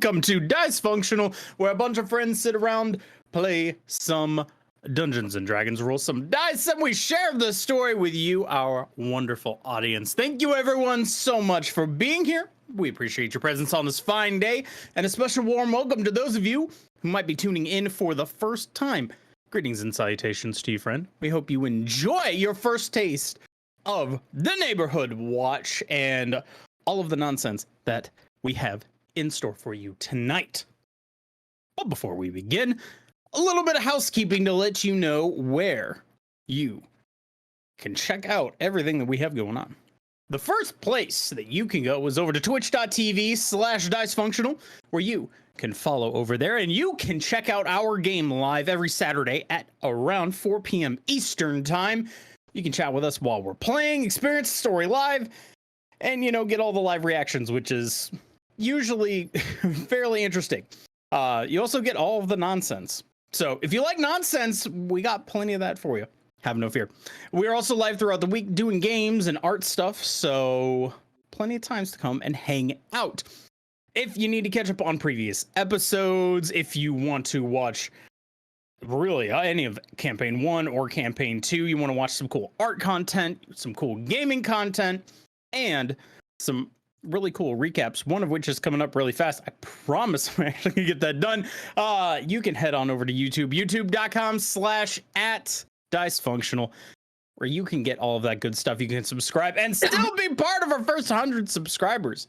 welcome to Dicefunctional, where a bunch of friends sit around, play some Dungeons and Dragons, roll some dice, and we share the story with you, our wonderful audience. Thank you everyone so much for being here. We appreciate your presence on this fine day, and a special warm welcome to those of you who might be tuning in for the first time. Greetings and salutations to you, friend. We hope you enjoy your first taste of the Neighborhood Watch and all of the nonsense that we have in store for you tonight. But before we begin, a little bit of housekeeping to let you know where you can check out everything that we have going on. The first place that you can go is over to twitch.tv/dicefunctional, where you can follow over there and you can check out our game live every Saturday at around 4 p.m. Eastern time. You can chat with us while we're playing, experience the story live, and, you know, get all the live reactions, which is usually fairly interesting. You also get all of the nonsense. So if you like nonsense, we got plenty of that for you. Have no fear. We're also live throughout the week doing games and art stuff, so plenty of times to come and hang out. If you need to catch up on previous episodes, if you want to watch really any of Campaign 1 or Campaign 2, you want to watch some cool art content, some cool gaming content, and some really cool recaps, one of which is coming up really fast. I promise I'm actually gonna get that done. You can head on over to YouTube, youtube.com/@Dicefunctional, where you can get all of that good stuff. You can subscribe and still be part of our first 100 subscribers.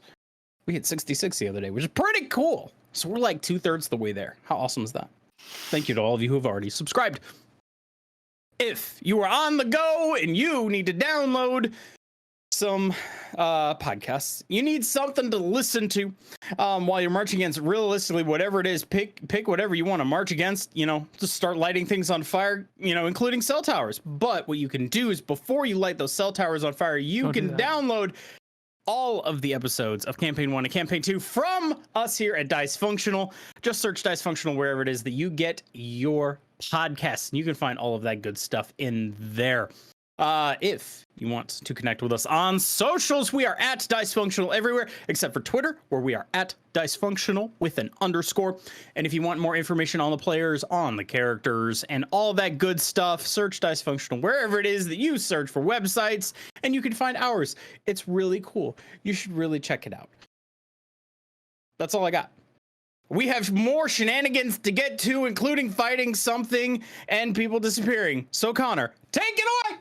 We hit 66 the other day, which is pretty cool. So we're like 2/3 the way there. How awesome is that? Thank you to all of you who have already subscribed. If you are on the go and you need to download some podcasts, you need something to listen to while you're marching against, realistically, whatever it is, pick whatever you want to march against, you know, just start lighting things on fire, you know, including cell towers. But what you can do is, before you light those cell towers on fire, you can download all of the episodes of Campaign 1 and Campaign 2 from us here at Dicefunctional. Just search Dicefunctional wherever it is that you get your podcasts, and you can find all of that good stuff in there. If you want to connect with us on socials, we are at Dicefunctional everywhere except for Twitter, where we are at Dicefunctional with an underscore. And if you want more information on the players, on the characters, and all that good stuff, search Dicefunctional wherever it is that you search for websites, and you can find ours. It's really cool. You should really check it out. That's all I got. We have more shenanigans to get to, including fighting something and people disappearing. So Connor, take it away!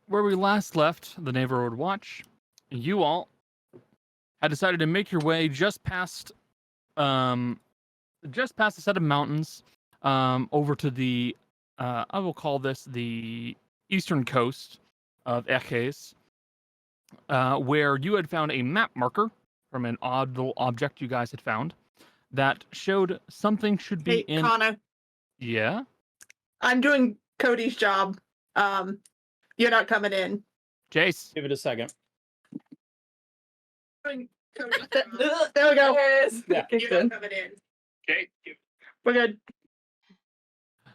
Where we last left the Neighborhood Watch, you all had decided to make your way just past a set of mountains over to the I will call this the eastern coast of Eches, where you had found a map marker from an odd little object you guys had found that showed something should be in. Connor. Yeah? I'm doing Cody's job. You're not coming in. Jace. Give it a second. There we go. Yeah. You're not coming in. Okay. We're good.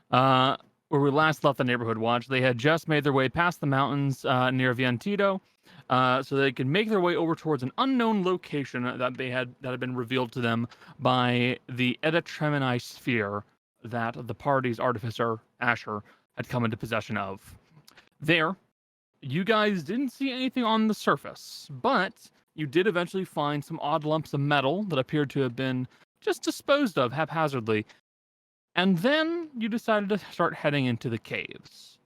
Where we last left the Neighborhood Watch, they had just made their way past the mountains near Vientido, so they could make their way over towards an unknown location that had been revealed to them by the Edda Tremini sphere that the party's artificer Asher had come into possession of. There, you guys didn't see anything on the surface, but you did eventually find some odd lumps of metal that appeared to have been just disposed of haphazardly. And then you decided to start heading into the caves.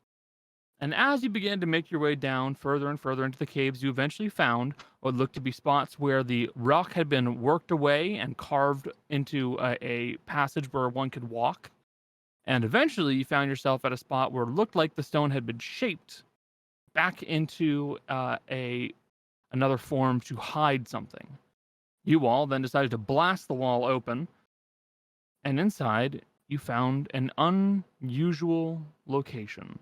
And as you began to make your way down further and further into the caves, you eventually found what looked to be spots where the rock had been worked away and carved into a passage where one could walk. And eventually you found yourself at a spot where it looked like the stone had been shaped back into another form to hide something. You all then decided to blast the wall open, and inside you found an unusual location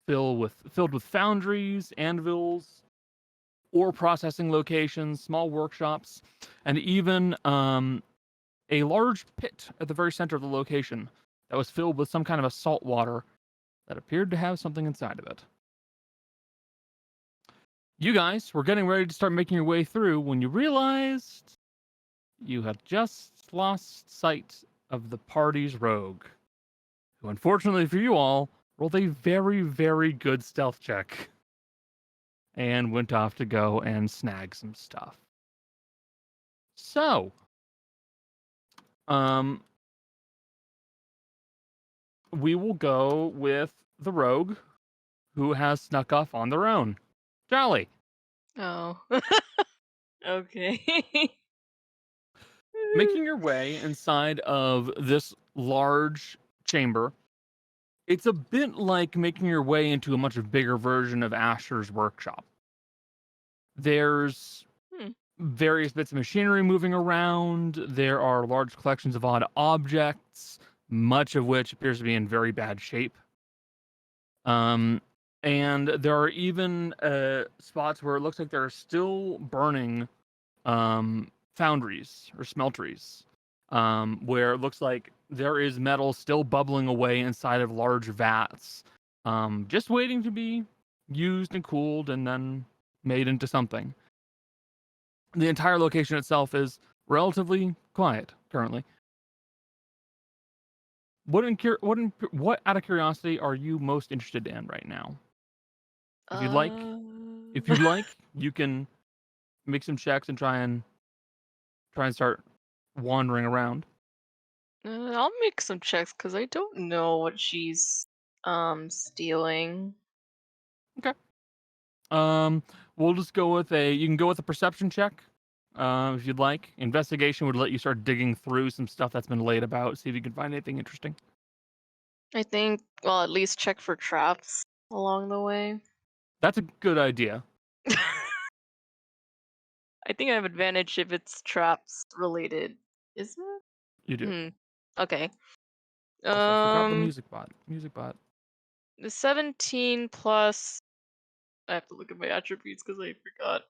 filled with foundries, anvils, ore processing locations, small workshops, and even a large pit at the very center of the location that was filled with some kind of a salt water that appeared to have something inside of it. You guys were getting ready to start making your way through when you realized you had just lost sight of the party's rogue, who unfortunately for you all rolled a very, very good stealth check and went off to go and snag some stuff. So, we will go with the rogue, who has snuck off on their own. Jolly. Oh. Okay. Making your way inside of this large chamber, it's a bit like making your way into a much bigger version of Asher's workshop. There's various bits of machinery moving around. There are large collections of odd objects, much of which appears to be in very bad shape. And there are even spots where it looks like there are still burning foundries or smelteries, where it looks like there is metal still bubbling away inside of large vats, just waiting to be used and cooled and then made into something. The entire location itself is relatively quiet currently. What out of curiosity are you most interested in right now? If you'd like, you can make some checks and try and start wandering around. I'll make some checks because I don't know what she's stealing. Okay. We'll just go with you can go with a perception check, if you'd like. Investigation would let you start digging through some stuff that's been laid about, see if you can find anything interesting. I think, well, at least check for traps along the way. That's a good idea. I think I have advantage if it's traps related. Is it? You do. Okay. I forgot the music bot. The 17 plus. I have to look at my attributes because I forgot.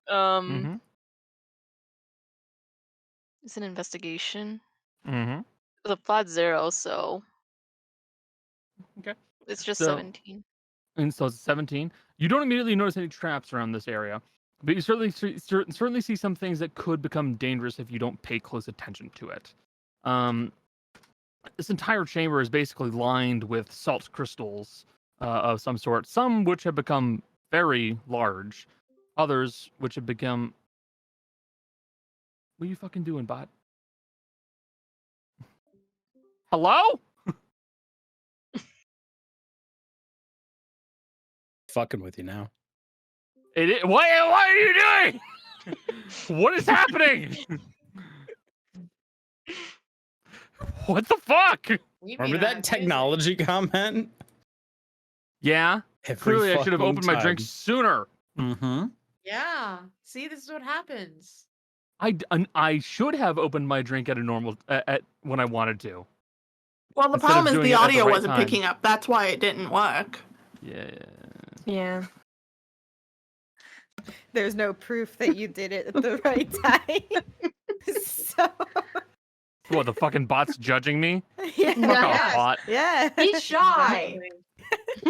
It's an investigation. It's a flat 0, so. Okay. It's just 17. And so it's 17. You don't immediately notice any traps around this area, but you certainly see some things that could become dangerous if you don't pay close attention to it. This entire chamber is basically lined with salt crystals of some sort, some which have become very large, others which have become... What are you fucking doing, bot? Hello? Fucking with you now. What are you doing? What is happening? What the fuck? Remember that technology comment? Yeah. Clearly, I should have opened my drink sooner. Yeah. See, this is what happens. I should have opened my drink at a normal at when I wanted to. Well, the Instead problem of is doing the it at the audio right wasn't time. picking up. That's why it didn't work. Yeah. There's no proof that you did it at the right time. So What, the fucking bot's judging me? yeah. Fuck off, bot. Yeah. He's shy.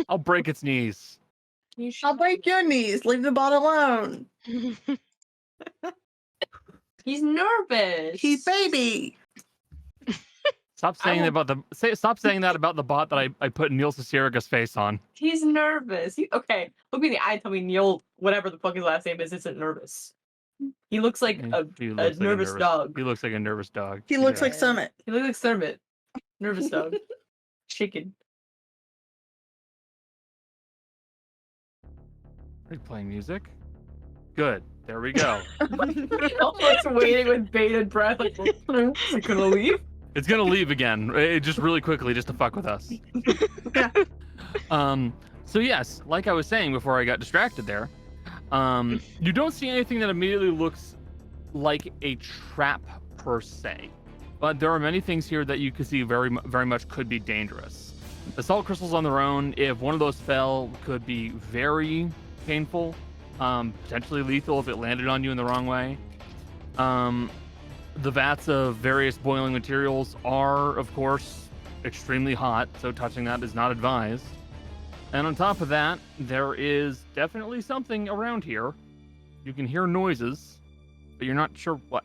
I'll break its knees. I'll break your knees. Leave the bot alone. He's nervous. He's baby. Stop saying that about the bot that I put Neil Ciceriga's face on. He's nervous. Okay, look me in the eye and tell me Neil, whatever the fuck his last name is, isn't nervous. He looks like a nervous dog. He looks like a nervous dog. He looks like Summit. He looks like Kermit. Nervous dog. Chicken. Are you playing music? Good. There we go. Almost waiting with bated breath. Like, is it gonna leave? It's gonna leave again, just really quickly, just to fuck with us. So yes, like I was saying before I got distracted there, you don't see anything that immediately looks like a trap per se, but there are many things here that you can see very much could be dangerous. The salt crystals on their own, if one of those fell, could be very painful, potentially lethal if it landed on you in the wrong way. The vats of various boiling materials are, of course, extremely hot, so touching that is not advised. And on top of that, there is definitely something around here You can hear noises, but you're not sure what.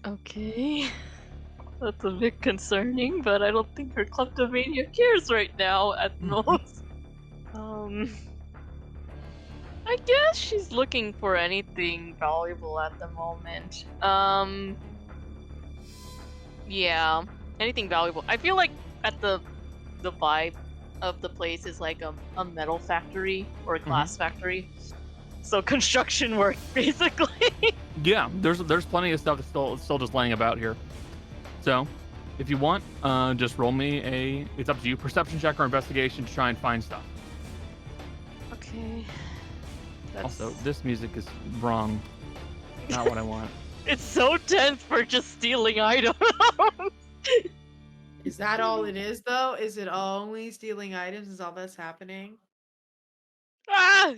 Okay. That's a bit concerning, but I don't think her kleptomania cares right now at most. I guess she's looking for anything valuable at the moment. Yeah, anything valuable. I feel like at the vibe of the place is like a metal factory or a glass factory. So construction work, basically. Yeah, there's plenty of stuff that's still just laying about here. So, if you want, just roll me it's up to you, perception check or investigation to try and find stuff. Okay. Also, this music is wrong. Not what I want. It's so tense for just stealing items. Is that all it is, though? Is it only stealing items? Is all that's happening? Ah!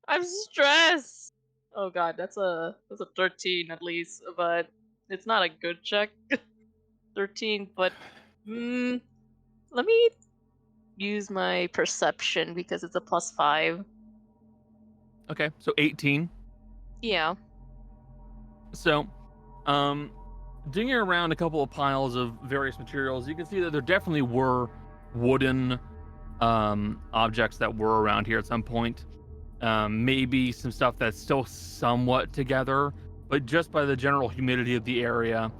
I'm stressed. Oh god, that's a 13 at least, but it's not a good check. 13, but let me use my perception because it's a +5. Okay, so 18. Yeah. So, digging around a couple of piles of various materials, you can see that there definitely were wooden objects that were around here at some point. Maybe some stuff that's still somewhat together, but just by the general humidity of the area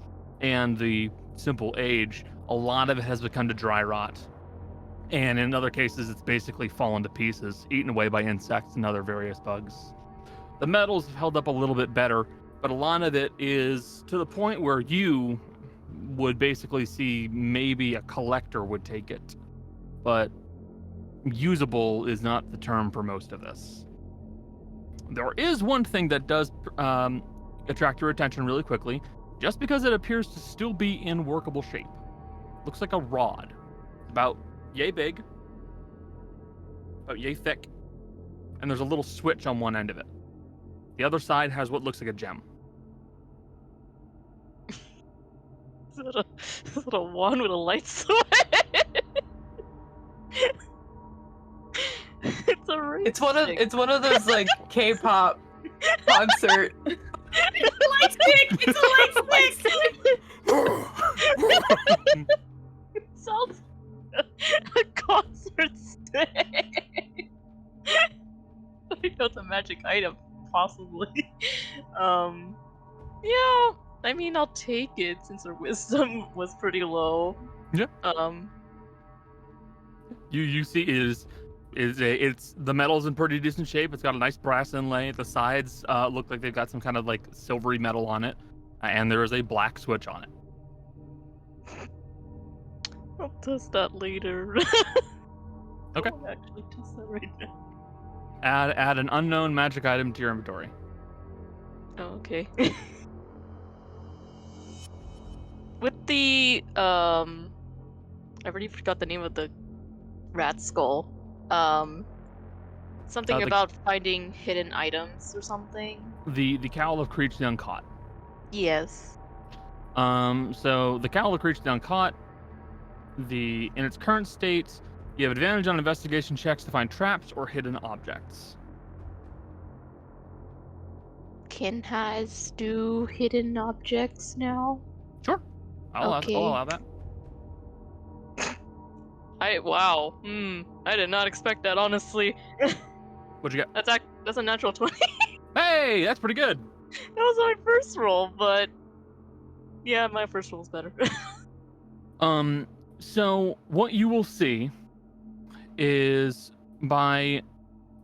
and the simple age, a lot of it has become to dry rot. And in other cases, it's basically fallen to pieces, eaten away by insects and other various bugs. The metals have held up a little bit better, but a lot of it is to the point where you would basically see maybe a collector would take it. But usable is not the term for most of this. There is one thing that does attract your attention really quickly, just because it appears to still be in workable shape. Looks like a rod, about yay big, about yay thick, and there's a little switch on one end of it. The other side has what looks like a gem. Is it a wand with a light switch? It's one of those like K-pop concert. Light stick! It's a light stick! Sounds a concert stick. I know it's a magic item, possibly. Yeah. I mean, I'll take it since her wisdom was pretty low. Yeah. You see it's the metal's in pretty decent shape. It's got a nice brass inlay. The sides look like they've got some kind of like silvery metal on it, and there is a black switch on it. I'll test that later. Okay. I'll actually test that right now. Add an unknown magic item to your inventory. Oh, okay. With the I already forgot the name of the rat skull. Something about finding hidden items or something. The Cowl of Creech the Uncaught. Yes. So the Cowl of Creech the Uncaught, in its current state, you have advantage on investigation checks to find traps or hidden objects. Can Has do hidden objects now? Sure. I'll allow that. Wow. I did not expect that, honestly. What'd you get? That's a natural 20. Hey, that's pretty good. That was my first roll, but yeah, my first roll's better. So what you will see is by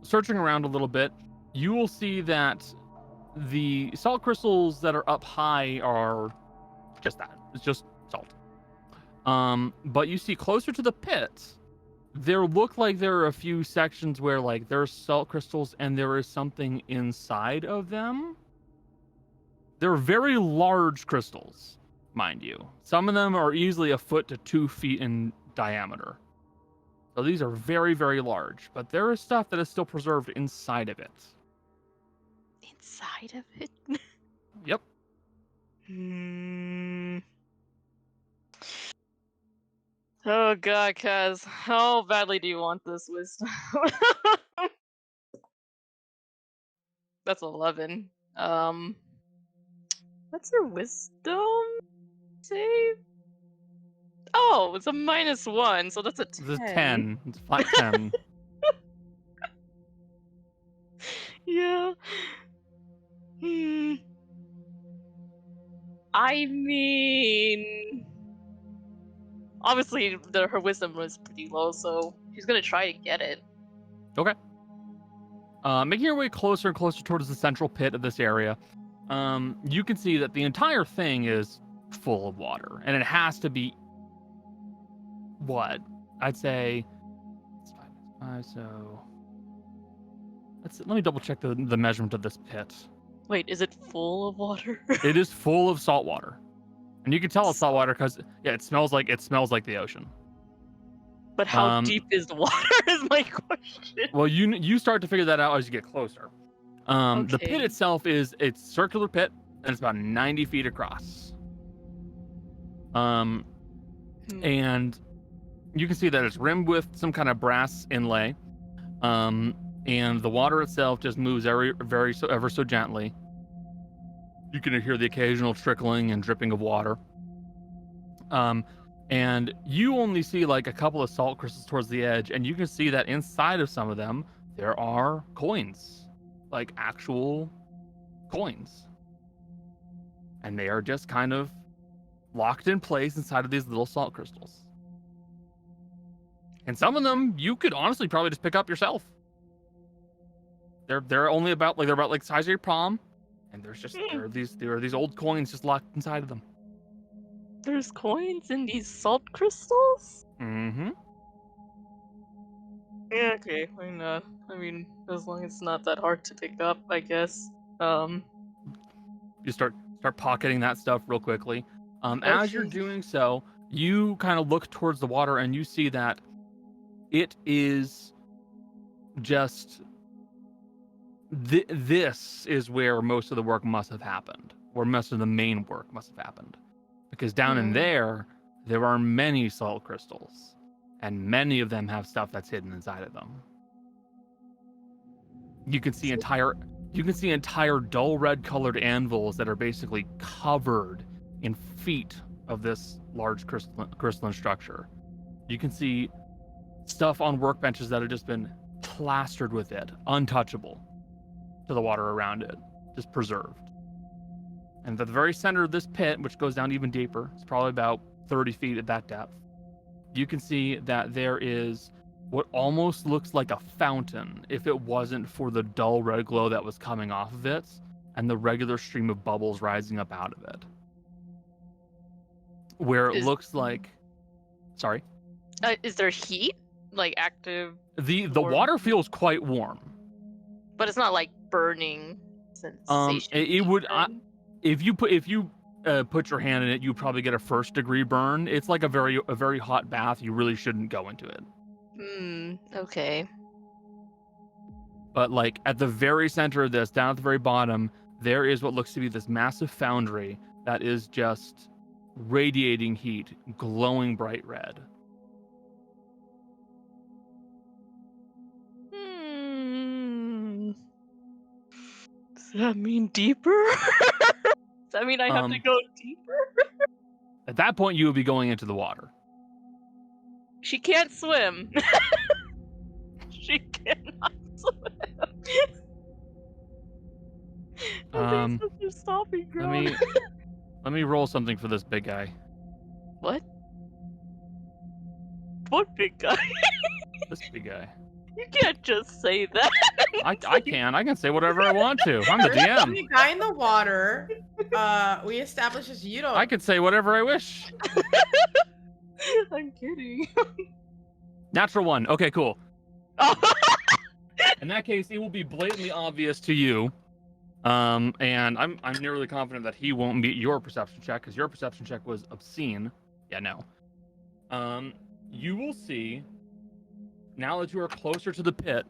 searching around a little bit, you will see that the salt crystals that are up high are just that. It's just salt. But you see closer to the pit, there look like there are a few sections where like there's salt crystals and there is something inside of them. They're very large crystals, mind you. Some of them are easily 1 foot to 2 feet in diameter. So these are very, very large, but there is stuff that is still preserved inside of it. Inside of it? Yep. Oh god, Kaz, how badly do you want this wisdom? That's 11. What's her wisdom save? Oh, it's a -1, so that's a 10. It's a 10. It's flat 10. Yeah. I mean, obviously her wisdom was pretty low, so she's gonna try to get it. Okay. Making your way closer and closer towards the central pit of this area, you can see that the entire thing is full of water, and it has to be what I'd say. It's 5, so let me double check the measurement of this pit. Wait, is it full of water? It is full of salt water, and you can tell it's salt water because it smells like the ocean. But how deep is the water? Is my question. Well, you start to figure that out as you get closer. The pit itself it's circular pit, and it's about 90 feet across. And you can see that it's rimmed with some kind of brass inlay. And the water itself just moves ever so gently. You can hear the occasional trickling and dripping of water. And you only see like a couple of salt crystals towards the edge, and you can see that inside of some of them there are coins, like actual coins, and they are just kind of locked in place inside of these little salt crystals. And some of them you could honestly probably just pick up yourself. They're only about like size of your palm, and there are these old coins just locked inside of them. There's coins in these salt crystals? Mm-hmm. Yeah, okay, why not? I mean, as long as it's not that hard to pick up, I guess. You start pocketing that stuff real quickly. As you're doing so, you kind of look towards the water and you see that it is just this is where most of the work must have happened, where most of the main work must have happened. Because down in there are many salt crystals, and many of them have stuff that's hidden inside of them. You can see entire dull red colored anvils that are basically covered in feet of this large crystalline structure. You can see stuff on workbenches that have just been plastered with it, untouchable to the water around it, just preserved. And at the very center of this pit, which goes down even deeper, it's probably about 30 feet at that depth, you can see that there is what almost looks like a fountain if it wasn't for the dull red glow that was coming off of it and the regular stream of bubbles rising up out of it. Where it looks like... Sorry? Is there heat? Like active? The water feels quite warm. But it's not like burning sensation. It would... If you put your hand in it, you probably get a 1st-degree burn. It's like a very hot bath. You really shouldn't go into it. Okay. But like at the very center of this, down at the very bottom, there is what looks to be this massive foundry that is just radiating heat, glowing bright red. Does that mean deeper? Does that mean I have to go deeper? At that point, you would be going into the water. She can't swim. She cannot swim. Stopping ground. Let me roll something for this big guy. What? What big guy? This big guy. You can't just say that. I can say whatever I want to. I'm the DM. The guy in the water. We established as you don't. I can say whatever I wish. I'm kidding. Natural 1. Okay, cool. Oh. In that case, it will be blatantly obvious to you. And I'm nearly confident that he won't meet your perception check because your perception check was obscene. Yeah, no. You will see, now that you are closer to the pit,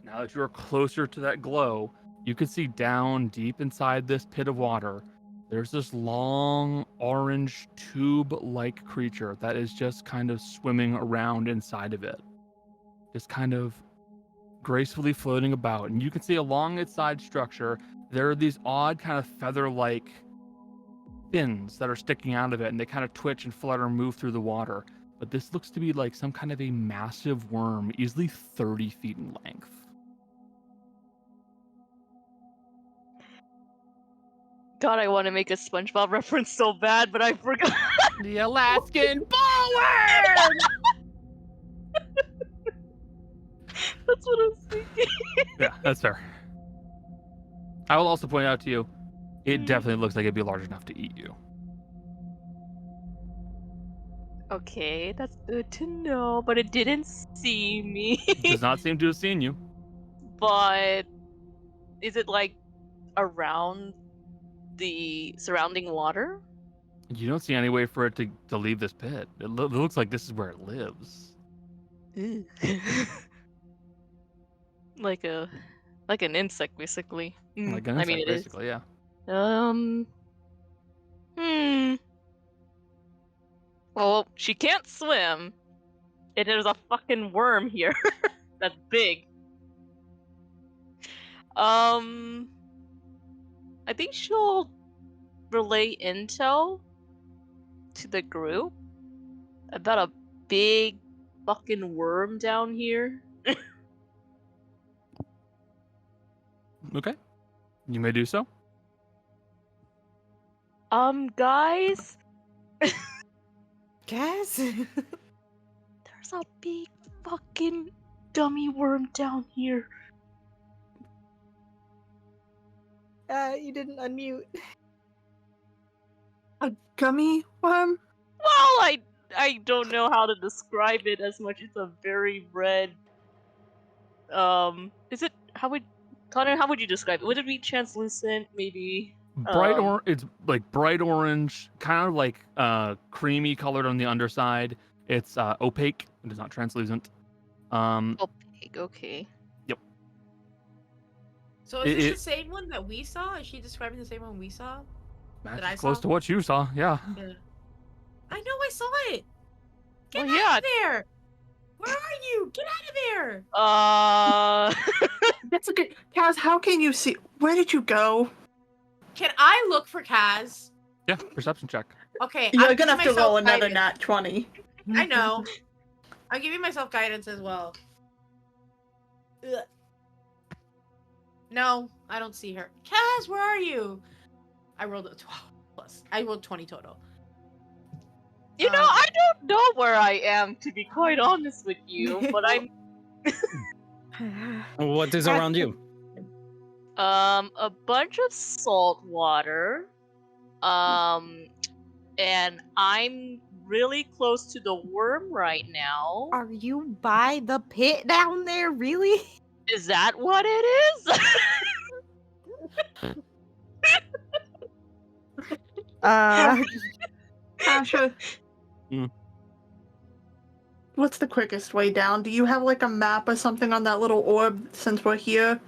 now that you are closer to that glow, you can see down deep inside this pit of water, there's this long orange tube-like creature that is just kind of swimming around inside of it. Just kind of gracefully floating about, and you can see along its side structure there are these odd kind of feather-like fins that are sticking out of it, and they kind of twitch and flutter and move through the water. But this looks to be like some kind of a massive worm, easily 30 feet in length. God, I want to make a SpongeBob reference so bad, but I forgot. The Alaskan bullworm! That's what I was thinking. Yeah, that's fair. I will also point out to you, it definitely looks like it'd be large enough to eat you. Okay, that's good to know, but it didn't see me. It does not seem to have seen you. But is it like around the surrounding water? You don't see any way for it to leave this pit. It looks like this is where it lives. like an insect, basically. Like an insect, I mean, it basically, yeah. is. Well, she can't swim. And there's a fucking worm here. That's big. I think she'll relay intel to the group about a big fucking worm down here. Okay. You may do so. Guys, Guys? there's a big fucking dummy worm down here. You didn't unmute. A gummy worm? Well, I don't know how to describe it as much. It's a very red. Is it Connor? How would you describe it? Would it be translucent? Maybe. It's like bright orange, kind of like creamy colored on the underside. It's opaque. It is not translucent. Opaque. Okay. Yep. So is this the same one that we saw? Is she describing the same one we saw? That I close saw? to what you saw, yeah. Yeah. I know I saw it. Get Well, out of there! Where are you? Get out of there! That's a good. Kaz, how can you see? Where did you go? Can I look for Kaz? Yeah, perception check. Okay, You're I'm gonna have to giving roll myself another guidance. nat 20. I know. I'm giving myself guidance as well. Ugh. No, I don't see her. Kaz, where are you? I rolled a 12 plus. I rolled 20 total. You know, I don't know where I am, to be quite honest with you, but I'm What is around you? a bunch of salt water. And I'm really close to the worm right now. Are you by the pit down there? Really? Is that what it is? Asha. What's the quickest way down? Do you have like a map or something on that little orb since we're here?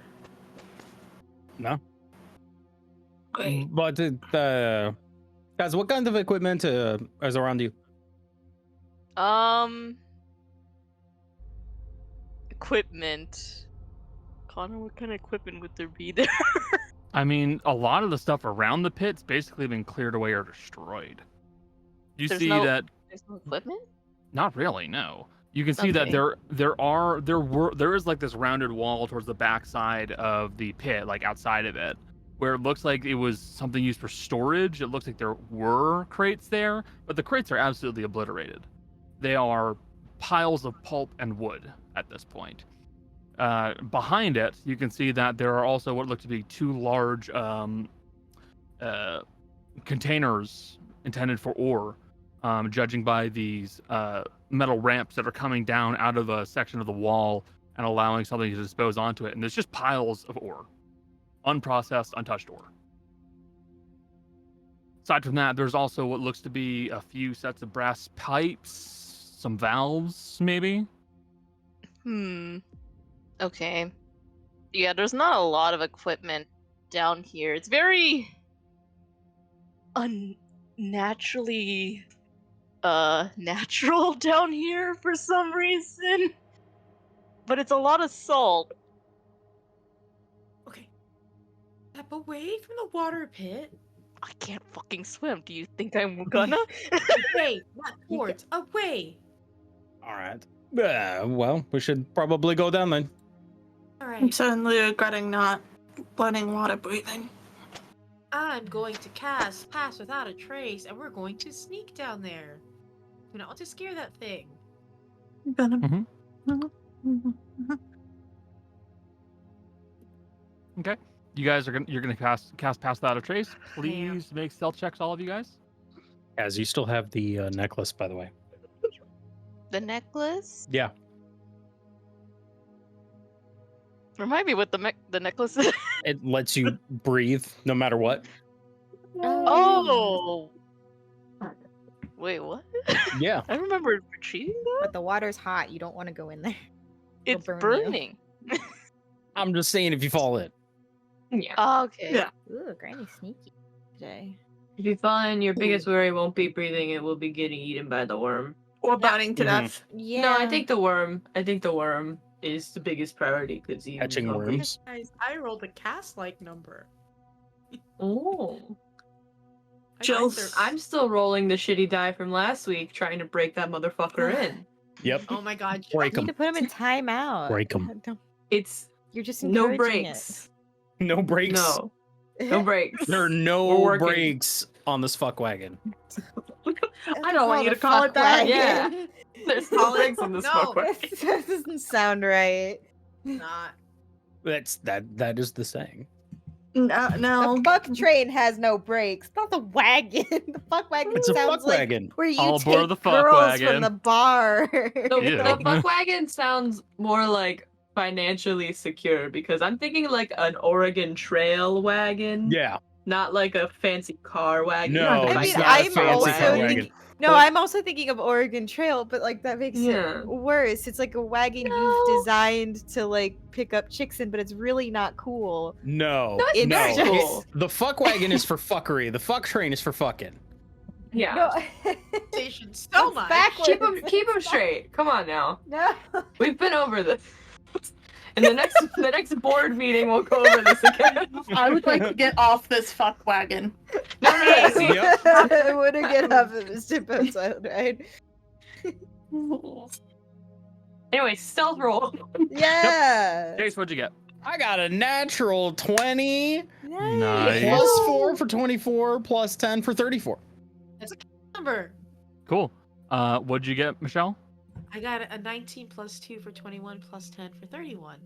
No. Great. But guys, what kind of equipment is around you? Equipment. Connor, what kind of equipment would there be there? I mean, a lot of the stuff around the pit's basically been cleared away or destroyed. You There's see no- that? There's no equipment? Not really, no. You can see that Okay. there is like this rounded wall towards the back side of the pit, like outside of it, where it looks like it was something used for storage. It looks like there were crates there, but the crates are absolutely obliterated. They are piles of pulp and wood at this point. Behind it, you can see that there are also what look to be two large containers intended for ore, judging by these metal ramps that are coming down out of a section of the wall and allowing something to dispose onto it. And there's just piles of ore, unprocessed, untouched ore. Aside from that, there's also what looks to be a few sets of brass pipes, some valves, maybe. Okay. Yeah, there's not a lot of equipment down here. It's very unnaturally natural down here for some reason. But it's a lot of salt. Step away from the water pit. I can't fucking swim. Do you think I'm gonna? Away, not towards. Away. All right. Well, we should probably go down then. All I'm right. suddenly regretting not letting water breathing. I'm going to cast Pass Without a Trace, and we're going to sneak down there. Do not want to scare that thing. Mhm. Okay. You guys you're gonna cast Pass Without a Trace. Please make stealth checks, all of you guys. As you still have the necklace, by the way. The necklace? Yeah. Remind me what the necklace is. It lets you breathe no matter what. Oh! Wait, what? Yeah. I remember retrieving that? But the water's hot. You don't want to go in there. It's burn you. burning. I'm just saying if you fall in. Yeah. Oh, okay. Yeah. Ooh, Granny's sneaky today. If you fall in, your biggest worry won't be breathing; it will be getting eaten by the worm. Or burning to Mhm. death. Yeah. No, I think the worm. I think the worm is the biggest priority because he's Catching hungry. worms. Guys, I rolled a cast-like number. Oh, I got Jill's- thir- I'm still rolling the shitty die from last week, trying to break that motherfucker in. Yep. Oh my god. Jill. Break You need 'em. to put him in timeout. Break 'em. Don't- It's You're just no encouraging breaks. No brakes. No, it. no breaks. There are We're no working. brakes on this fuck wagon. I don't want you to call it that. Yeah. There's no breaks in this No. fuck way. That doesn't sound right. Not. That is the saying. No. The fuck train has no brakes. Not the wagon. The fuck wagon It's a sounds fuck like wagon. where you All take aboard the fuck girls wagon. from the bar. The, Ew. the fuck wagon sounds more like financially secure because I'm thinking like an Oregon Trail wagon. Yeah. Not like a fancy car wagon. No, Not I like mean, it's not a I'm fancy also car wagon. thinking. No, But- I'm also thinking of Oregon Trail, but like that makes Yeah. it worse. It's like a wagon No. you've designed to like pick up chicks in, but it's really not cool. No. No, it's no. just- cool. The fuck wagon is for fuckery. The fuck train is for fucking. Yeah. No, Station so That's much. backwards. Keep them straight. Come on now. no. We've been over this. In the next board meeting, we'll go over this again. I would like to get off this fuck wagon. No, see, Yep. I would have get off of this tip outside, right? Anyway, stealth roll. Yeah. Chase, what'd you get? I got a natural 20 Nice. plus 4 for 24 plus 10 for 34. Number. Cool. What'd you get, Michelle? I got a 19 plus 2 for 21 plus 10 for 31.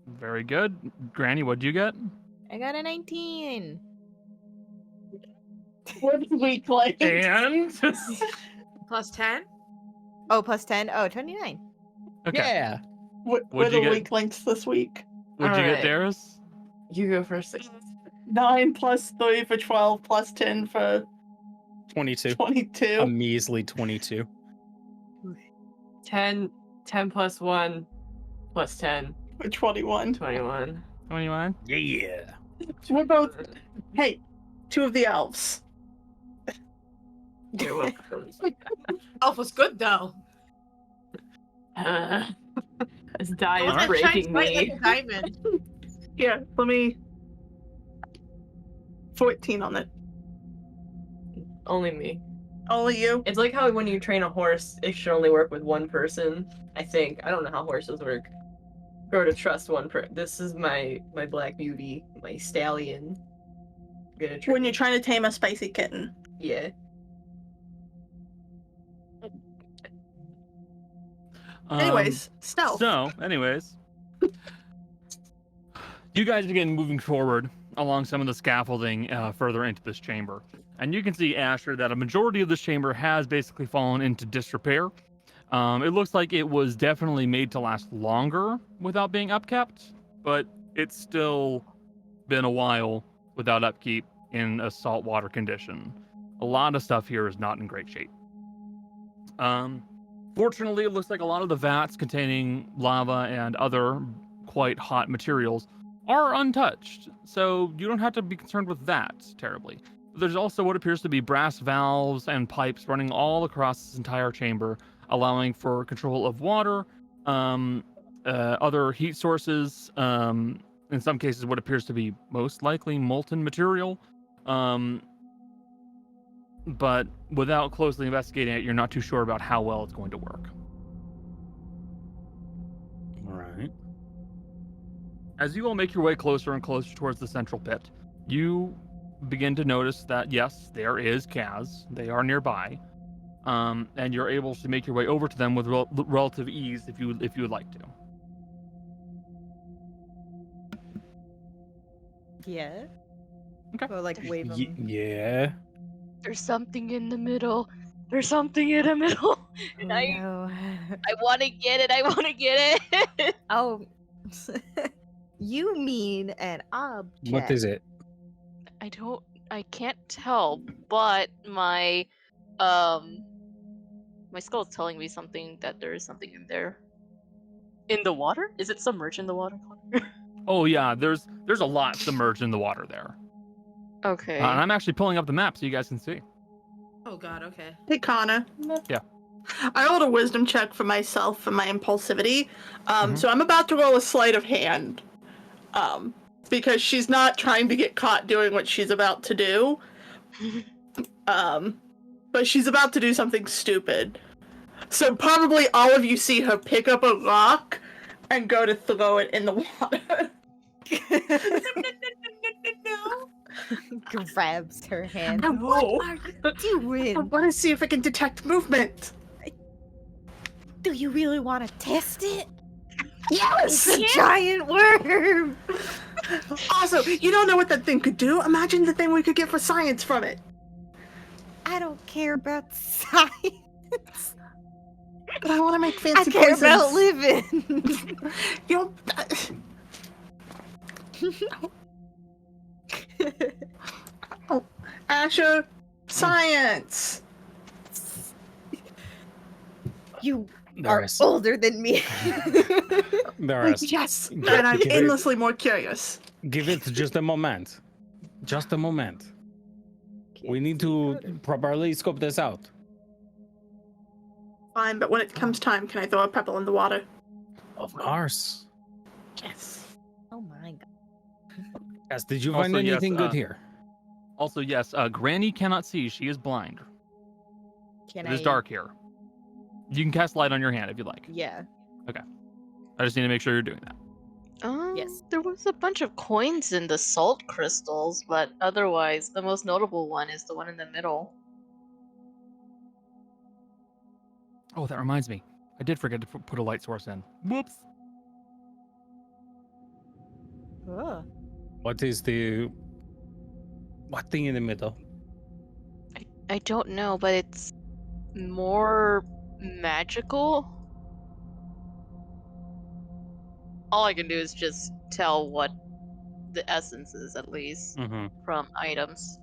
Very good. Granny, what'd you get? I got a 19. What's weak like? And Plus 10? Oh, plus 10. Oh, 29. okay. Yeah. We're What'd the you get? weak links this week. What'd you get, Alright. Darius? You go first. 9 plus 3 for 12 plus 10 for 22. 22. A measly 22. 10 plus 1 plus 10. For 21. 21. 21. Yeah. We're both. Hey, 2 of the elves. You're welcome. Elf was good though. This die The one is that shines breaking bright like me. a diamond. Here, let me. 14 on it. Only me. Only you? It's like how when you train a horse, it should only work with one person. I think. I don't know how horses work. Grow to trust one person. This is my black beauty, my stallion. I'm gonna train. When you're trying to tame a spicy kitten. Yeah. Anyways, stealth. Anyways, you guys begin moving forward along some of the scaffolding further into this chamber. And you can see, Asher, that a majority of this chamber has basically fallen into disrepair. It looks like it was definitely made to last longer without being upkept, but it's still been a while without upkeep in a saltwater condition. A lot of stuff here is not in great shape. Fortunately, it looks like a lot of the vats containing lava and other quite hot materials are untouched, so you don't have to be concerned with that terribly. There's also what appears to be brass valves and pipes running all across this entire chamber, allowing for control of water, other heat sources, in some cases, what appears to be most likely molten material. But without closely investigating it, you're not too sure about how well it's going to work. All right. As you all make your way closer and closer towards the central pit, you begin to notice that, yes, there is Kaz. They are nearby. And you're able to make your way over to them with relative ease if you would like to. Yeah. Okay. Or like wave them. Yeah. There's something in the middle. There's something in the middle. And Oh, I no. want to get it. I want to get it. Oh. You mean an object. What is it? I can't tell, but my skull is telling me something, that there is something in there. In the water? Is it submerged in the water? Oh yeah, there's a lot submerged in the water there. Okay. And I'm actually pulling up the map so you guys can see. Oh god, okay. Hey, Connor. Yeah. I rolled a wisdom check for myself for my impulsivity. Mhm. So I'm about to roll a sleight of hand. Because she's not trying to get caught doing what she's about to do. But she's about to do something stupid. So probably all of you see her pick up a rock and go to throw it in the water. No. Grabs her hand. No. What are you doing? I want to see if I can detect movement. Do you really want to test it? Yes! It's a giant worm! Also, you don't know what that thing could do. Imagine the thing we could get for science from it. I don't care about science. But I want to make I fancy care poisons. about living. You oh, Asher, science. You There are is. older than me. There is. Yes, Give and I'm it- endlessly more curious. Give it just a moment. Just a moment. We need to properly scope this out. Fine, but when it comes time, can I throw a pebble in the water? Of course. Yes. Oh my god. Yes. Did you Also, find yes, anything good here? Also, yes, Granny cannot see. She is blind. Can It is dark here. You can cast light on your hand if you like. Yeah. I just need to make sure you're doing that. Yes. There was a bunch of coins in the salt crystals, but otherwise, the most notable one is the one in the middle. Oh, that reminds me. I did forget to put a light source in. Whoops. Oh. What thing in the middle? I don't know, but it's more magical. All I can do is just tell what the essence is, at least, Mm-hmm. from items.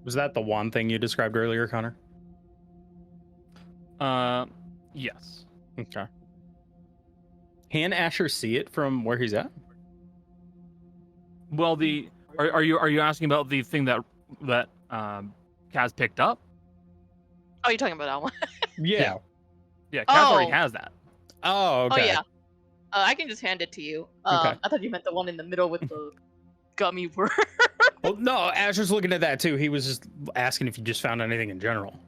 Was that the one thing you described earlier, Connor? Yes. Okay. Can Asher see it from where he's at? Well, are you asking about the thing that Kaz picked up? Oh, you're talking about that one? Yeah. Yeah, Kaz already Oh. has that. Oh, okay. Oh, yeah. I can just hand it to you. Okay. I thought you meant the one in the middle with the gummy worm. Well, no, Asher's looking at that too. He was just asking if you just found anything in general.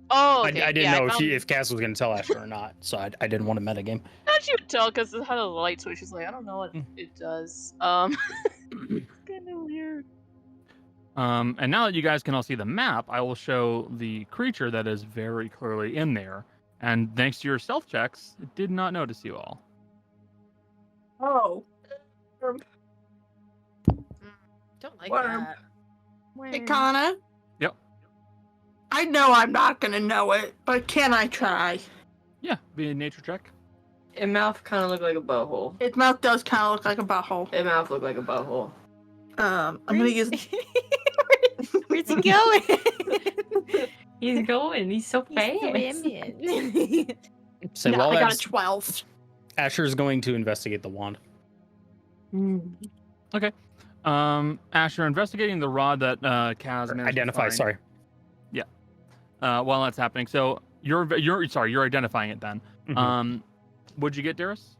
Oh, okay. I didn't yeah, know I if Cass was going to tell Asher or not, so I didn't want to metagame. thought you would tell because it had a light switch. She's like, I don't know what it does. It's kind of weird. And now that you guys can all see the map, I will show the creature that is very clearly in there. And thanks to your stealth checks, it did not notice you all. Oh. Don't like Worm. that. Hey, Connor. Yep. I know I'm not gonna know it, but can I try? Yeah, be a nature check. Its mouth kind of looked like a butthole. Its mouth does kind of look like a butthole. Its mouth looked like a butthole. I'm gonna use. Where's he going? He's going. He's so fast. So No, while I got a that's 12. Asher's going to investigate the wand. Asher, investigating the rod that Kaz managed to Identify, find. sorry. While that's happening, so you're identifying it then. Mhm. What'd you get, Darius?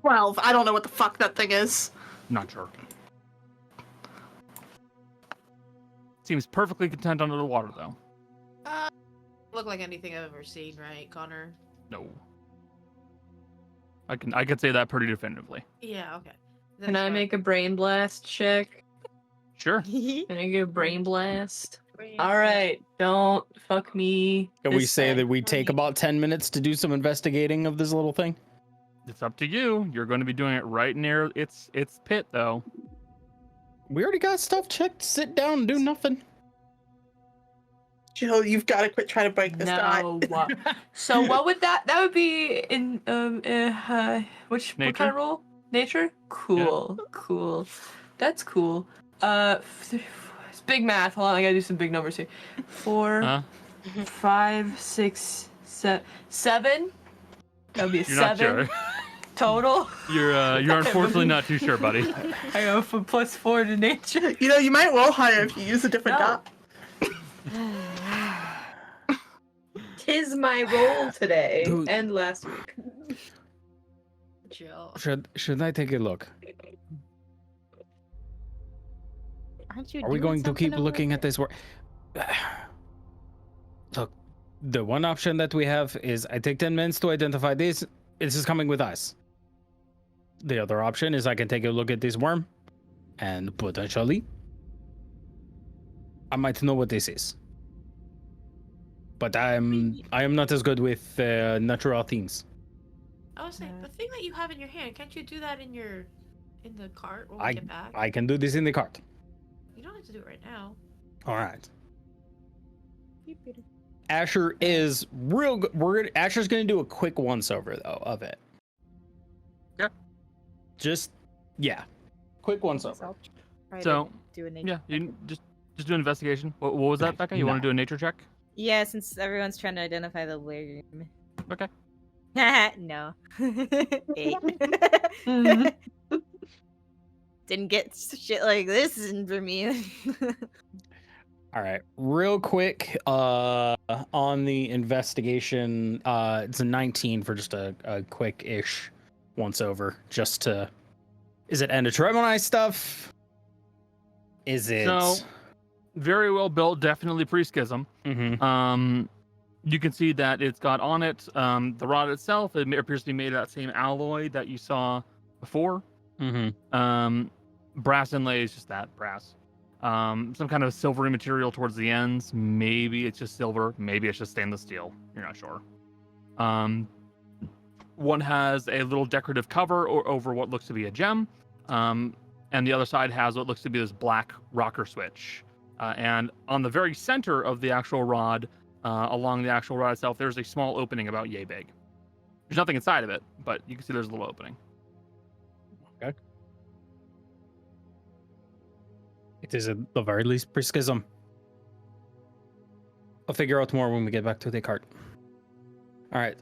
12. I don't know what the fuck that thing is. Not sure. Seems perfectly content under the water, though. Look like anything I've ever seen, right, Connor? No. I could say that pretty definitively. Yeah, okay. Can I make a brain blast check? Sure. Can I get a brain blast? Alright, don't fuck me. Can we this say time. that we take about 10 minutes to do some investigating of this little thing? It's up to you. You're going to be doing it right near its pit, though. We already got stuff checked. Sit down and do nothing. Jill, you've got to quit trying to break this guy. No. So what would that would be in what kind Nature? of roll? Nature? Cool. Cool. That's cool. It's big math. Hold on, I gotta do some big numbers here. 4, Huh? 5, 6, 7. That would be a You're not 7 sure. total. You're unfortunately not too sure, buddy. I go from +4 to nature. You know, you might roll higher if you use a different No. dot. Tis my roll today Dude. and last week. Jill. Should I take a look? Aren't you Are we doing going to something keep over looking there? at this work? Look, the one option that we have is I take 10 minutes to identify this. This is coming with us. The other option is I can take a look at this worm, and potentially I might know what this is. But I am not as good with natural things. I was saying, the thing that you have in your hand, can't you do that in the cart when we get back? I can do this in the cart. You don't have to do it right now. All right. Asher is real good. Asher's gonna do a quick once over though of it. Yeah. Yeah. Quick once over. I'll try to So, do a nature. Yeah, you just do an investigation. What was that, Becca? You want to do a nature check? Yeah, since everyone's trying to identify the worm. Okay. No. 8. Mhm. Didn't get shit like this in for me. All right, real quick on the investigation, it's a 19 for just a quick-ish once over. Just to, is it Endotremoni stuff? Is it? So, very well built, definitely pre-schism. Mhm. You can see that it's got on it the rod itself. It appears to be made of that same alloy that you saw before. Mhm. Brass inlay is just that brass. Some kind of silvery material towards the ends. Maybe it's just silver. Maybe it's just stainless steel. You're not sure. One has a little decorative cover over what looks to be a gem. And the other side has what looks to be this black rocker switch. And on the very center of the actual rod, along the actual rod itself, there's a small opening about yay big. There's nothing inside of it, but you can see there's a little opening. It is at the very least pre-schism. I'll figure out more when we get back to the cart. All right.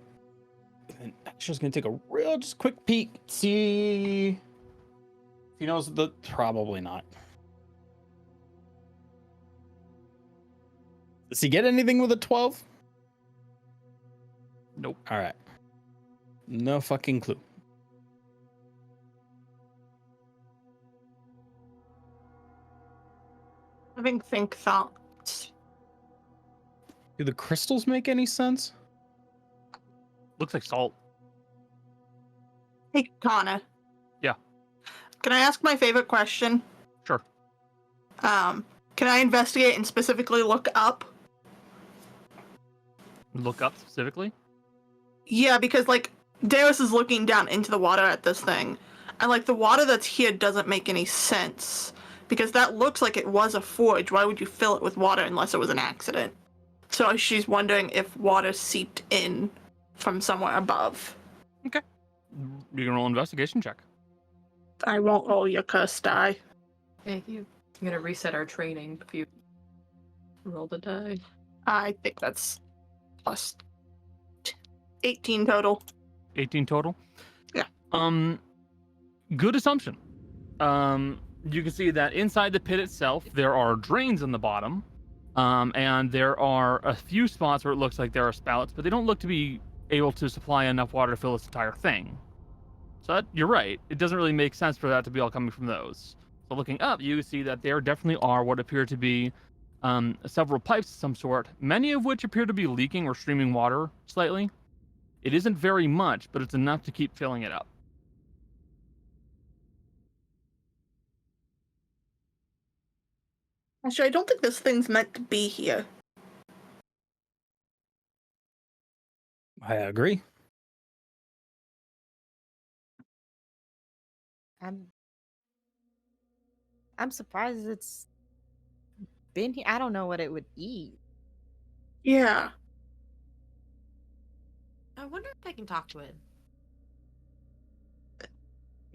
And Asher's gonna take a real, just quick peek. See if he knows the. Probably not. Does he get anything with a 12? Nope. All right. No fucking clue. Having think thoughts. Do the crystals make any sense? Looks like salt. Hey, Connor. Yeah. Can I ask my favorite question? Sure. Can I investigate and specifically look up? Look up specifically. Yeah, because like Darius is looking down into the water at this thing, and like the water that's here doesn't make any sense because that looks like it was a forge. Why would you fill it with water unless it was an accident? So she's wondering if water seeped in from somewhere above. You can roll an investigation check. I won't roll your cursed die. Thank you. I'm gonna reset our training if you roll the die. I think that's plus 18 total. 18 total. Yeah. Good assumption. You can see that inside the pit itself there are drains in the bottom, and there are a few spots where it looks like there are spouts, but they don't look to be able to supply enough water to fill this entire thing. So you're right. It doesn't really make sense for that to be all coming from those. So looking up, you see that there definitely are what appear to be several pipes of some sort, many of which appear to be leaking or streaming water slightly. It isn't very much, but it's enough to keep filling it up. Actually, I don't think this thing's meant to be here. I agree. I'm surprised it's been here. I don't know what it would eat. Yeah. I wonder if I can talk to it.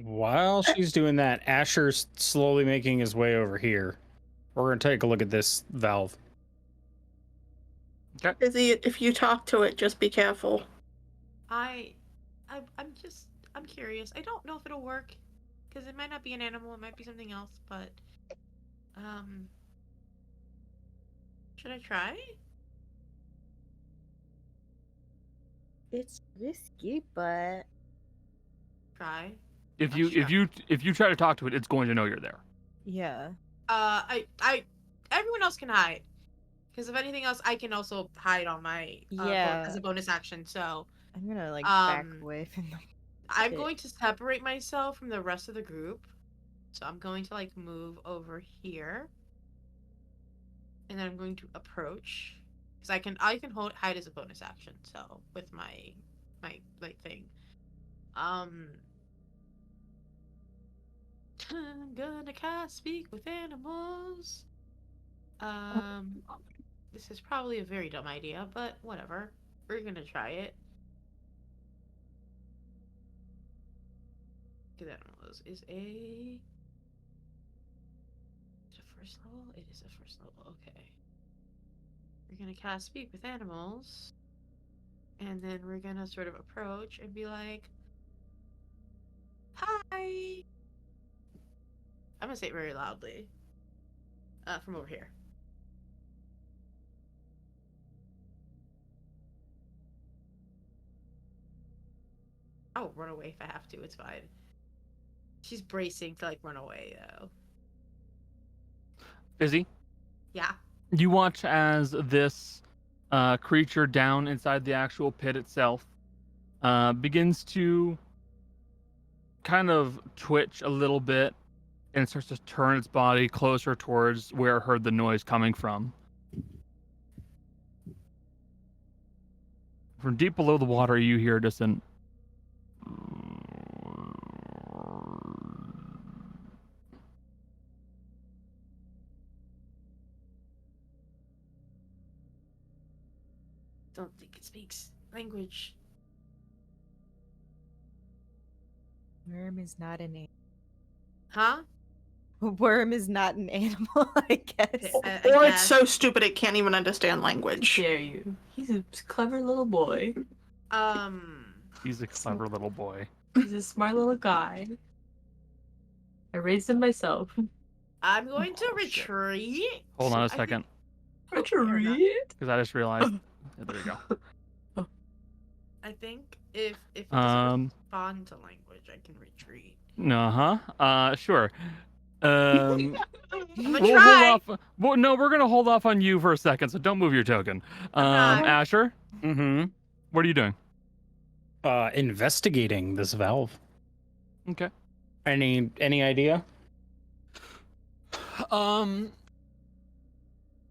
While she's doing that, Asher's slowly making his way over here. We're going to take a look at this valve. Izzy, if you talk to it, just be careful. I'm curious. I don't know if it'll work, because it might not be an animal. It might be something else. But, should I try? It's risky, but Try. If Sure. you try to talk to it, it's going to know you're there. yeah. Everyone else can hide. Because if anything else, I can also hide on my as a bonus action. So I'm gonna back Um, away from the I'm Okay. going to separate myself from the rest of the group. So I'm going to move over here, and then I'm going to approach because I can hide as a bonus action. So with my thing, I'm gonna cast speak with animals. This is probably a very dumb idea, but whatever. We're gonna try it. Because animals is a first level? It is a first level, okay. We're gonna cast speak with animals. And then we're gonna sort of approach and be like, hi! I'm gonna say it very loudly. From over here. I'll run away if I have to, it's fine. She's bracing to run away though. Izzy, Yeah. you watch as this creature down inside the actual pit itself begins to kind of twitch a little bit and starts to turn its body closer towards where it heard the noise coming from. From deep below the water, you hear just an Don't think it speaks language. worm is not an animal. Huh? Worm is not an animal, I guess. I Or it's guess. so stupid it can't even understand language. Dare you? He's a clever little boy. He's a clever little boy. He's a smart little guy. I raised him myself. I'm going to Oh, shit. retreat. Hold on I a think- second, Retreat. because I just realized. Yeah, there you go. I think if it doesn't respond to language, I can retreat. Sure. I'm gonna We'll try. hold off. Well, no, we're gonna hold off on you for a second, so don't move your token. not. Asher, Mm-hmm. what are you doing? Investigating this valve. Okay. Any idea?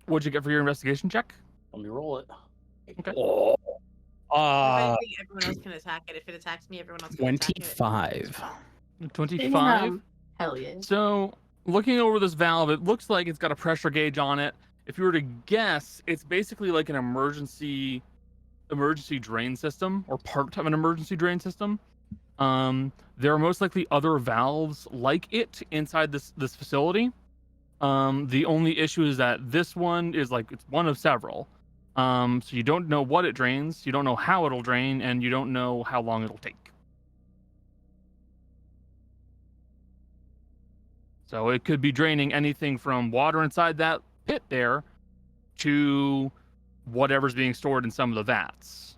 What'd you get for your investigation check? Let me roll it. Okay. Oh. If anything, everyone else can attack it. If it attacks me, everyone else can attack it. 25. 25. Hell yeah. So, looking over this valve, it looks like it's got a pressure gauge on it. If you were to guess, it's basically like an emergency drain system, or part of an emergency drain system. There are most likely other valves like it inside this facility. The only issue is that this one is it's one of several. So you don't know what it drains, you don't know how it'll drain, and you don't know how long it'll take. So it could be draining anything from water inside that pit there to whatever's being stored in some of the vats.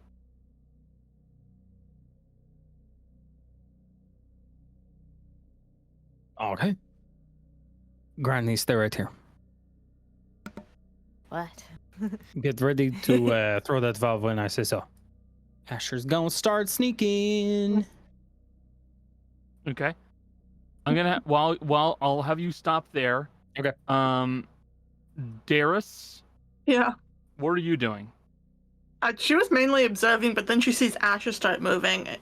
Okay. Granny, stay right here. What? Get ready to throw that valve when I say so. Asher's gonna start sneaking. Okay. I'm gonna while I'll have you stop there. Okay. Darius, Yeah. what are you doing? She was mainly observing, but then she sees Asher start moving and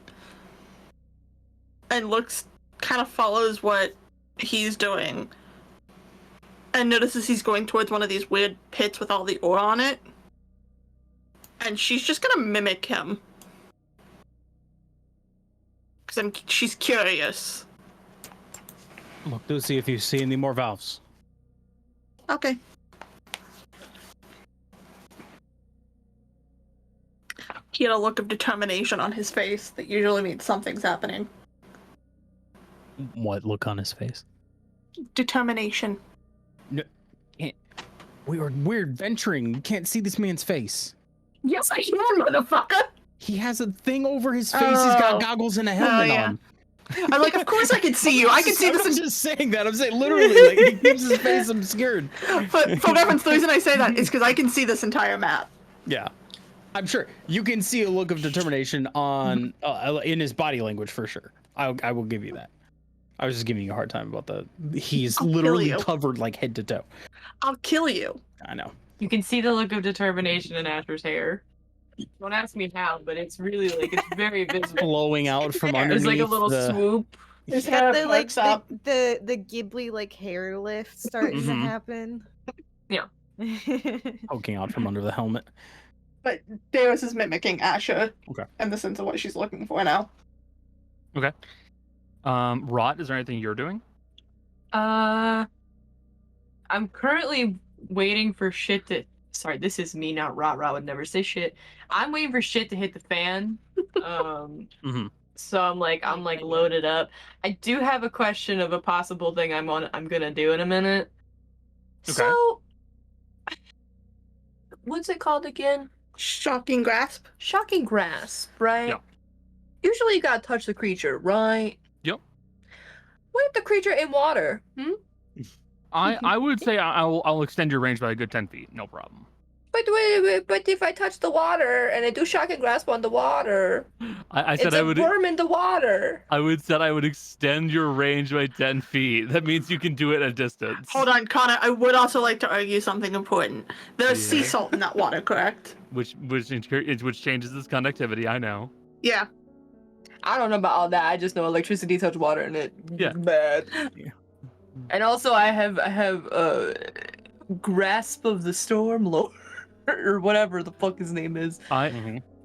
kind of follows what he's doing and notices he's going towards one of these weird pits with all the ore on it. And she's just gonna mimic him. Because she's curious. Look to see if you see any more valves. Okay. He had a look of determination on his face that usually means something's happening. What look on his face? Determination. No, we're adventuring. You can't see this man's face. Yes, I can, motherfucker! He has a thing over his face. He's got goggles and a helmet yeah. on. I'm like, of course I can see you. I can see this. I'm just saying that. I'm saying literally, like, he keeps his face obscured. But for reference, the reason I say that is because I can see this entire map. Yeah, I'm sure you can see a look of determination on in his body language for sure. I will give you that. I was just giving you a hard time about he's I'll literally kill you. covered like head to toe. I'll kill you. I know. You can see the look of determination in Asher's hair. Don't ask me how, but it's really like it's very visible. Blowing out from underneath. There's like a little the... swoop. His Got hair the like flirts up. the Ghibli like hair lift starting to Mhm. happen. Yeah. poking out from under the helmet. But Darius is mimicking Asher. Okay. In the sense of what she's looking for now. Okay. Rot, is there anything you're doing? I'm currently waiting for shit to. Sorry, this is me, not Rot. Rot would never say shit. I'm waiting for shit to hit the fan. Mm-hmm. So I'm like loaded up. I do have a question of a possible thing I'm gonna do in a minute. Okay. So, what's it called again? Shocking grasp. Shocking grasp, right? Yeah. Usually you gotta touch the creature, right? Yep. What if the creature in water? I would say I'll extend your range by a good 10 feet. No problem. But if I touch the water and I do shocking grasp on the water, I said it's I a would. worm in the water. I would extend your range by 10 feet. That means you can do it at distance. Hold on, Connor. I would also like to argue something important. There's sea Yeah. salt in that water, correct? Which changes its conductivity. I know. Yeah. I don't know about all that. I just know electricity touch water and it Yeah. bad. Yeah. And also I have grasp of the storm lord or whatever the fuck his name is,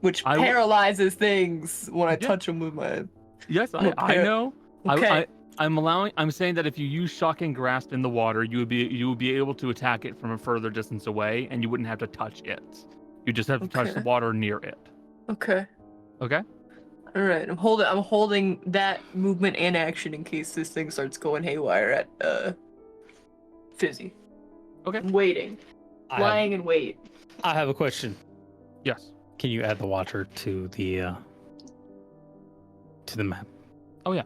which I will- paralyzes things when I Yeah. touch them with my. Yes, I'm a I know. Okay. I'm saying that if you use shocking grasp in the water, you would be able to attack it from a further distance away, and you wouldn't have to touch it. You just have to touch the Okay. water near it. Okay. Okay. All right. I'm holding that movement and action in case this thing starts going haywire at Fizzy. Okay. I'm waiting. Lying in wait. I have a question. Yes. Can you add the water to the map? Oh, yeah.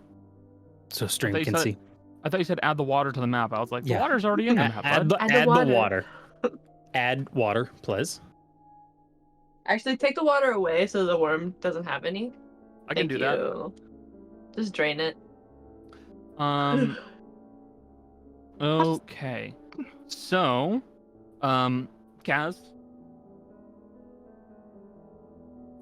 So Stream you can said- see. I thought you said add the water to the map. I was like, the Yeah. water's already in the map. Add bud. the water. water. Add water, please. Actually, take the water away so the worm doesn't have any. I can Thank do that. you. Just drain it. Okay. So, Kaz.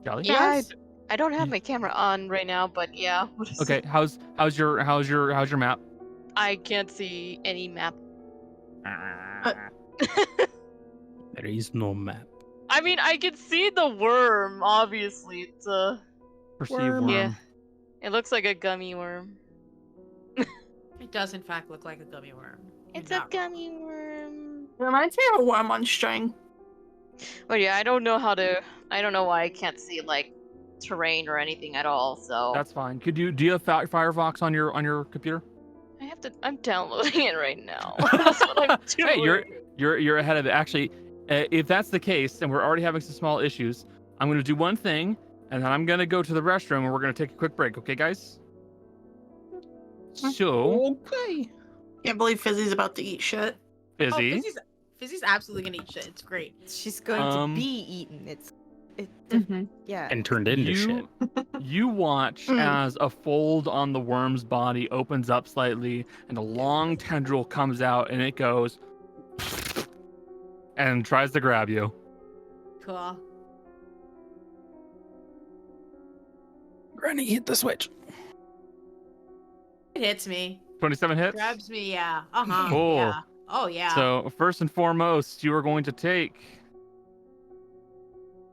Jolly. Yeah, I don't have my camera on right now, but yeah. What is Okay. it? How's your map? I can't see any map. There is no map. I mean, I can see the worm. Obviously, it's a. Perceive Worm. worm. Yeah. It looks like a gummy worm. It does in fact look like a gummy worm. You're It's a not wrong. gummy worm. Reminds me of a worm on string. But yeah, I don't know why I can't see like terrain or anything at all. So That's fine. Do you have Firefox on your computer? I'm downloading it right now. That's what I'm doing. Hey, you're ahead of it. Actually, if that's the case, and we're already having some small issues, I'm going to do one thing, and then I'm going to go to the restroom, and we're going to take a quick break. Okay, guys? So, Okay. Can't believe Fizzy's about to eat shit. Busy. Oh, Fizzy's absolutely gonna eat shit. It's great. She's going to be eaten. Yeah. And turned into shit. You watch as a fold on the worm's body opens up slightly, and a long tendril comes out, and it goes and tries to grab you. Cool. Granny, hit the switch. It hits me. 27 hits. Grabs me, yeah. Uh-huh. Cool. Yeah. Oh, yeah. So first and foremost, you are going to take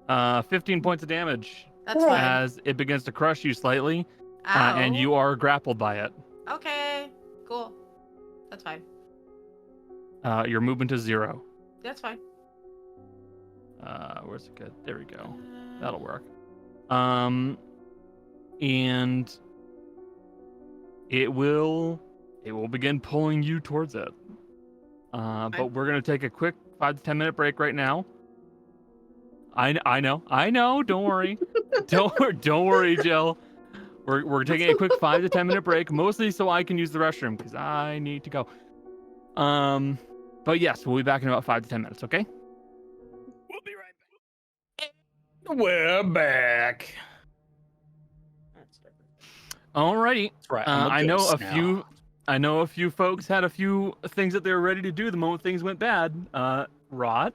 15 points of damage That's fine. as it begins to crush you slightly, Ow. and you are grappled by it. Okay. Cool. That's fine. Your movement is 0. That's fine. Where's it good? There we go. That'll work. And it will begin pulling you towards it. But we're gonna take a quick 5 to 10 minute break right now. I know. Don't worry. don't worry, Jill. We're taking a quick 5 to 10 minute break, mostly so I can use the restroom because I need to go. But yes, we'll be back in about 5 to 10 minutes. Okay. We'll be right back. We're back. Alrighty. That's right. I know a few folks had a few things that they were ready to do the moment things went bad. Rod.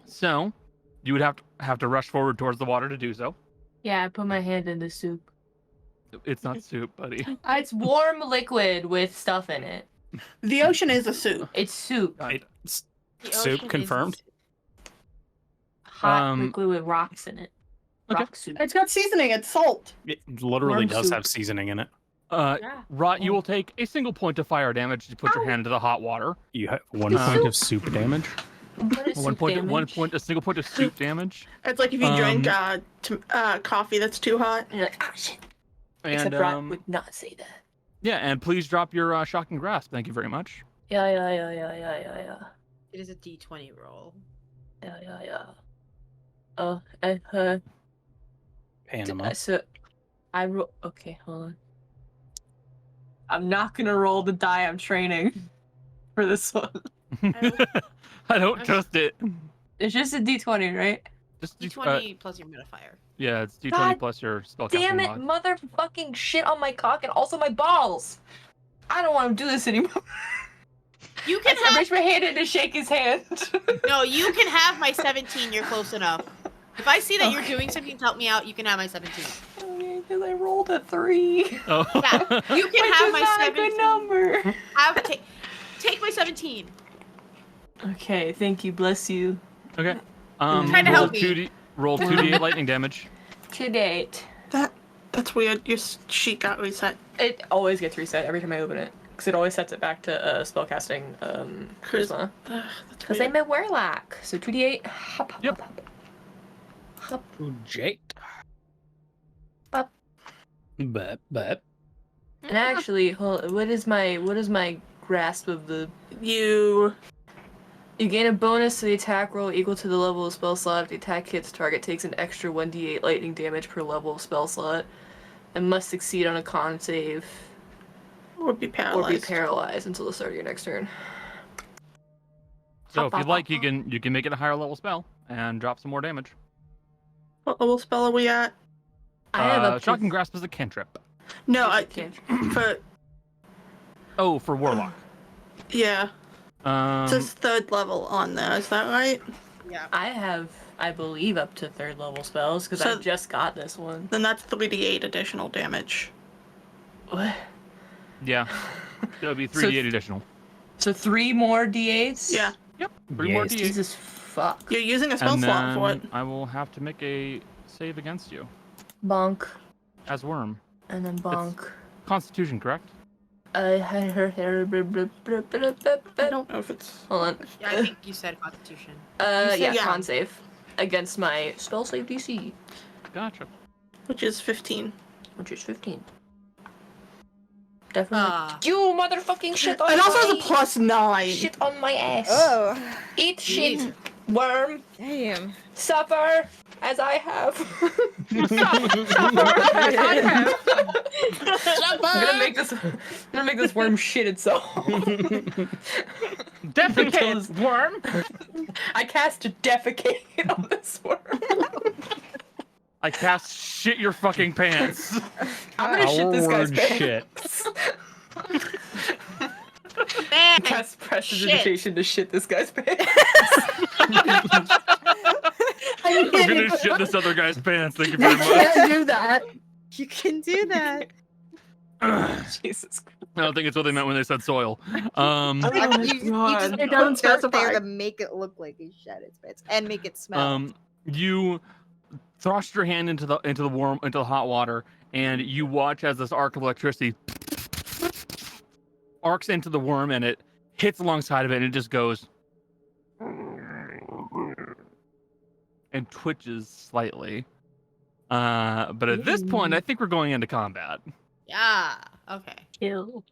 So, you would have to rush forward towards the water to do so. Yeah, I put my hand in the soup. It's not soup, buddy. It's warm liquid with stuff in it. The ocean is a soup. It's soup. It's The soup ocean confirmed. Hot liquid with rocks in it. Okay. Rock soup. It's got seasoning. It's salt. It literally Worm does soup. have seasoning in it. Yeah. Rot, you will take a single point of fire damage to put your hand into the hot water. You have 1 point of soup damage. What is soup damage? A single point of soup damage. It's like if you drink coffee that's too hot. And you're like, ah, shit. And Except Rod would not say that. yeah, and please drop your shocking grasp. Thank you very much. Yeah. It is a D20 roll. Yeah. Panama. So, I roll. Okay, hold on. I'm not gonna roll the die I'm training for this one. I don't trust it. It's just a D20, right? Just D20 plus your modifier. yeah, it's D20 God plus your spellcasting Damn it, mod. motherfucking shit on my cock and also my balls. I don't want to do this anymore. You can I have reach my hand in to shake his hand. no. You can have my 17. You're close enough. If I see that you're doing something to help me out, you can have my 17. Okay, because I rolled a 3. Oh. Yeah, you can Which have is my not 17. a good number. Take my 17. Okay, thank you. Bless you. Okay. Trying to roll help me. Roll 2d8 lightning damage. To date. That's weird. Your sheet got reset. It always gets reset every time I open it. Because it always sets it back to spellcasting charisma. Because I'm a warlock. So 2d8. Hop, hop, Yep. hop, hop. Jake. Bop. But. And actually, hold, what is my grasp of the... You You gain a bonus to the attack roll equal to the level of spell slot. If the attack hits, target takes an extra 1d8 lightning damage per level of spell slot, and must succeed on a con save or be paralyzed. Until the start of your next turn. So if you'd like, you can make it a higher level spell and drop some more damage. What level spell are we at? I have a Shocking Grasp is a cantrip. No, For Warlock. Yeah. It says 3rd level on there, is that right? Yeah. I have, I believe, up to 3rd level spells because I just got this one. Then that's 3d8 additional damage. What? Yeah. It would be 3d8 additional. So 3 more d8s? Yeah. Yep. 3 more Yes. d8. Jesus fuck. You're using a spell And slot for then it. I will have to make a save against you Bonk. as Worm. And then bonk. Constitution, correct? I don't know if it's... Hold on. Yeah, I think you said Constitution. Yeah, yeah. con save. Against my spell save DC. Gotcha. Which is 15. Which is 15. Definitely. Ah. You motherfucking shit on It also has a my... +9. Shit on my ass. Oh, Eat shit, Jeez. worm, damn. suffer. as I have. I'm gonna make this worm shit itself. Defecate, worm! I cast defecate on this worm. I cast shit your fucking pants. I'm gonna shit this guy's Our pants. Man, Cast prestidigitation to shit this guy's pants. I'm gonna shit this other guy's pants. Thank you very much. Can't do that. You can do that. Jesus Christ. I don't think it's what they meant when they said soil. You just It doesn't put dirt specify. there to make it look like he shat its pants and make it smell. You thrust your hand into the hot water, and you watch as this arc of electricity arcs into the worm, and it hits alongside of it, and it just goes and twitches slightly. But at this point, I think we're going into combat. yeah. Okay. Kill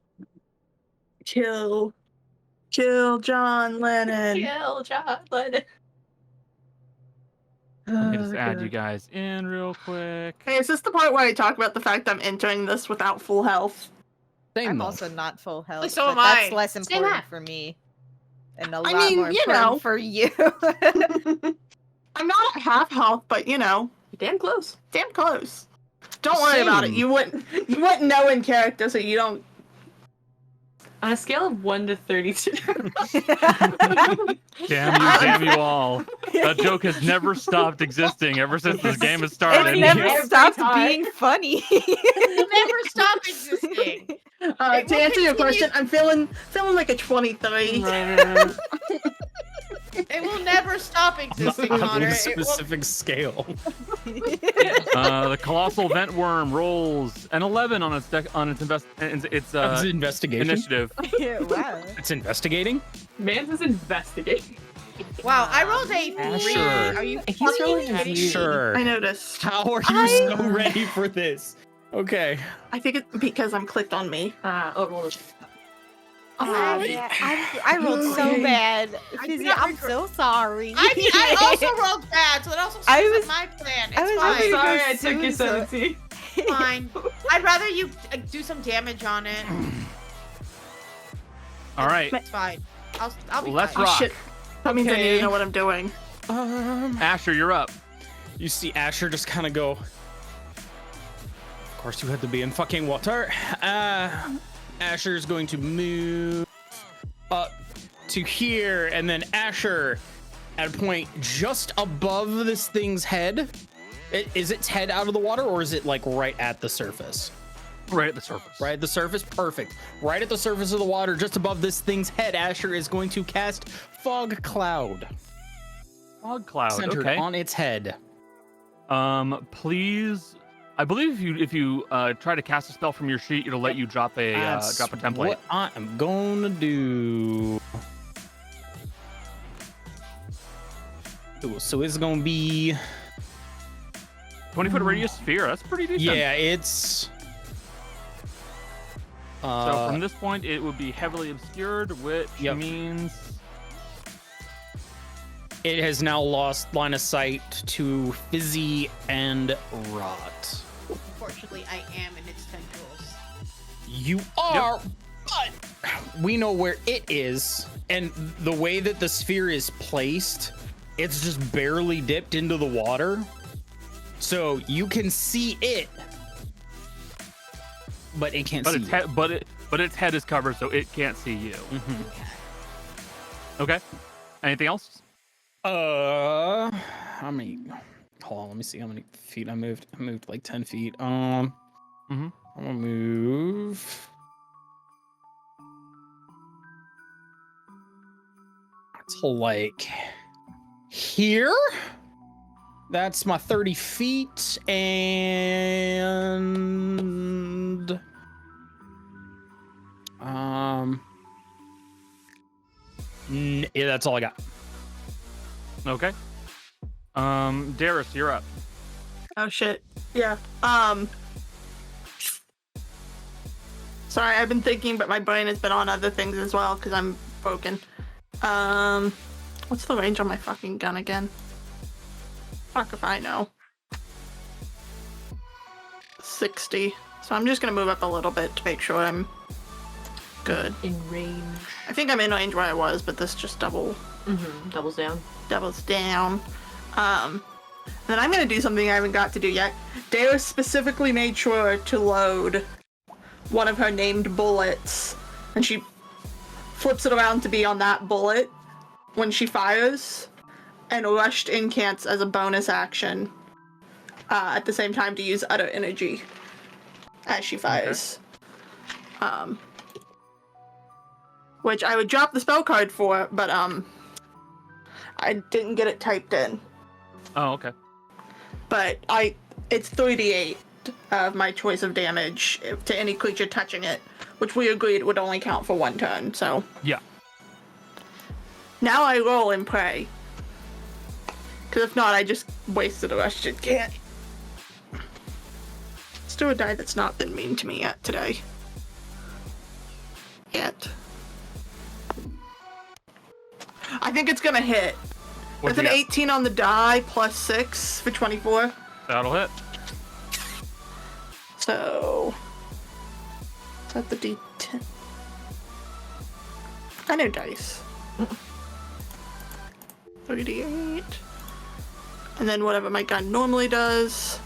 John Lennon. Kill John Lennon. Let me just add you guys in real quick. Hey, is this the part where I talk about the fact I'm entering this without full health? Same I'm though. also not full health. So but am that's I. less Same important that. for me. And a I lot mean, more you important know. for you. I'm not at half health, but you know, Damn close. damn close. Don't worry about it. Same. You wouldn't know in character, so you don't. On a scale of 1 to 32. Damn you all. That joke has never stopped existing ever since this game has started. It never Every stopped time. being funny. You never stop existing. To will answer your continue. question, I'm feeling like a 23. It will never stop existing, Not Connor. with a It will... specific scale. The colossal vent worm rolls an 11 on its It's investigation. initiative. Wow. It's investigating. Mans is investigating. Wow, I rolled a 3. Asher. Are you He's fucking really kidding me? Sure. I noticed. How are you so ready for this? Okay. I think it's because I'm clicked on me. Well, I rolled so Okay. bad. I Fizzy, cannot I'm regret- so sorry. I also rolled bad, so it also I screws was- up my plan. I It's was fine. hoping- sorry go I took your soon, so- 17. Fine. I'd rather you do some damage on it. All right, It's fine. I'll be let's fine. rock. Shit. That means I need Okay. to know what I'm doing. Asher, you're up. You see Asher just kind of go. Of course, you had to be in fucking water. Asher's going to move up to here, and then Asher, at a point just above this thing's head. Is its head out of the water, or is it like right at the surface? Right at the surface. Right at the surface? Perfect. Right at the surface of the water, just above this thing's head, Asher is going to cast Fog Cloud. Fog cloud. Centered Okay. on its head. Please. I believe if you try to cast a spell from your sheet, it'll let you drop a That's template. what I am gonna do. Ooh, so it's gonna be 20-foot radius sphere. That's pretty decent. yeah, it's So from this point, it would be heavily obscured, which Yep. means it has now lost line of sight to Fizzy and Rot. Unfortunately, I am in its tendrils. You are, but we know where it is, and the way that the sphere is placed, it's just barely dipped into the water. So you can see it, but it can't but see its you. head, but its head is covered, so it can't see you. Mhm. Okay. Anything else? How many? Hold on, let me see how many feet I moved. I moved like 10 feet. I'm gonna move. To like here. That's my 30 feet, and yeah, that's all I got. Okay. Darius, you're up. Oh shit. Yeah. Sorry, I've been thinking, but my brain has been on other things as well because I'm broken. What's the range on my fucking gun again? Fuck if I know. 60. So I'm just gonna move up a little bit to make sure I'm good. In range. I think I'm in range where I was, but this just doubles down. Then I'm gonna do something I haven't got to do yet. Deo specifically made sure to load one of her named bullets, and she flips it around to be on that bullet when she fires, and rushed incants as a bonus action at the same time to use utter energy as she fires. Okay. Which I would drop the spell card for, but I didn't get it typed in. Oh, okay. But it's 3d8 of my choice of damage to any creature touching it, which we agreed would only count for 1 turn, so. Yeah. Now I roll and pray. Because if not, I just wasted a rush. It can't. Let's do a die that's not been mean to me yet today. I think it's gonna hit. It's an 18 on the die plus 6 for 24. That'll hit. So is that the D10? I know dice. 38. And then whatever my gun normally does,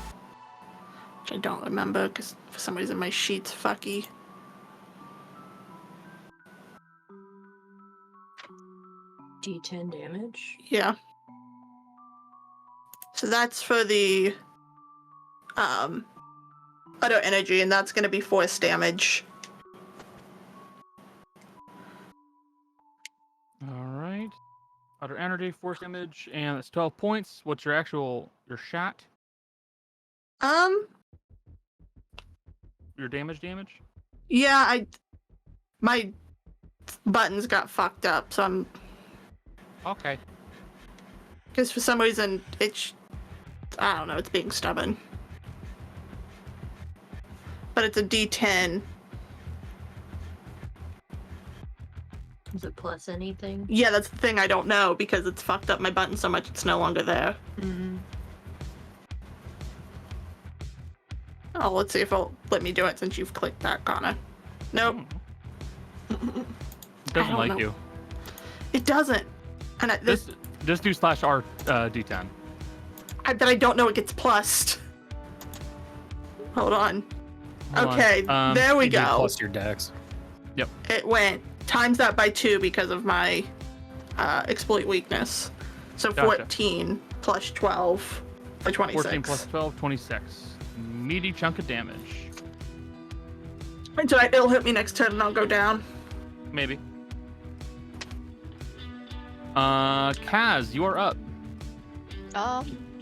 which I don't remember because for some reason my sheet's fucky. D10 damage? Yeah. So that's for the utter energy, and that's gonna be force damage. Alright. Utter energy, force damage, and that's 12 points. What's your shot? Your damage? Yeah, my buttons got fucked up, so I'm... Okay. Because for some reason, I don't know, it's being stubborn. But it's a D10. Is it plus anything? Yeah, that's the thing I don't know, because it's fucked up my button so much it's no longer there. Mm-hmm. Oh, let's see if it'll let me do it since you've clicked that, Connor. Nope. It doesn't don't like know. you. It doesn't. And Just do /R D10. But I don't know it gets plussed. Hold on. Hold Okay, on. there we You do go. plus your dex. Yep. It went times that by 2 because of my exploit weakness. So Gotcha. 14 plus 12 for 26. 14 plus 12, 26. Meaty chunk of damage. And so it'll hit me next turn and I'll go down. Maybe. Kaz, you are up.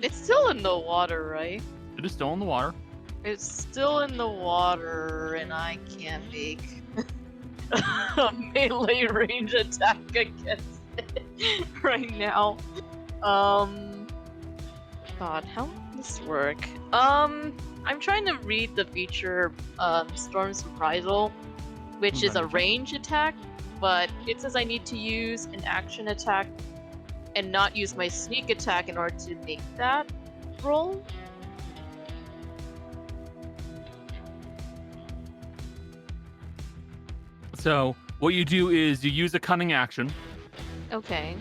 It's still in the water, right? It is still in the water. It's still in the water, and I can't make a melee range attack against it right now. God, how does this work? I'm trying to read the feature, Storm's Reprisal, which is a range attack, but it says I need to use an action attack and not use my sneak attack in order to make that roll. So what you do is you use a cunning action, Okay.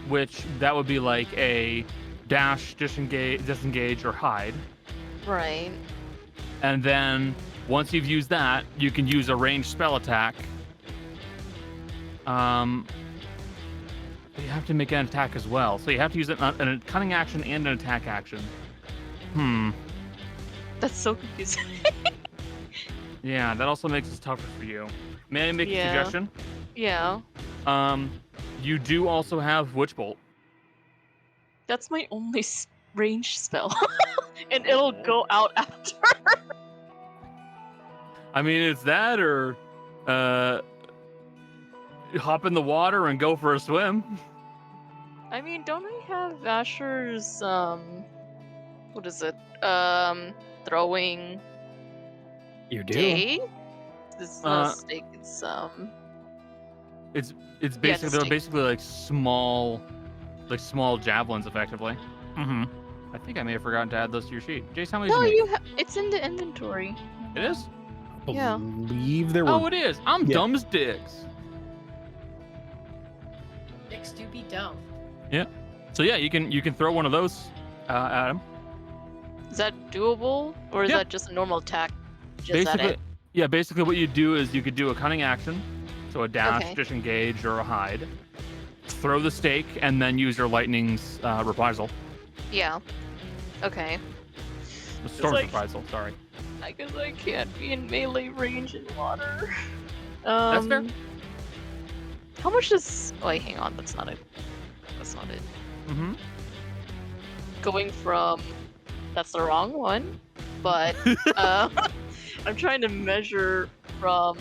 which that would be like a dash, disengage, or hide. Right. And then once you've used that, you can use a ranged spell attack. You have to make an attack as well, so you have to use a cunning action and an attack action. That's so confusing. Yeah, that also makes it tougher for you. May I make a suggestion? Yeah. You do also have Witch Bolt. That's my only range spell. And it'll go out after. I mean, it's that or hop in the water and go for a swim. I mean, don't I have Asher's, what is it? Throwing You do. day? This stake is, It's basically they're stake. basically like small javelins, effectively. Mm-hmm. I think I may have forgotten to add those to your sheet. Jace, how many No, did you make? it's in the inventory. It is? Yeah. Believe there were. Oh, it is. I'm Yeah. dumb as dicks. Dicks do be dumb. So yeah, you can throw one of those at him. Is that doable, or is Yeah. that just a normal attack? Just at Basically, it. yeah. Basically, what you do is you could do a cunning action, so a dash, Okay. disengage, or a hide. Throw the stake, and then use your lightning's reprisal. Yeah. Okay. The storm's like- reprisal. Sorry. I guess I can't be in melee range in water. That's fair. How much does? Oh, wait, hang on. That's not it. That's not it. Mm-hmm. Going from. That's the wrong one. But I'm trying to measure from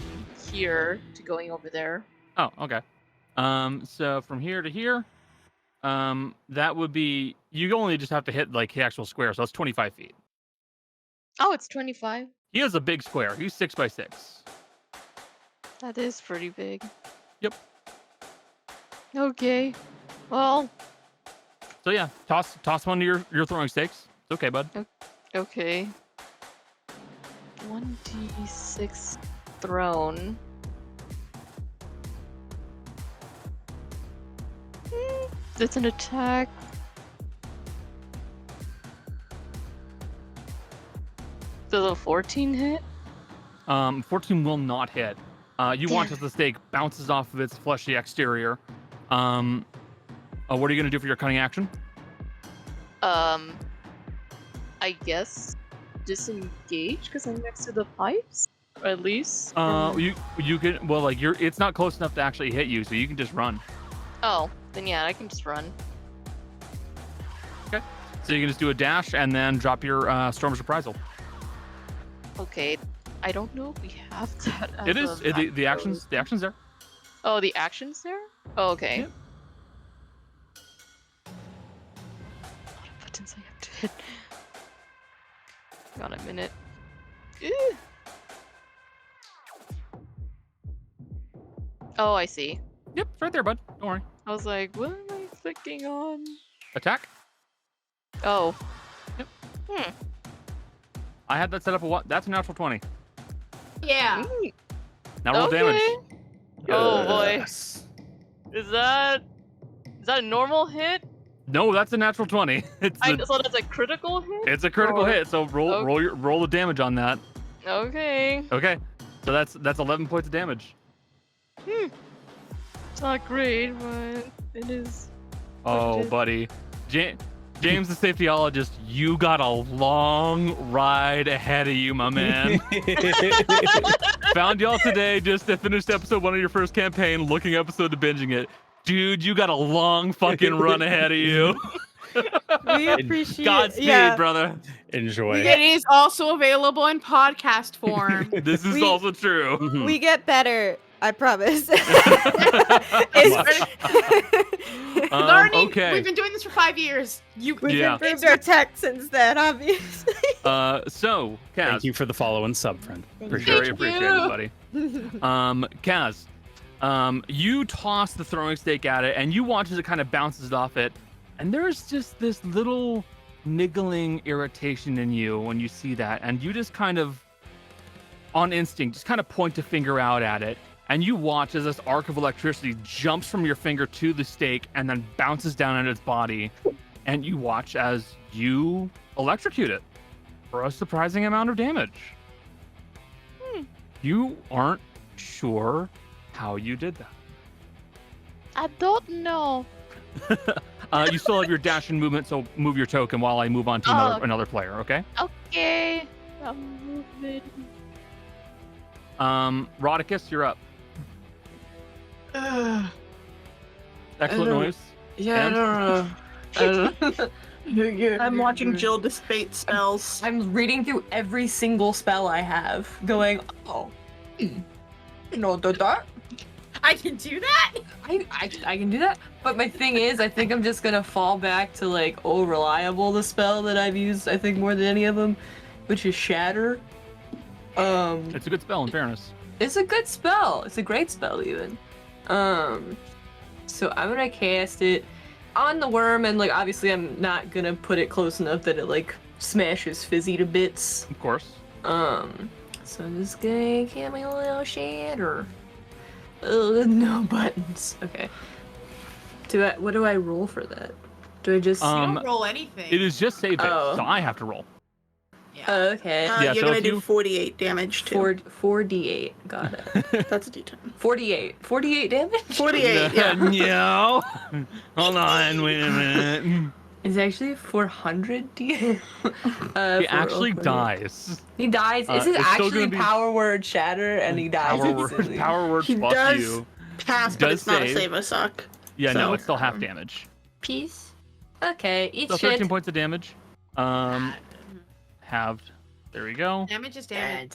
here to going over there. Oh, okay. So from here to here, that would be you only just have to hit like the actual square, so that's 25 feet. Oh, it's 25. He has a big square. He's 6 by 6. That is pretty big. Yep. Okay. Well, So yeah, toss one of your throwing stakes. It's okay, bud. okay. 1d6 thrown. It's an attack. Does a 14 hit? 14 will not hit. You watch as the stake bounces off of its fleshy exterior. What are you gonna do for your cunning action? I guess disengage because I'm next to the pipes, or at least. You can it's not close enough to actually hit you, so you can just run. Oh, then yeah, I can just run. So you can just do a dash and then drop your Storm's Reprisal. Okay, I don't know if we have that. It is the actions there. Oh, the actions there? Oh, okay. Yep. What buttons I have to hit? Hang on a minute. Oh, I see. Yep, it's right there, bud. Don't worry. I was like, what am I clicking on? Attack. Oh. Yep. Hmm. I had that set up. That's a natural 20. Yeah. Now roll damage. Oh boy. Yes. Is that a normal hit? No, that's a natural 20. So that's a critical hit? It's a critical Or- hit. So roll the damage on that. Okay. Okay. So that's 11 points of damage. It's not great, but it is. Oh, Okay. buddy. James the safetyologist, you got a long ride ahead of you, my man. Found y'all today just to finish episode 1 of your first campaign, looking episode to binging it. Dude, you got a long fucking run ahead of you. We appreciate Godspeed, brother. Enjoy. It is also available in podcast form. This is also true. Mhm. We get better. I promise. Learning. Okay. We've been doing this for 5 years. We've Yeah. improved our tech since then, obviously. So, Kaz. Thank you for the follow and sub, friend. Appreciate Very it. appreciated, buddy. Kaz, you toss the throwing stake at it, and you watch as it kind of bounces off it, and there's just this little niggling irritation in you when you see that, and you just kind of, on instinct, just kind of point a finger out at it, and you watch as this arc of electricity jumps from your finger to the stake and then bounces down at its body, and you watch as you electrocute it for a surprising amount of damage. You aren't sure how you did that. I don't know. You still have your dash and movement, so move your token while I move on to another player, okay? Okay. I'm moving. Rodicus, you're up. Excellent don't- noise. Yeah, And? I don't know. I'm watching Jill dissipate spells. I'm reading through every single spell I have, going, no, that. I can do that. I can do that. But my thing is, I think I'm just gonna fall back to like, reliable, the spell that I've used, I think more than any of them, which is Shatter. It's a good spell, in fairness. It's a good spell. It's a great spell, even. So I'm gonna cast it. on the worm, and like obviously I'm not gonna put it close enough that it like smashes Fizzy to bits. Of course. So I'm just gonna get my little shatter. No buttons. Okay. What do I roll for that? Do I just? You don't roll anything. It is just save it, Oh. so I have to roll. Yeah. Okay. Yeah, You're so gonna if do you- 48 damage too. 4d8. Got it. That's a d10. 48. 48 damage? 48, yeah. No. Hold on, wait a minute. It's actually 400 d. He actually dies. He dies. This is it's still actually gonna be- power word shatter, and he dies. instantly. Power word He fuck does you. pass, but Does it's not a save. save a suck. Yeah, no, So, it's still half damage. Peace. Okay, eat So shit. 13 points of damage. Halved. There we go. Damage is damage.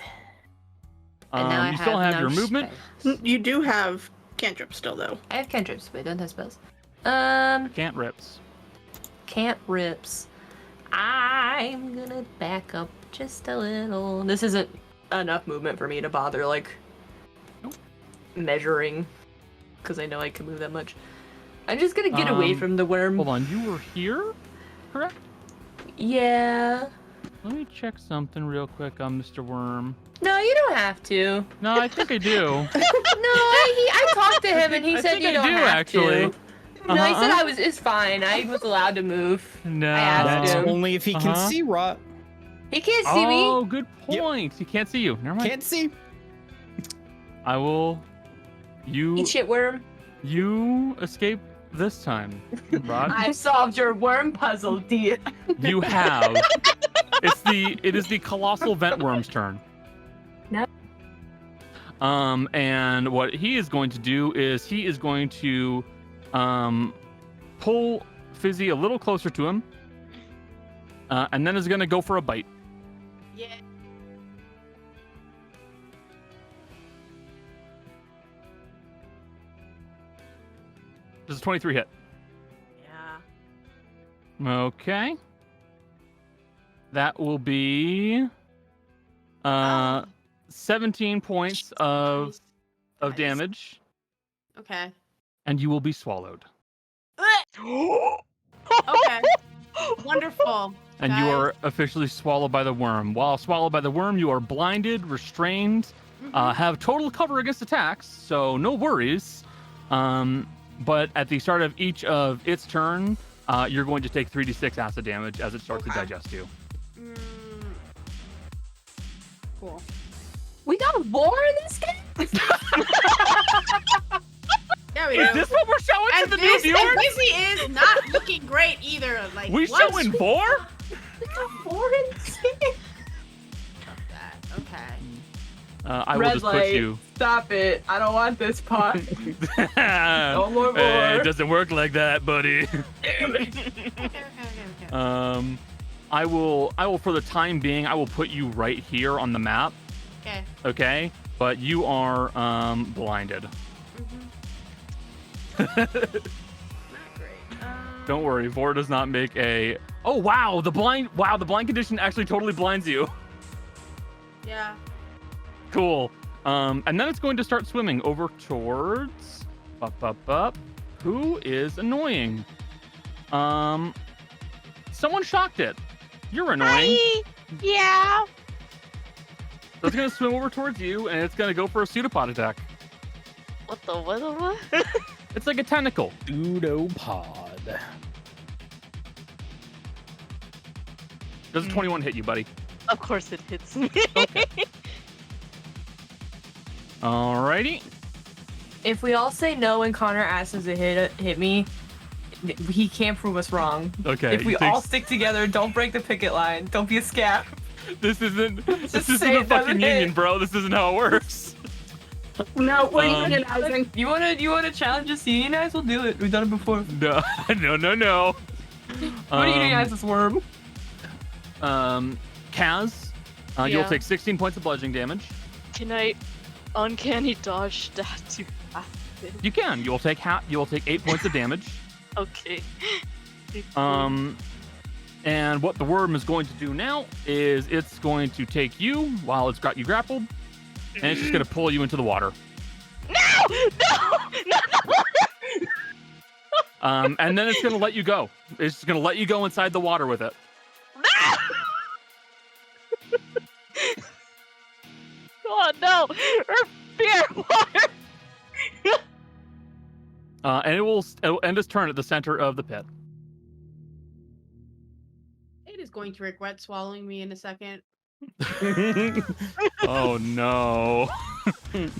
And now I You still have your no movement. spells. You do have cantrip still, though. I have cantrips, but I don't have spells. Can't rips. Can't rips. I'm gonna back up just a little. This isn't enough movement for me to bother, like, measuring. Because I know I can move that much. I'm just gonna get away from the worm. Hold on, you were here? Correct? Yeah. Let me check something real quick on Mr. Worm. No, you don't have to. No, I think I do. No, I talked to him and he I said think you I don't do, have actually. to. No, he said it's fine. I was allowed to move. No. I asked That's him. only if he can see Rot. He can't see me. Oh, good point. He can't see you. Never mind. Can't see. I will. Eat shit, worm. You escape this time, Rod. I've solved your worm puzzle, dear. You have. It is the colossal vent worm's turn. No. And what he is going to do is he is going to pull Fizzy a little closer to him. And then is going to go for a bite. Yeah. Does a 23 hit? Yeah. Okay. That will be 17 points of Nice. damage, Okay. and you will be swallowed. Okay. Wonderful. And you Guys. are officially swallowed by the worm. While swallowed by the worm, you are blinded, restrained, have total cover against attacks, so no worries. But at the start of each of its turn, you're going to take 3d6 acid damage as it starts to Okay. digest you. Cool. We got war in this game? Yeah, we Is do. this what we're showing And to the new this viewers? and Busy is not looking great either. Like We what? showing vor? We got war in this game? That. Okay. I will Red just put light. you. Stop it. I don't want this pot. No more war. It doesn't work like that, buddy. Okay. I will for the time being, I will put you right here on the map, Okay. okay? But you are blinded. Not great. Don't worry, Vor does not make a. Oh wow, the blind condition actually totally blinds you. Yeah. Cool. And then it's going to start swimming over towards who is annoying. Someone shocked it. You're annoying. Hi. Yeah. So it's gonna swim over towards you, and it's gonna go for a pseudopod attack. What the what? It's like a tentacle. Pseudopod. Does a 21 hit you, buddy? Of course it hits me. Alrighty. If we all say no and Connor asks us to hit me, he can't prove us wrong. Okay. If we all stick together, don't break the picket line. Don't be a scab. This isn't say a it fucking doesn't hit. union, bro. This isn't how it works. No, we're Um, unionizing. You wanna challenge us to unionize? We'll do it. We've done it before. No. No. What unionize this worm? Kaz, you'll Yeah. take 16 points of bludgeoning damage. Can I uncanny dodge that to acid? You can. You will take 8 points of damage. Okay. And what the worm is going to do now is it's going to take you while it's got you grappled, and it's just going to pull you into the water. No! And then it's going to let you go. It's just going to let you go inside the water with it. Oh no! Beer water! And it'll end its turn at the center of the pit. It is going to regret swallowing me in a second. Oh no.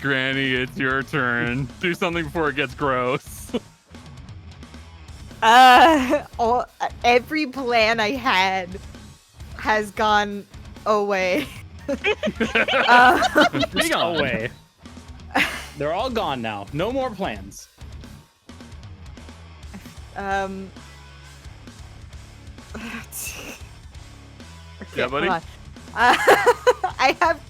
Granny, it's your turn. Do something before it gets gross. Every plan I had has gone away. Be gone. Away. They're all gone now. No more plans. Yeah, buddy? Hold on. I have.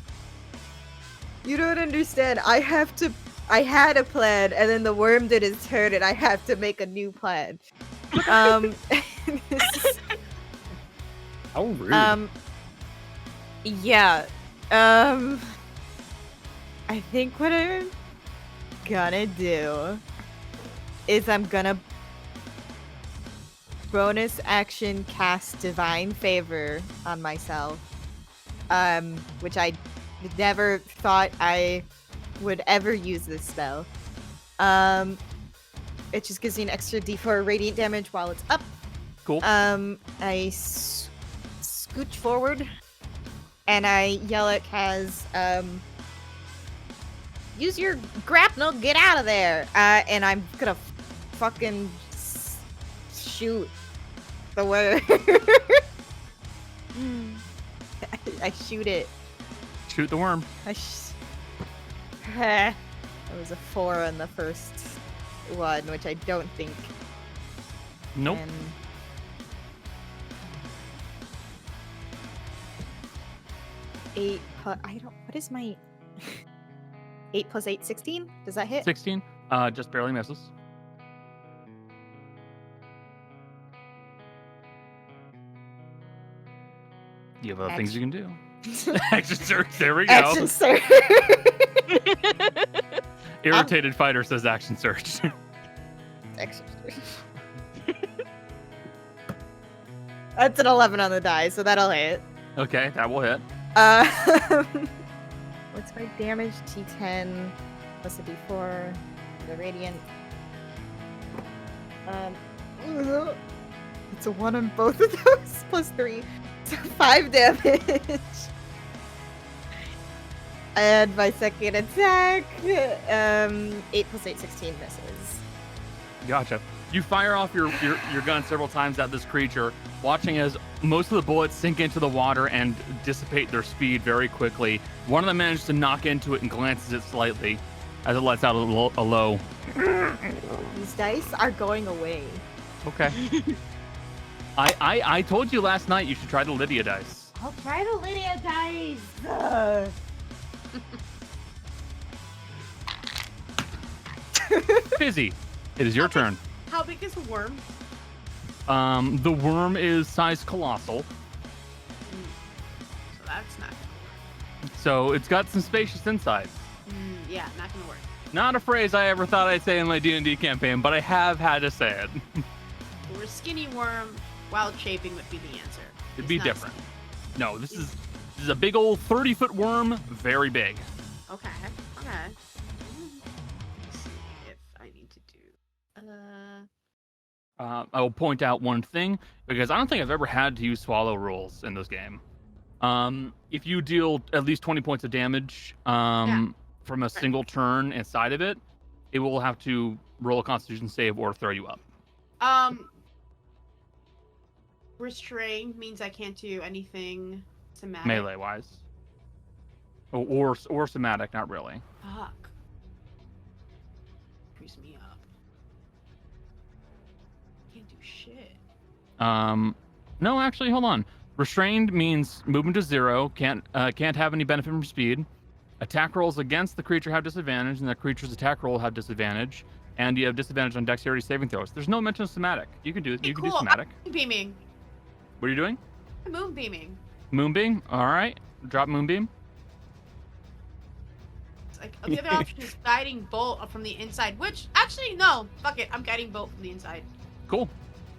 You don't understand. I had a plan, and then the worm did his turn, and I have to make a new plan. How rude. Yeah. I think what I'm gonna do is I'm gonna bonus action cast Divine Favor on myself. Which I never thought I would ever use this spell. It just gives you an extra d4 radiant damage while it's up. Cool. I scooch forward and I yell at Kaz, use your grapnel, get out of there! And I'm gonna fucking shoot the worm. I shoot it. Shoot the worm. That was a 4 on the first one, which I don't think. Nope. can- 8 plus, I don't, what is my 8 plus 8, 16? Does that hit? 16. Just barely misses. You have other things you can do. Action search. There we go. Action search. Irritated fighter says action search. Action search. That's an 11 on the die, so that'll hit. Okay, that will hit. What's my damage? T10 plus a D4. The radiant. It's a 1 on both of those. Plus 3. So 5 damage. And my second attack. 8 plus 8, 16 misses. Gotcha. You fire off your gun several times at this creature, watching as most of the bullets sink into the water and dissipate their speed very quickly. One of them manages to knock into it and glances it slightly as it lets out a low. These dice are going away. Okay. I told you last night you should try the Lydia dice. I'll try the Lydia dice. Fizzy, it is your turn. How big is the worm? The worm is size colossal, So that's not gonna work. so it's got some spacious insides. Yeah, not gonna work. Not a phrase I ever thought I'd say in my D&D campaign, but I have had to say it. Or a skinny worm, wild shaping would be the answer. It'd It's be not different. No, this is a big old 30-foot worm, very big. Okay. Okay. Let's see if I need to do. I will point out one thing, because I don't think I've ever had to use swallow rules in this game. If you deal at least 20 points of damage from a single turn inside of it, it will have to roll a Constitution save or throw you up. Restrained means I can't do anything somatic. Melee-wise. Or somatic, not really. Fuck. Frees me up. Can't do shit. No, actually, hold on. Restrained means movement to 0, can't have any benefit from speed. Attack rolls against the creature have disadvantage, and the creature's attack roll have disadvantage. And you have disadvantage on dexterity saving throws. There's no mention of somatic. You can do Hey, you can cool. do somatic. I'm beaming. What are you doing? I'm moonbeaming. Moonbeam. All right. Drop moonbeam. It's like the other option is guiding bolt from the inside. Which actually no. Fuck it. I'm guiding bolt from the inside. Cool.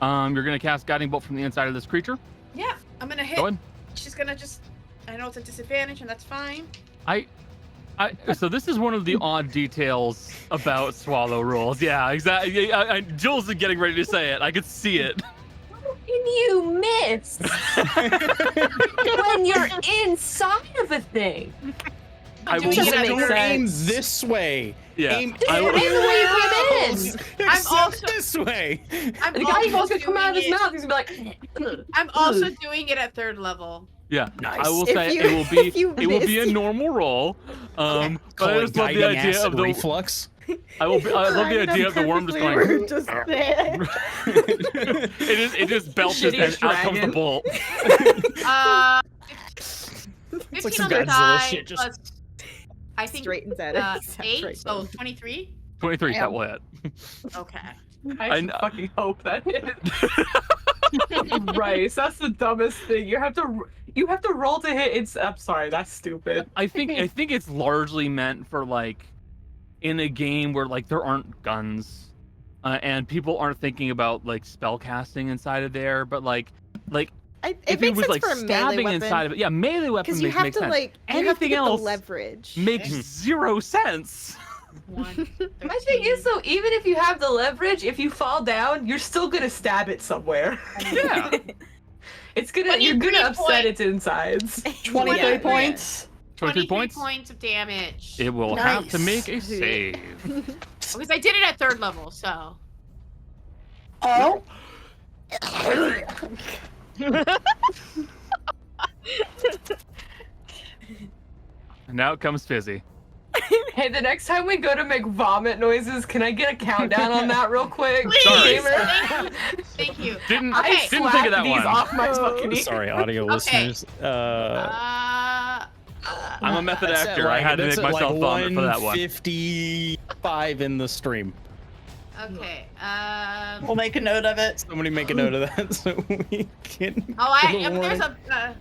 You're gonna cast Guiding Bolt from the inside of this creature. Yeah, I'm gonna hit. Go ahead. She's gonna just. I know it's a disadvantage, and that's fine. So this is one of the odd details about Swallow rules. Yeah, exactly. Jules is getting ready to say it. I could see it. Can you miss when you're inside of a thing? I will doing it at Don't third. aim this way. Yeah. Aim I will- This is the way it is. I'm also- this way. I'm The guy also gonna come out of his doing it- mouth. He's gonna be like, I'm also doing it at third level. Yeah. Nice. I will If say you- it will be if you it will be a miss- normal roll. But Call I it just love the guiding idea acid of the reflux. I love the idea of the worm just going. Just there. It just belches and Shittiest out comes the dragon. bolt. 15 like some on the Godzilla die shit, just- plus. I think Straightens at it. 8, Right so there. 23. 23. That will hit. Okay. I know. fucking hope that hit. Rice, that's the dumbest thing. You have to roll to hit. I'm sorry, that's stupid. I think it's largely meant for like in a game where like there aren't guns and people aren't thinking about like spell casting inside of there, but like It if it makes was sense like for a melee stabbing weapon. inside of it, yeah, melee weapon Because you have makes to sense. like you have to Anything get else the leverage. makes zero sense. 1, My thing is though, even if you have the leverage, if you fall down, you're still gonna stab it somewhere. Yeah. It's gonna you're 23 gonna upset its insides. 23 Yeah. points. 23 points. points of damage. It will have to Nice. make a save. Because I did it at third level, so. Oh. And now it comes Fizzy. Hey, the next time we go to make vomit noises, can I get a countdown on that real quick? Please! Gamer? Thank you. Didn't Okay. didn't think of that These one. off my fucking ears. Sorry, audio listeners. I'm a method That's at, actor. I had to that's make at, myself vomit for that one. 155 in the stream. Okay. We'll make a note of it. Somebody make a note of that so we can. There's a.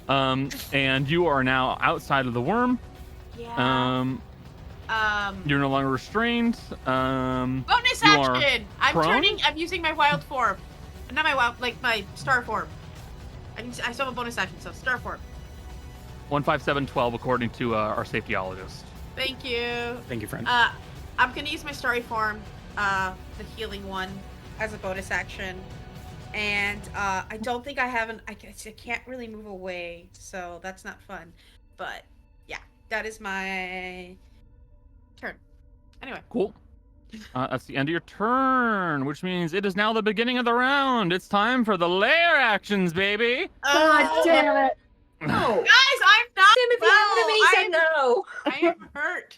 And you are now outside of the worm. Yeah. You're no longer restrained. Bonus you are action. prone? I'm using my wild form. Not my wild, like my star form. I still have a bonus action, so star form. 15712 according to our safetyologist. Thank you. Thank you, friend. I'm gonna use my starry form, the healing one, as a bonus action. And I don't think I have I can't really move away, so that's not fun. But yeah, that is my turn. Anyway. Cool. That's the end of your turn, which means it is now the beginning of the round. It's time for the lair actions, baby. God damn it! No. Guys, I'm not Tim, if you hadn't well. said no. I am hurt.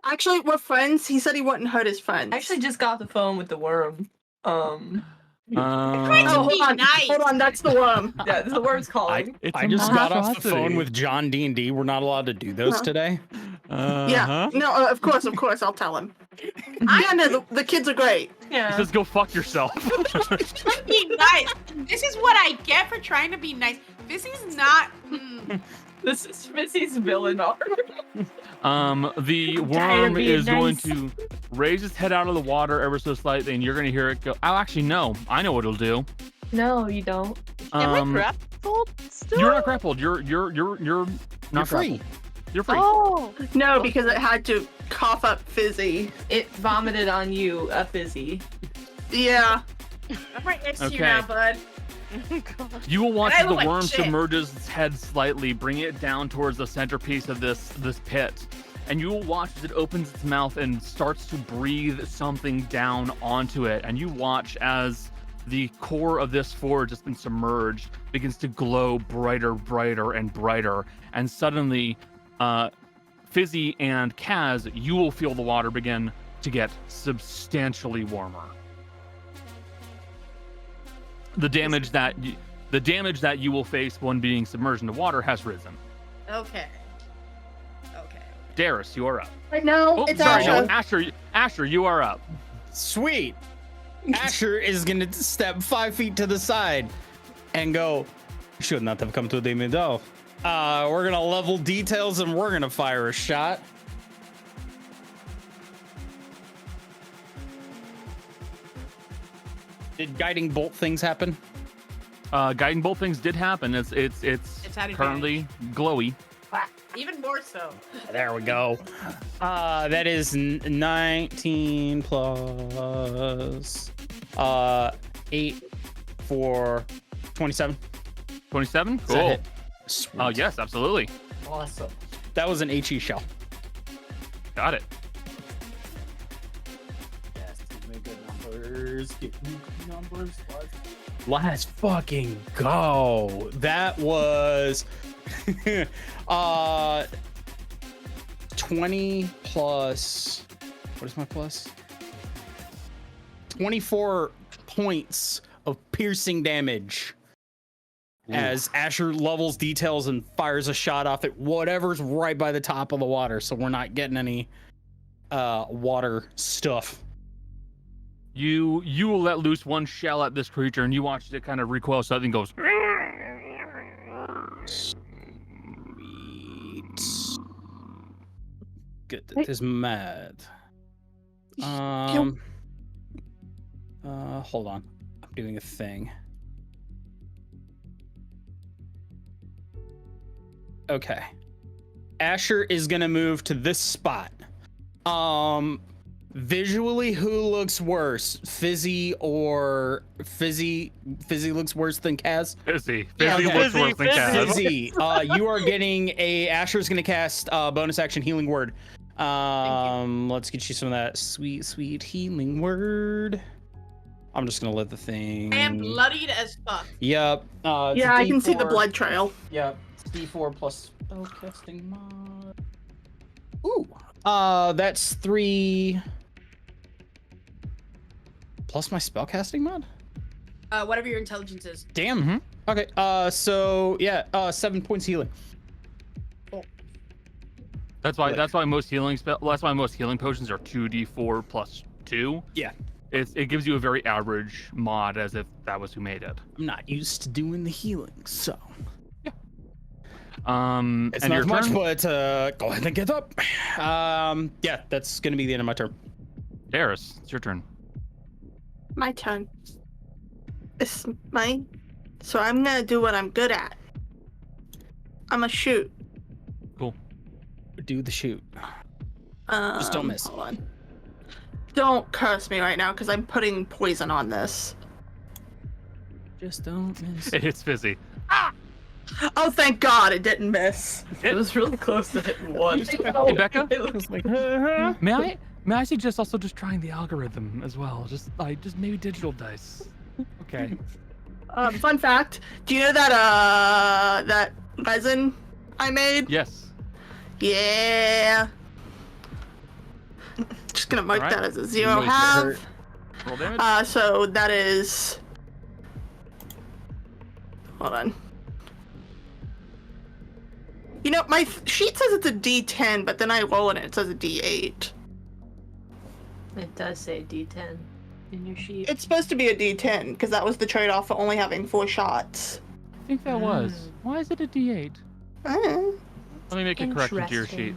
Actually, we're friends. He said he wouldn't hurt his friends. I actually just got off the phone with the worm. Trying to Oh, be hold on. nice. Hold on, that's the worm. Yeah, the worm's calling. It's I a just got off the monstrosity. phone with John D&D. We're not allowed to do those Huh. today. Yeah. No, of course, I'll tell him. I- Yeah, no, the kids are great. Yeah. Just go fuck yourself. Trying to be nice. This is what I get for trying to be nice. This is not. This is Missy's villain arc. The I'm tired of worm being is going nice. to raise its head out of the water ever so slightly, and you're going to hear it go. Oh, actually, no. I know what it'll do. No, you don't. Am I grappled still? You're not grappled. You're not You're free. grappled. You're free. Oh, No, because it had to cough up Fizzy. It vomited on you, a fizzy. Yeah. I'm right next to you Okay. now, bud. God. You will watch And I as the look like worm shit. submerges its head slightly, bringing it down towards the centerpiece of this pit. And you will watch as it opens its mouth and starts to breathe something down onto it. And you watch as the core of this forge that's been submerged begins to glow brighter, brighter, and brighter. And suddenly, Fizzy and Kaz, you will feel the water begin to get substantially warmer. The damage that you will face when being submerged into water has risen. Okay. Darius, you are up. Right now, Oh, it's sorry, no, Asher. Asher, you are up. Sweet. Asher is gonna step 5 feet to the side and go. Should not have come to the middle. We're gonna level details and we're gonna fire a shot. Did guiding bolt things happen? Guiding bolt things did happen. It's had currently glowy. Even more so. There we go. That is 19 plus 8 for 27. 27. Does that Cool. hit? Sweet. Oh yes, absolutely. Awesome. That was an HE shell. Got it. Yes, give me good numbers. Give me good numbers. Let's fucking go. That was 20 plus, what is my plus? 24 points of piercing damage. Ooh. As Asher levels details and fires a shot off at whatever's right by the top of the water, so we're not getting any water stuff. You will let loose one shell at this creature, and you watch it kind of recoil. Something goes. Sweet. Good. That is mad. Hold on. I'm doing a thing. Okay. Asher is gonna move to this spot. Visually, who looks worse? Fizzy looks worse than Kaz? Fizzy. Yeah, Fizzy okay. looks worse than Kaz. Fizzy, you are getting Asher's gonna cast bonus action healing word. Let's get you some of that sweet healing word. I'm just gonna let the thing. I am bloodied as fuck. Yep. It's Yeah, I can see the D4. blood trail. Yep. It's D4 plus spellcasting mod. Ooh. That's 3 plus my spellcasting mod. Whatever your intelligence is. Damn. Mm-hmm. Okay. So yeah. 7 points healing. That's why most healing potions are 2d4 plus 2. Yeah. It gives you a very average mod, as if that was who made it. I'm not used to doing the healing, so It's it's and not your much. turn? But go ahead and get up. Yeah, that's gonna be the end of my turn. Darius, it's your turn. My turn. It's mine. So I'm gonna do what I'm good at. I'm gonna shoot. Cool. Do the shoot. Just don't miss. Hold on. Don't curse me right now, because I'm putting poison on this. Just don't miss. It hits Fizzy. Oh, thank God it didn't miss. It was really close to hitting one. Hey, Becca? It looked like May I suggest also just trying the algorithm as well? Just maybe digital dice. Okay. Fun fact. Do you know that that resin I made? Yes. Yeah. Just gonna mark Alright. that as a 0 Make it half. hurt. Roll damage. So that is. Hold on. You know, my sheet says it's a D10, but then I roll it and it says a D8. It does say D10 in your sheet. It's supposed to be a D10 because that was the trade-off for only having 4 shots. I think that was. Why is it a D8? I Let me make a correction to your sheet.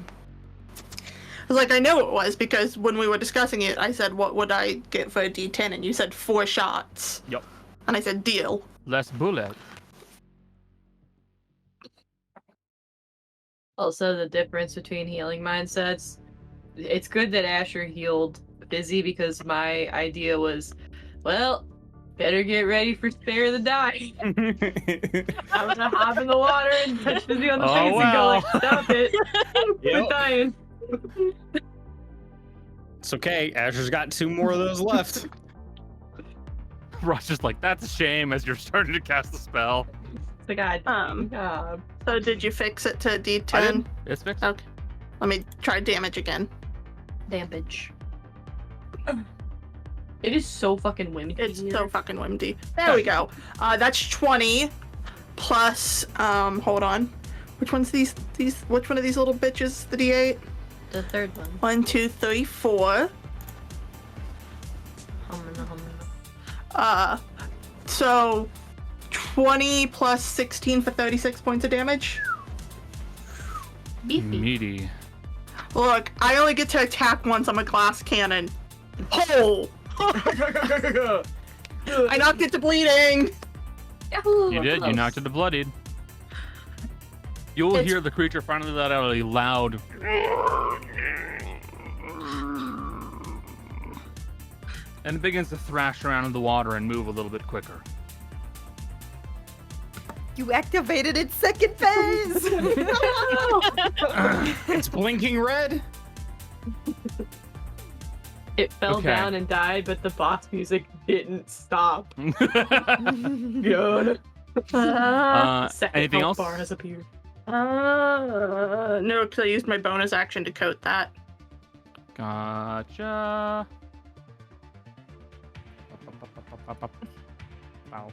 was like, I know it was because when we were discussing it, I said, what would I get for a D10? And you said 4 shots. Yep. And I said, deal. Less bullet. Also, the difference between healing mindsets. It's good that Asher healed Fizzy because my idea was, well, better get ready for spare the die. I'm gonna hop in the water and touch Fizzy on the Oh, face and go wow. like, stop it. We're Yep. dying. It's okay. Asher's got 2 more of those left. Rush is like, that's a shame as you're starting to cast the spell. It's like, God. God. So did you fix it to I D10? didn't. It's fixed. Okay. Let me try damage again. Damage. It is so fucking windy. It's here. so fucking windy. There we go. That's 20 plus, hold on. Which one's which one of these little bitches, the D8? The third one. 1, 2, 3, 4. So 20 plus 16 for 36 points of damage. Beefy. Meaty. Look, I only get to attack once. I'm a glass cannon. Oh! I knocked it to bleeding. Yahoo! You did. You knocked it to bloodied. You'll hear the creature finally let out a loud. And it begins to thrash around in the water and move a little bit quicker. You activated its second phase. It's blinking red. It fell Okay. down and died, but the boss music didn't stop. Good. Second Anything health else? bar has appeared. No, because I used my bonus action to coat that. Gotcha. Wow.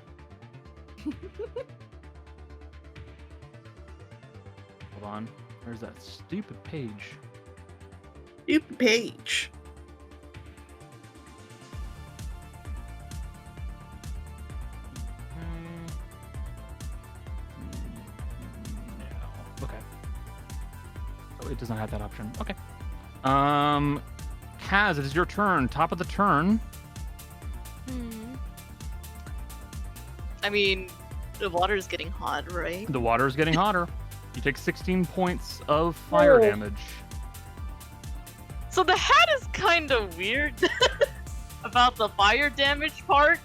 Hold on. Where's that stupid page? Stupid page. No. Okay. Oh, it does not have that option. Okay. Kaz, it is your turn. Top of the turn. I mean, the water is getting hot, right? The water is getting hotter. You take 16 points of fire damage. So the hat is kind of weird about the fire damage part.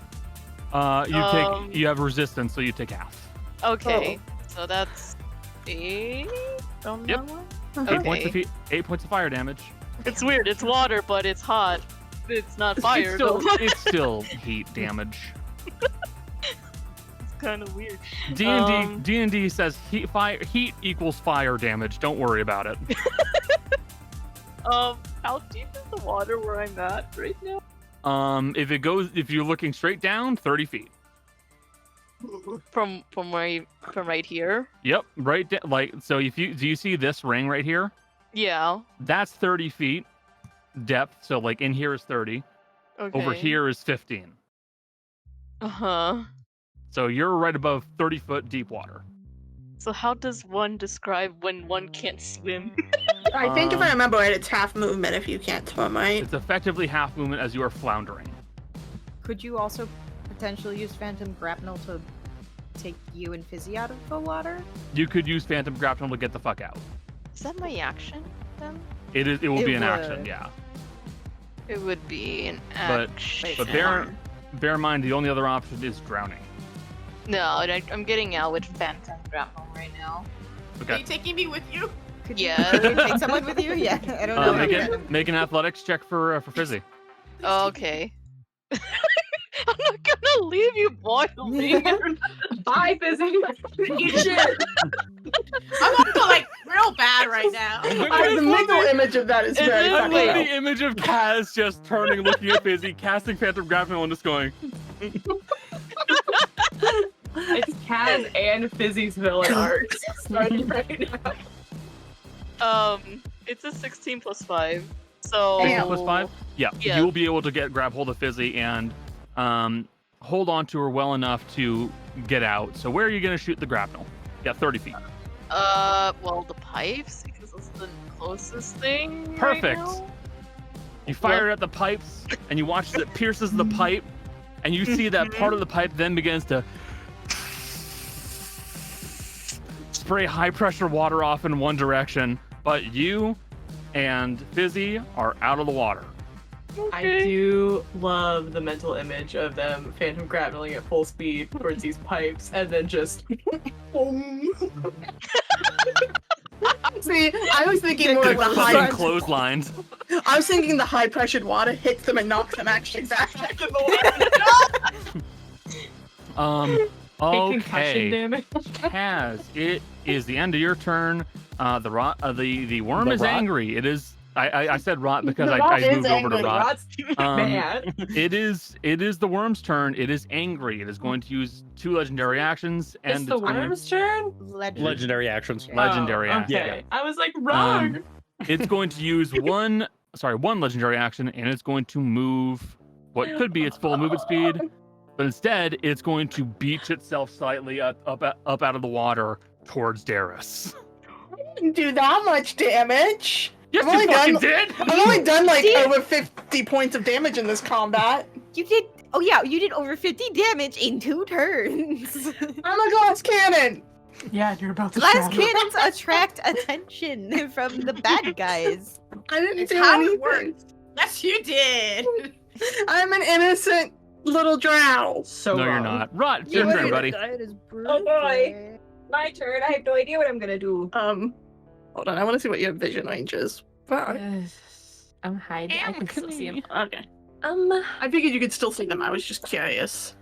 You have resistance, so you take half. Okay, so that's 8 on that Yep. one? 8 points Okay. of 8 points of fire damage. It's weird. It's water, but it's hot. It's not fire. It's still heat damage. It's kind of weird. D&D says heat equals fire damage. Don't worry about it. How deep is the water where I'm at right now? If you're looking straight down, 30 feet. From right here. Yep, right. So do you see this ring right here? Yeah. That's 30 feet depth. So like in here is 30. Okay. Over here is 15. Uh-huh. So you're right above 30-foot deep water. So how does one describe when one can't swim? I think if I remember right, it's half movement if you can't swim, right? It's effectively half movement as you are floundering. Could you also potentially use Phantom Grapnel to take you and Fizzy out of the water? You could use Phantom Grapnel to get the fuck out. Is that my action then? It will be an would. action, yeah. It would be an But- action. But bear in mind the only other option is drowning. No, I'm getting out with Phantom Grapple right now. Are Okay. you taking me with you? Could Yeah. you take someone with you? Yeah, I don't know. Make an athletics check for Fizzy. Okay. I'm not gonna leave you boiling. Bye, Fizzy. Eat shit. I'm also like real bad right now. The mental image of that is very I fucked love up. the image of Kaz just turning, looking at Fizzy, casting Phantom Grapnel, and just going. It's Kaz and Fizzy's villain arc starting right now. It's a 16 plus 5. So 16 plus 5? Yeah, Yeah. you'll be able to grab hold of Fizzy and hold on to her well enough to get out. So where are you going to shoot the grapnel? Yeah, 30 feet. well, the pipes because it's the closest thing. right Perfect. now. You fire it at the pipes, and you watch as it pierces the pipe, and you see that part of the pipe then begins to spray high-pressure water off in one direction, but you and Fizzy are out of the water. I do love the mental image of them phantom grappling at full speed towards these pipes and then just boom. See, I was thinking more of the high. Fucking clotheslines. I was thinking the high pressured water hits them and knocks them actually back into the water. Take concussion Okay. damage. Kaz, it is the end of your turn. The worm The is rot? angry. It is. I said rot because The I rot is moved over to angry. rot. Rod's Um, mad. It is the worm's turn. It is angry. It is going to use 2 legendary actions It's and the it's going to- worm's turn? Legendary actions. legendary Oh, action. okay. I was like, wrong. It's going to use one legendary action, and it's going to move what could be its full movement speed, but instead it's going to beach itself slightly up out of the water towards Darius. Didn't do that much damage. Yes, I've only you fucking done- did. I've only done like See? over 50 points of damage in this combat. You did Oh yeah, you did over 50 damage in 2 turns. I'm a glass cannon. Yeah, you're about to Glass shatter. cannons attract attention from the bad guys. I didn't It's do how it anything. works. Yes, you did. I'm an innocent little drow. So No, you're wrong. not. Right, it's your turn, buddy. Oh boy. My turn. I have no idea what I'm gonna do. Hold on. I want to see what your vision range is. I'm hiding. I can still see him. Okay. I I figured you could still see them. I was just curious.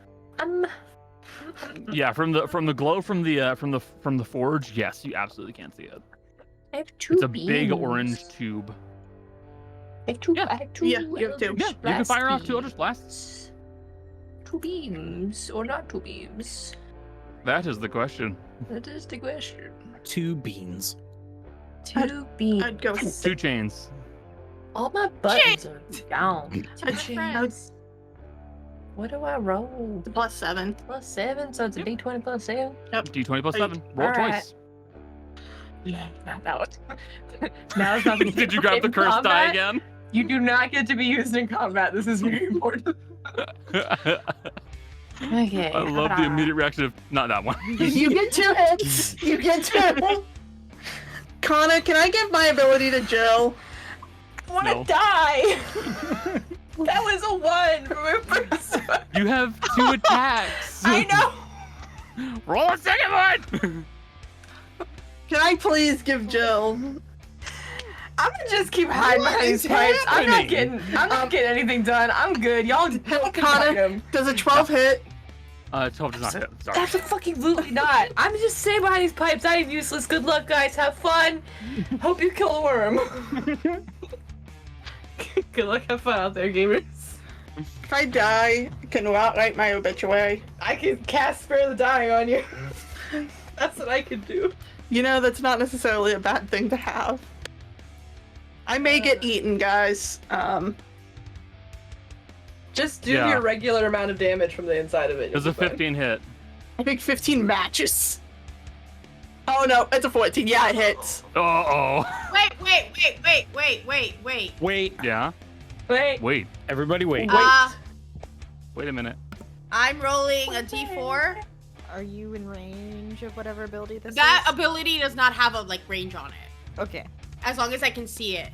Yeah, from the glow from the forge, yes, you absolutely can't see it. I have 2 It's a beams. big orange tube. I have 2. Yeah. I have 2. Yeah, you have 2. Yeah, you can fire off 2 Eldritch Blasts. 2 beams or not 2 beams? That is the question. That is the question. 2 beans. 2 beams. I'd go 2 chains. All my buttons are down. To my friends. What do I roll? +7. +7, so it's a D20 +7. D20 plus 7. Roll Alright. twice. Yeah, that was. Now it's not Did you grab the cursed die again? You do not get to be used in combat. This is very important. Okay. I love the immediate reaction of not that one. You get 2 hits. You get 2. Connor, can I give my ability to Jill? I want to No. die. That was a 1 for my first one. You have 2 attacks. I know. Roll a second one. Can I please give Jill? I'm gonna just keep hiding What behind is these pipes. I'm not happening? getting anything done. I'm good. Y'all Hey, fucking Connor, fight 'em. does a 12 hit? 12 does not hit. Sorry. Absolutely not. I'm just staying behind these pipes. I am useless. Good luck, guys. Have fun. Hope you kill a worm. Good luck. Have fun out there, gamers. If I die, I can outright my obituary. I can cast Spare the Dying on you. That's what I can do. You know, that's not necessarily a bad thing to have. I may get eaten, guys. Just do Yeah. your regular amount of damage from the inside of it. It was a 15 hit. I think 15 matches. Oh no, it's a 14. Yeah, it hits. Uh-oh. Wait. Wait, Yeah. Wait. Wait. everybody wait. Wait a minute. I'm rolling a D4. Are you in range of whatever ability this That is? ability does not have a range on it. Okay. As long as I can see it.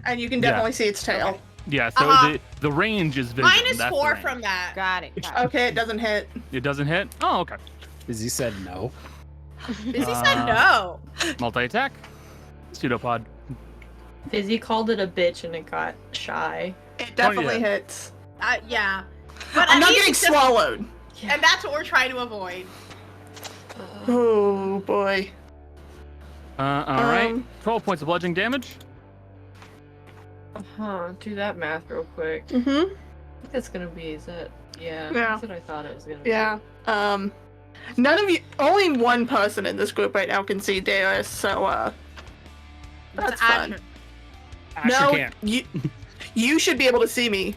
And you can Yeah. definitely see its tail. Yeah, so Uh-huh. the range is visible. Minus That's the 4 range. from that. Got it. Okay, it doesn't hit. It doesn't hit? Oh, okay. Izzy said no. Busy said no. Multi-attack. Pseudopod. Fizzy called it a bitch and it got shy. It definitely yeah. hits. Yeah. But I'm at not least getting it's just- swallowed. And that's what we're trying to avoid. Oh boy. Alright. 12 points of bludgeoning damage. Do that math real quick. I Mm-hmm. think that's gonna be, is that? Yeah, Yeah. that's what I thought it was gonna be. Yeah. None of you, only one person in this group right now can see Darius, so that's fun. Asher No, can't. you should be able to see me.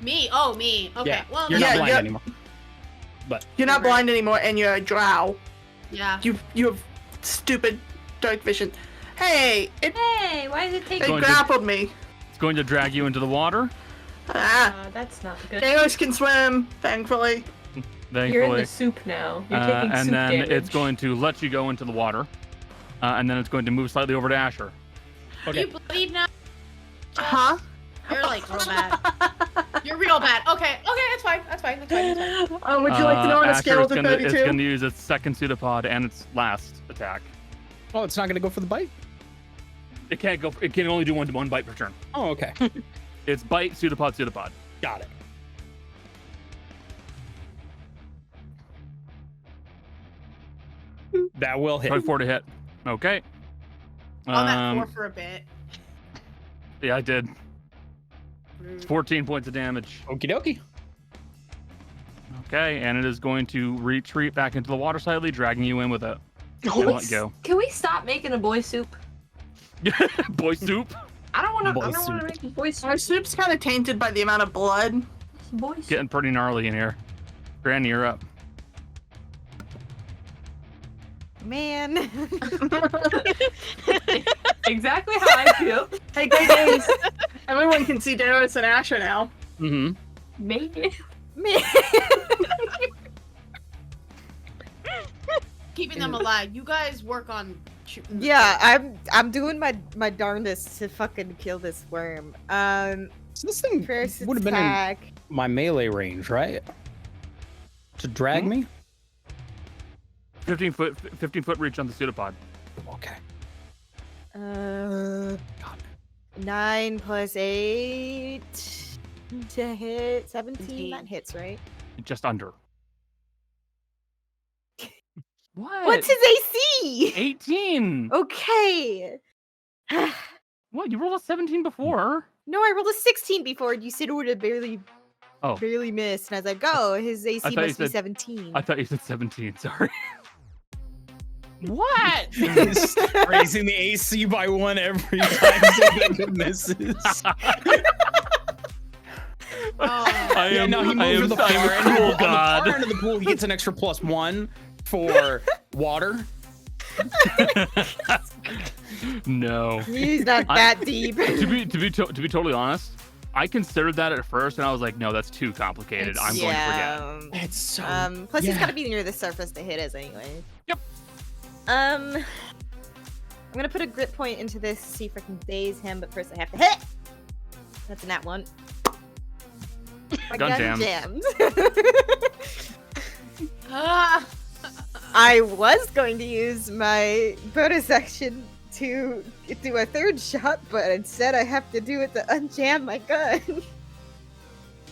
Me? Oh, me. Okay. Yeah, Well, you're Yeah, not blind yeah. anymore. You're not blind anymore, and you're a drow. yeah. You have stupid dark vision. Hey, it Hey, why is it taking? Going to- grappled me. It's going to drag you into the water, Ah, That's not good. Darius can swim, thankfully. You're in thankfully. the soup now. You're taking And soup then damage. it's going to let you go into the water. And then it's going to move slightly over to Asher. Okay. You bleed now? Huh? You're like real bad. You're real bad. Okay, it's fine. That's fine. Would Would you like to know on a Asher scale is of gonna, 32? It's going to use its second pseudopod and its last attack. Oh, it's not gonna go for the bite? It can't go. It can only do one bite per turn. Oh, okay. It's bite, pseudopod, pseudopod. Got it. That will hit. 24 to hit. Okay. On that 4 for a bit. Yeah, I did. It's 14 points of damage. Okie dokie. Okay, and it is going to retreat back into the water slightly, dragging you in with it. And let go. Can we stop making a boy soup? Boy soup. I don't want to. Boy I don't want to soup. make a boy soup. Our soup's kind of tainted by the amount of blood. Boy soup. Getting pretty gnarly in here. Granny, you're up. Man. Exactly how I feel. Hey, great days. Everyone can see Darius and Asher now. Mm-hmm. Maybe. Man. Keeping them alive. You guys work on shooting. Yeah, I'm doing my darndest to fucking kill this worm. So this thing First would have been in attack. my melee range, right? To drag me? 15 foot reach on the pseudopod. Okay. 9 plus 8 to hit 17. That hits, right? Just under. What? What's his AC? 18. Okay. What? You rolled a 17 before. No, I rolled a 16 before, and you said it would have barely missed. And I was like, oh, his AC thought you must be said- 17. I thought you said 17. Sorry. What? Just raising the AC by 1 every time it misses. I Yeah, am, no, he I moved am, to the I am far a end. cruel On the god. far end of the pool, he gets an extra +1 for water. No. He's not that deep. To be totally honest, I considered that at first, and I was like, no, that's too complicated. I'm going to forget. It's so. Plus he's yeah. got to be near the surface to hit us anyway. Yep. I'm gonna put a grit point into this to see if I can daze him, but first I have to hit. That's a nat 1. My Gun jammed. Ah! I was going to use my bonus action to do a 3rd shot, but instead I have to do it to unjam my gun.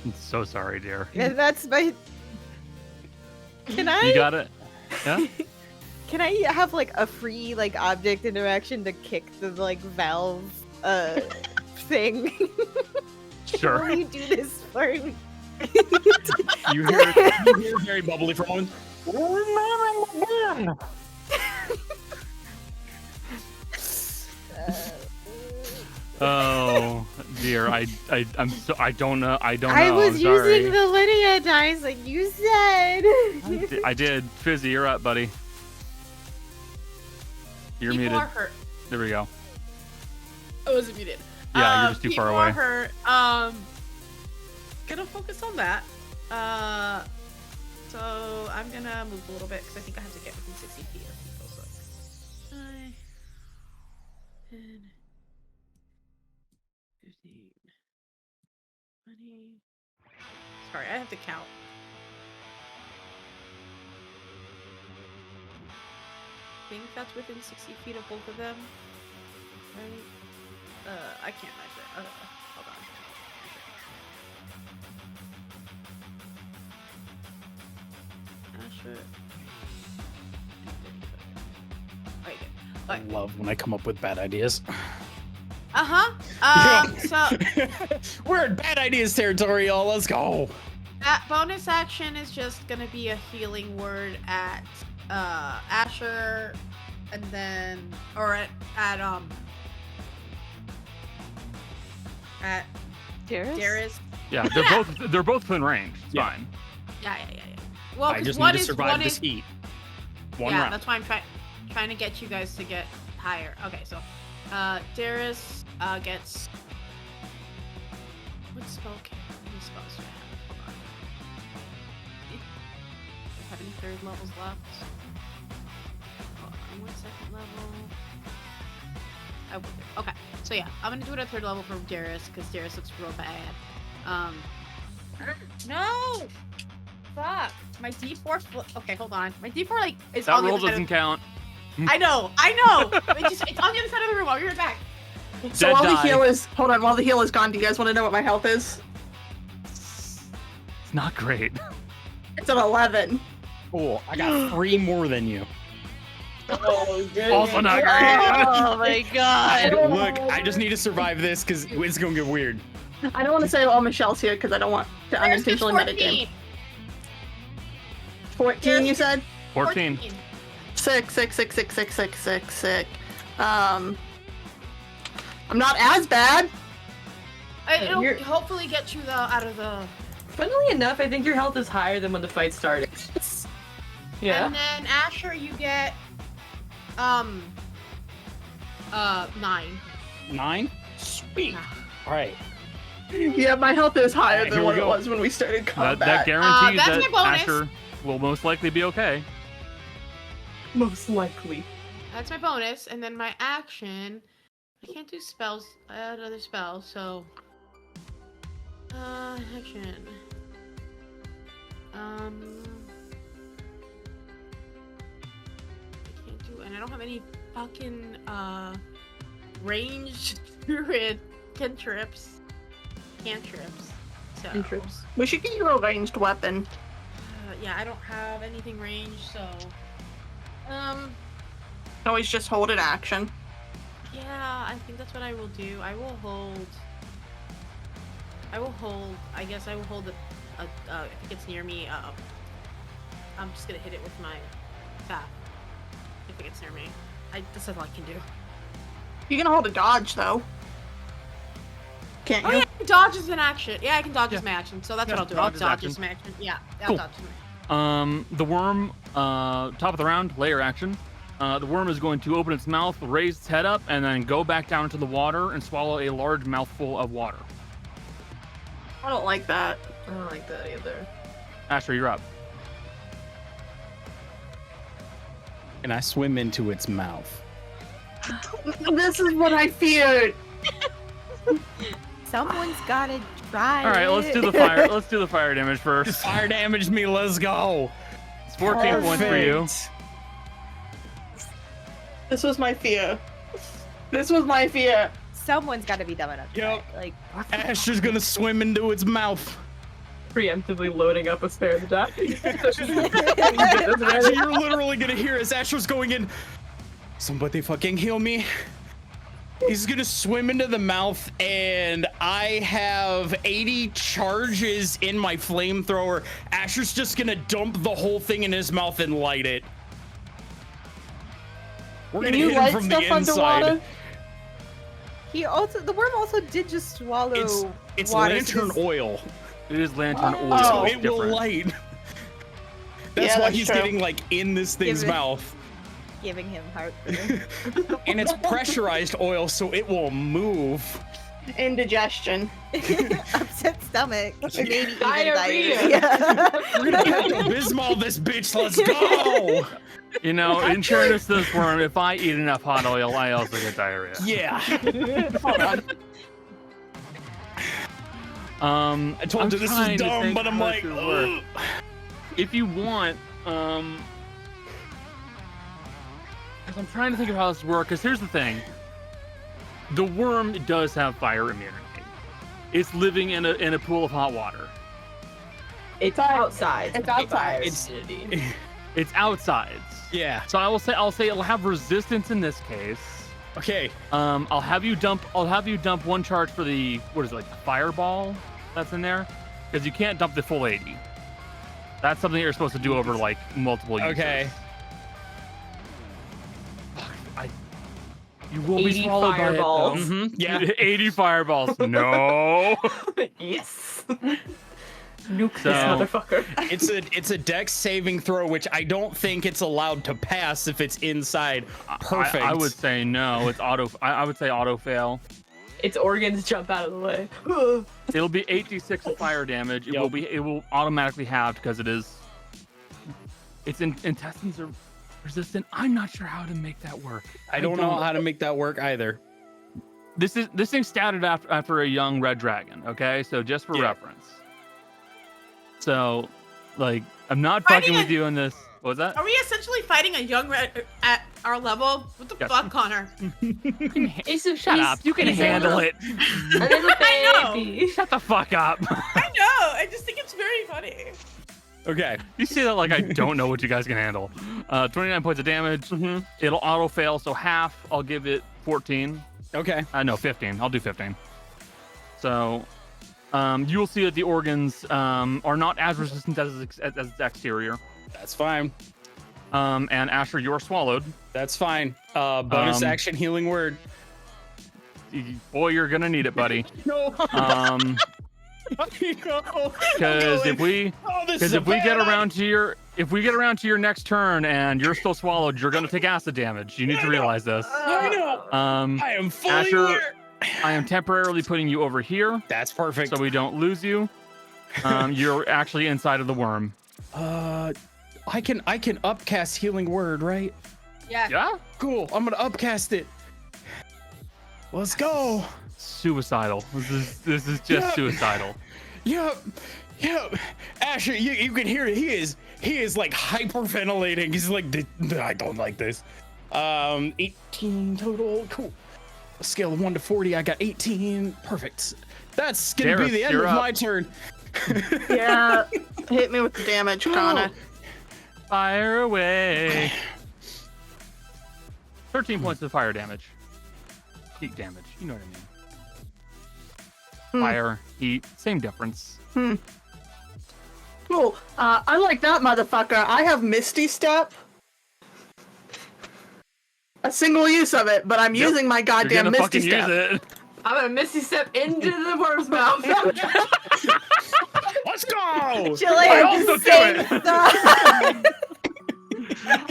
I'm so sorry, dear. And that's my. Can I? You got it? Yeah? Can I have like a free like object interaction to kick the like valve thing? Sure. Will you do this for me? You hear very bubbly for a moment. Oh dear, I don't know. I don't know. I was I'm sorry. using the linear dice like you said. I did. Fizzy, you're up, buddy. You're People muted. are hurt. There we go. I wasn't muted. Yeah, you're just too far people away. Are hurt. Gonna focus on that. So I'm gonna move a little bit because I think I have to get within 60 feet of people. So 9, 10, 15, 20. Sorry, I have to count. I think that's within 60 feet of both of them. Right? I can't measure. Hold on. Asher. Okay, good. I love when I come up with bad ideas. So We're in bad ideas territory, y'all. Let's go. that bonus action is just gonna be a healing word at Asher, and then at Darius. Yeah, they're both within range. It's Yeah. fine. Yeah. Well, I 'cause just one need to is survive one this is heat. One yeah. round. That's why I'm trying to get you guys to get higher. Okay, so Darius gets what spell? What spells do I have? Hold on. Do I have any 3rd levels left? Hold on, 1 second level. I will do. Okay, so yeah, I'm gonna do it at 3rd level for Darius because Darius looks real bad. No. Fuck. My D4. Okay, hold on. My D4 like is That on the roll other side doesn't of... count. I know. It's on the other side of the room. I'll be right back. So Dead while the die. heal is while the heal is gone, do you guys want to know what my health is? It's not great. It's an 11. Cool. I got 3 more than you. Oh, good. Also not great. Oh my god. Look, I just need to survive this because it's gonna get weird. I don't want to say all Michelle's here because I don't want to Darius gets unintentionally metagame. 14, you said? 14. 6. I'm not as bad. It'll You're- hopefully get you out of the. Funnily enough, I think your health is higher than when the fight started. Yeah. And then Asher, you get 9. 9? Sweet. Yeah. All right. Yeah, my health is higher Alright, than here we what it go. was when we started That combat. guarantees that's that my bonus. Asher will most likely be okay. Most likely. That's my bonus, and then my action. I can't do spells. I had another spell, so. Action. I can't do, and I don't have any fucking ranged spirit cantrips. So. Cantrips. We should get you a ranged weapon. Yeah, I don't have anything ranged, so. Always just hold it action. Yeah, I think that's what I will do. I will hold. I guess I will hold if it gets near me. I'm just gonna hit it with my staff. If it gets near me, that's all I can do. You can hold a dodge though. Can't Oh you? yeah, dodge is an action. Yeah, I can dodge Yeah. as my action, so that's Yeah, what I'll do. dodge I'll is dodge action. as my action. Yeah, I'll Cool. dodge as my. The worm, top of the round, layer action. The worm is going to open its mouth, raise its head up, and then go back down into the water and swallow a large mouthful of water. I don't like that. I don't like that either. Asher, you're up. And I swim into its mouth. This is what I feared. Someone's gotta try. All right, let's do the fire. Let's do the fire damage first. Fire damage me, let's go. It's 14 points for you. Perfect. This was my fear. This was my fear. Someone's gotta be dumb enough. To Yep. try. Like, Asher's gonna swim into its mouth. Preemptively loading up a spare the die. Asher, you're literally gonna hear as Asher's going in. Somebody fucking heal me. He's gonna swim into the mouth, and I have 80 charges in my flamethrower. Asher's just gonna dump the whole thing in his mouth and light it. We're Can gonna you hit him light from stuff the inside. underwater? the worm also did just swallow It's water. lantern oil, It is lantern Oh. oil. so It's it will different. light. That's Yeah, why that's he's true. getting like in this thing's Give it- mouth. Giving him heartburn. And it's pressurized oil, so it will move. Indigestion. Upset stomach. Maybe even Diarrhea. diarrhea. We're gonna Pepto-Bismol this bitch. Let's go. You know, in fairness to this worm, if I eat enough hot oil, I also get diarrhea. Yeah. Hold on. I told I'm you this trying is to dumb, think but I'm how like, this would work. ugh. If you want, 'cause I'm trying to think of how this works. Because here's the thing: the worm does have fire immunity. It's living in a pool of hot water. It's outside. It's outside. Fire It's- immunity. It's outsides. Yeah. So I'll say it'll have resistance in this case. Okay. I'll have you dump one charge for the the fireball that's in there, because you can't dump the full 80. That's something you're supposed to do over like multiple uses. Okay. You will be 80 swallowed fireballs. by it, though. Mm-hmm. Yeah. 80 fireballs. No. Yes. Nuke So- this motherfucker. It's a dex saving throw, which I don't think it's allowed to pass if it's inside. Perfect. I would say no. It's auto. I would say auto fail. Its organs jump out of the way. It'll be 86 of fire damage. It Yep. will be. It will automatically halved because it is. Its intestines are resistant. I'm not sure how to make that work. I don't know how to make that work either. This thing started after a young red dragon. Okay, so just for Yeah. reference. So, like, I'm not Fighting fucking with a- you in this. What was that? Are we essentially fighting a young red at our level? What the Yes. fuck, Connor? Shut up. You can he's handle it. A little I know. baby. Shut the fuck up. I know. I just think it's very funny. Okay. You say that like I don't know what you guys can handle. 29 points of damage. Mm-hmm. It'll auto fail, so half. I'll give it 14. Okay. No, 15. I'll do 15. So, you will see that the organs are not as resistant as its exterior. That's fine. And Asher, you're swallowed. That's fine. Bonus action healing word. Boy, you're gonna need it, buddy. No. Because if we get around to your next turn and you're still swallowed, you're gonna take acid damage. You need to realize this. I know. I am fully Asher, aware. I am temporarily putting you over here That's perfect. so we don't lose you. You're actually inside of the worm. I can upcast healing word, right? Yeah. Yeah? Cool. I'm gonna upcast it. Let's go. Suicidal. This is just suicidal. Yep. Asher, you can hear it. He is like hyperventilating. He's like, I don't like this. 18 total. Cool. A scale of 1 to 40. I got 18. Perfect. That's gonna be the end of my turn. Yeah. Hit me with the damage, Connor. Fire away. 13 points of fire damage. Heat damage. You know what I mean. Fire, heat, same difference. Cool. I like that motherfucker. I have Misty Step. A single use of it, but I'm using my You're goddamn gonna Misty fucking Step. use it. I'm gonna Misty Step into the worm's mouth. Let's go. Chile I at also the do same it. time.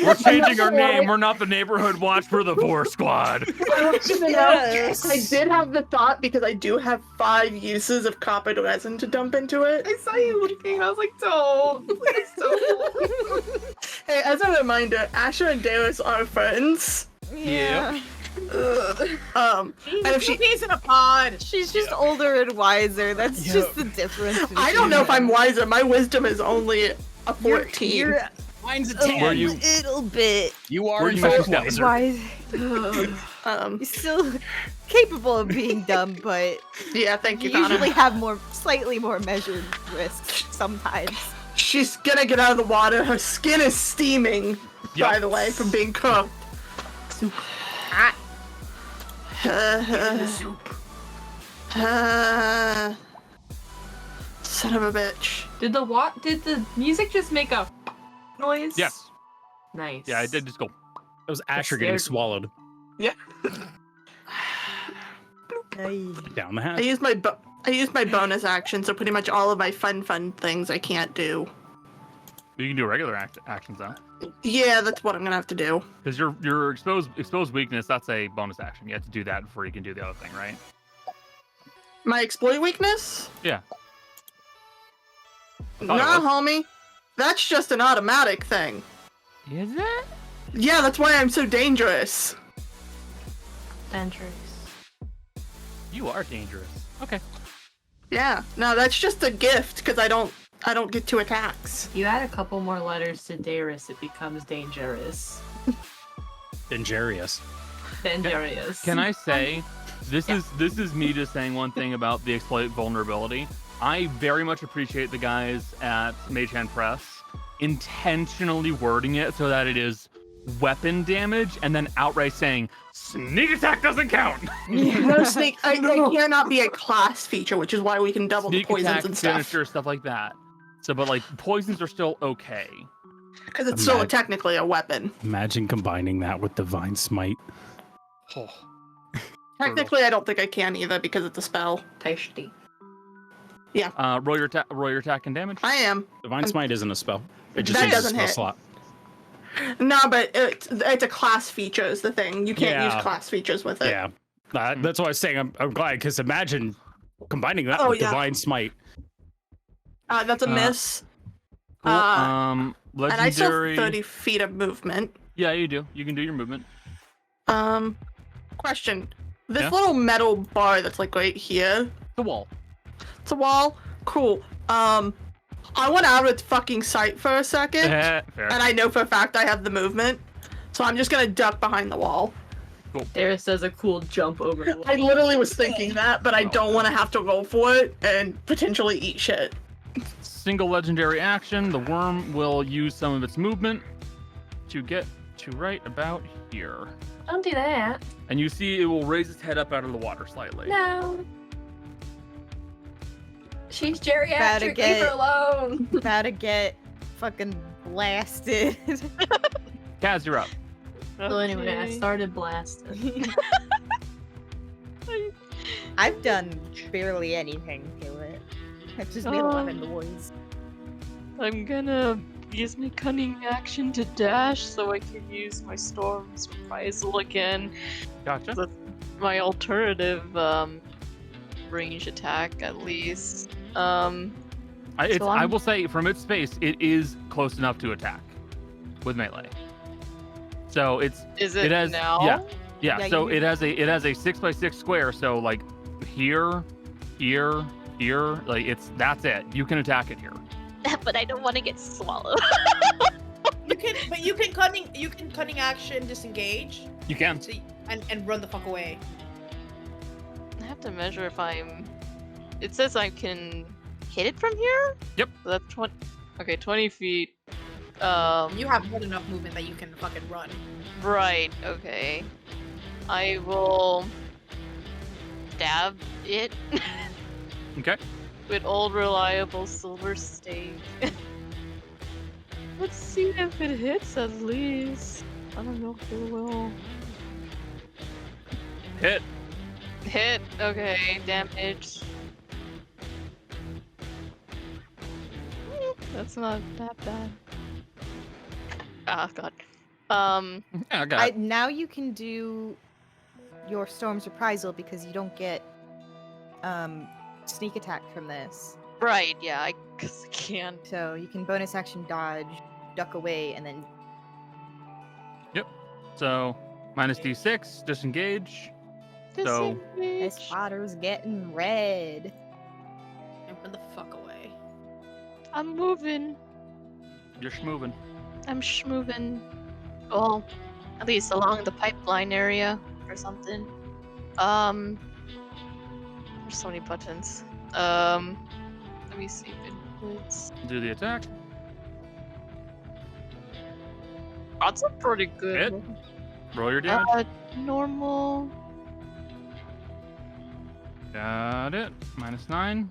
We're changing our name. We're not the neighborhood watch. We're the Vor Squad. Yes. I did have the thought because I do have 5 uses of copper resin to dump into it. I saw you looking. I was like, don't. Please don't. Hey, as a reminder, Asher and Darius are friends. Yeah. And if she, Peas in a pod. She's just older and wiser. That's just the difference. I don't know if I'm wiser. My wisdom is only a 14. You're Mine's a a 10. Were you- little bit You are Were in you fact maxed out? wiser. wise. Um, You're still capable of being dumb, but yeah, thank you, you usually Connor. have slightly more measured risks sometimes. She's gonna get out of the water. Her skin is steaming, by the way, from being cooked. Son of a bitch. Did the music just make a noise? Yes. Nice. Yeah, I did just go. That was Asher getting scared. swallowed Hey. down the I hatch. used my bonus action, so pretty much all of my fun things I can't do. You can do regular actions though, Yeah, that's what I'm gonna have to do. because your exposed weakness. That's a bonus action. You have to do that before you can do the other thing, right? My exploit weakness? Yeah. Nah, it was. homie. That's just an automatic thing. Is it? Yeah, that's why I'm so dangerous. Dangerous. You are dangerous. Okay. Yeah, no, that's just a gift because I don't get 2 attacks. You add a couple more letters to Darius, it becomes dangerous. Dangerous. Dangerous. Can I say, this is me just saying one thing about the exploit vulnerability. I very much appreciate the guys at Mage Hand Press intentionally wording it so that it is weapon damage and then outright saying sneak attack doesn't count. No sneak. I cannot be a class feature, which is why we can double Sneak the poisons attack, and stuff. finisher, stuff like that. So, but like poisons are still okay. Because it's still Imagine- technically a weapon. Imagine combining that with Divine Smite. Oh. Technically, I don't think I can either because it's a spell. Tasty. Roll your attack and damage. I am. Divine Smite isn't a spell. It just That uses a doesn't spell hit. slot. No, but it's a class feature is the thing. You can't Yeah. use class features with it. Yeah. That's why I was saying I'm glad, because imagine combining that Oh, with yeah. Divine Smite. That's a miss. Cool. And I still Legendary. have 30 feet of movement. Yeah, you do. You can do your movement. Question. This Yeah? little metal bar that's like right here, The wall. it's a wall. Cool. I went out of its fucking sight for a second, Fair. and I know for a fact I have the movement, so I'm just gonna duck behind the wall. Darius does a cool jump over the wall. I literally was thinking that, but I don't want to have to roll for it and potentially eat shit. Single legendary action. The worm will use some of its movement to get to right about here. Don't do that. And you see it will raise its head up out of the water slightly. No. She's Gotta geriatric. Leave get- her alone. About to get fucking blasted. Kaz, you're up. Well, anyway, I Okay. started blasting. I've done barely anything to it. I've just made 11 noise. I'm gonna use my cunning action to dash so I can use my storm's reprisal again. Gotcha. That's my alternative range attack at least. So I will say from its space, it is close enough to attack with melee. So it has now? Yeah. So it has a 6x6 square. So like here, like that's it. You can attack it here. But I don't want to get swallowed. You can cunning action disengage. You can. So and run the fuck away. I have to measure if I'm. It says I can hit it from here. Yep. So that's 20. Okay, 20 feet. You have more than enough movement that you can fucking run. Right. Okay. I will stab it Okay. with old reliable silver stake. Let's see if it hits at least. I don't know if it will. Hit. Hit. Okay. Damage. That's not that bad. Ah, God. Yeah, I got it. Now you can do your Storm's Reprisal because you don't get sneak attack from this. Right, yeah, I can't. So you can bonus action dodge, duck away, and then So minus d6, disengage. So- this spotter's getting red. And run the fuck away. I'm moving. You're schmoving. I'm schmoving. Well, at least along the pipeline area or something. There's so many buttons. Let me see if it hits. Do the attack. That's a pretty good. Hit. Roll your damage. Normal. Got it. -9.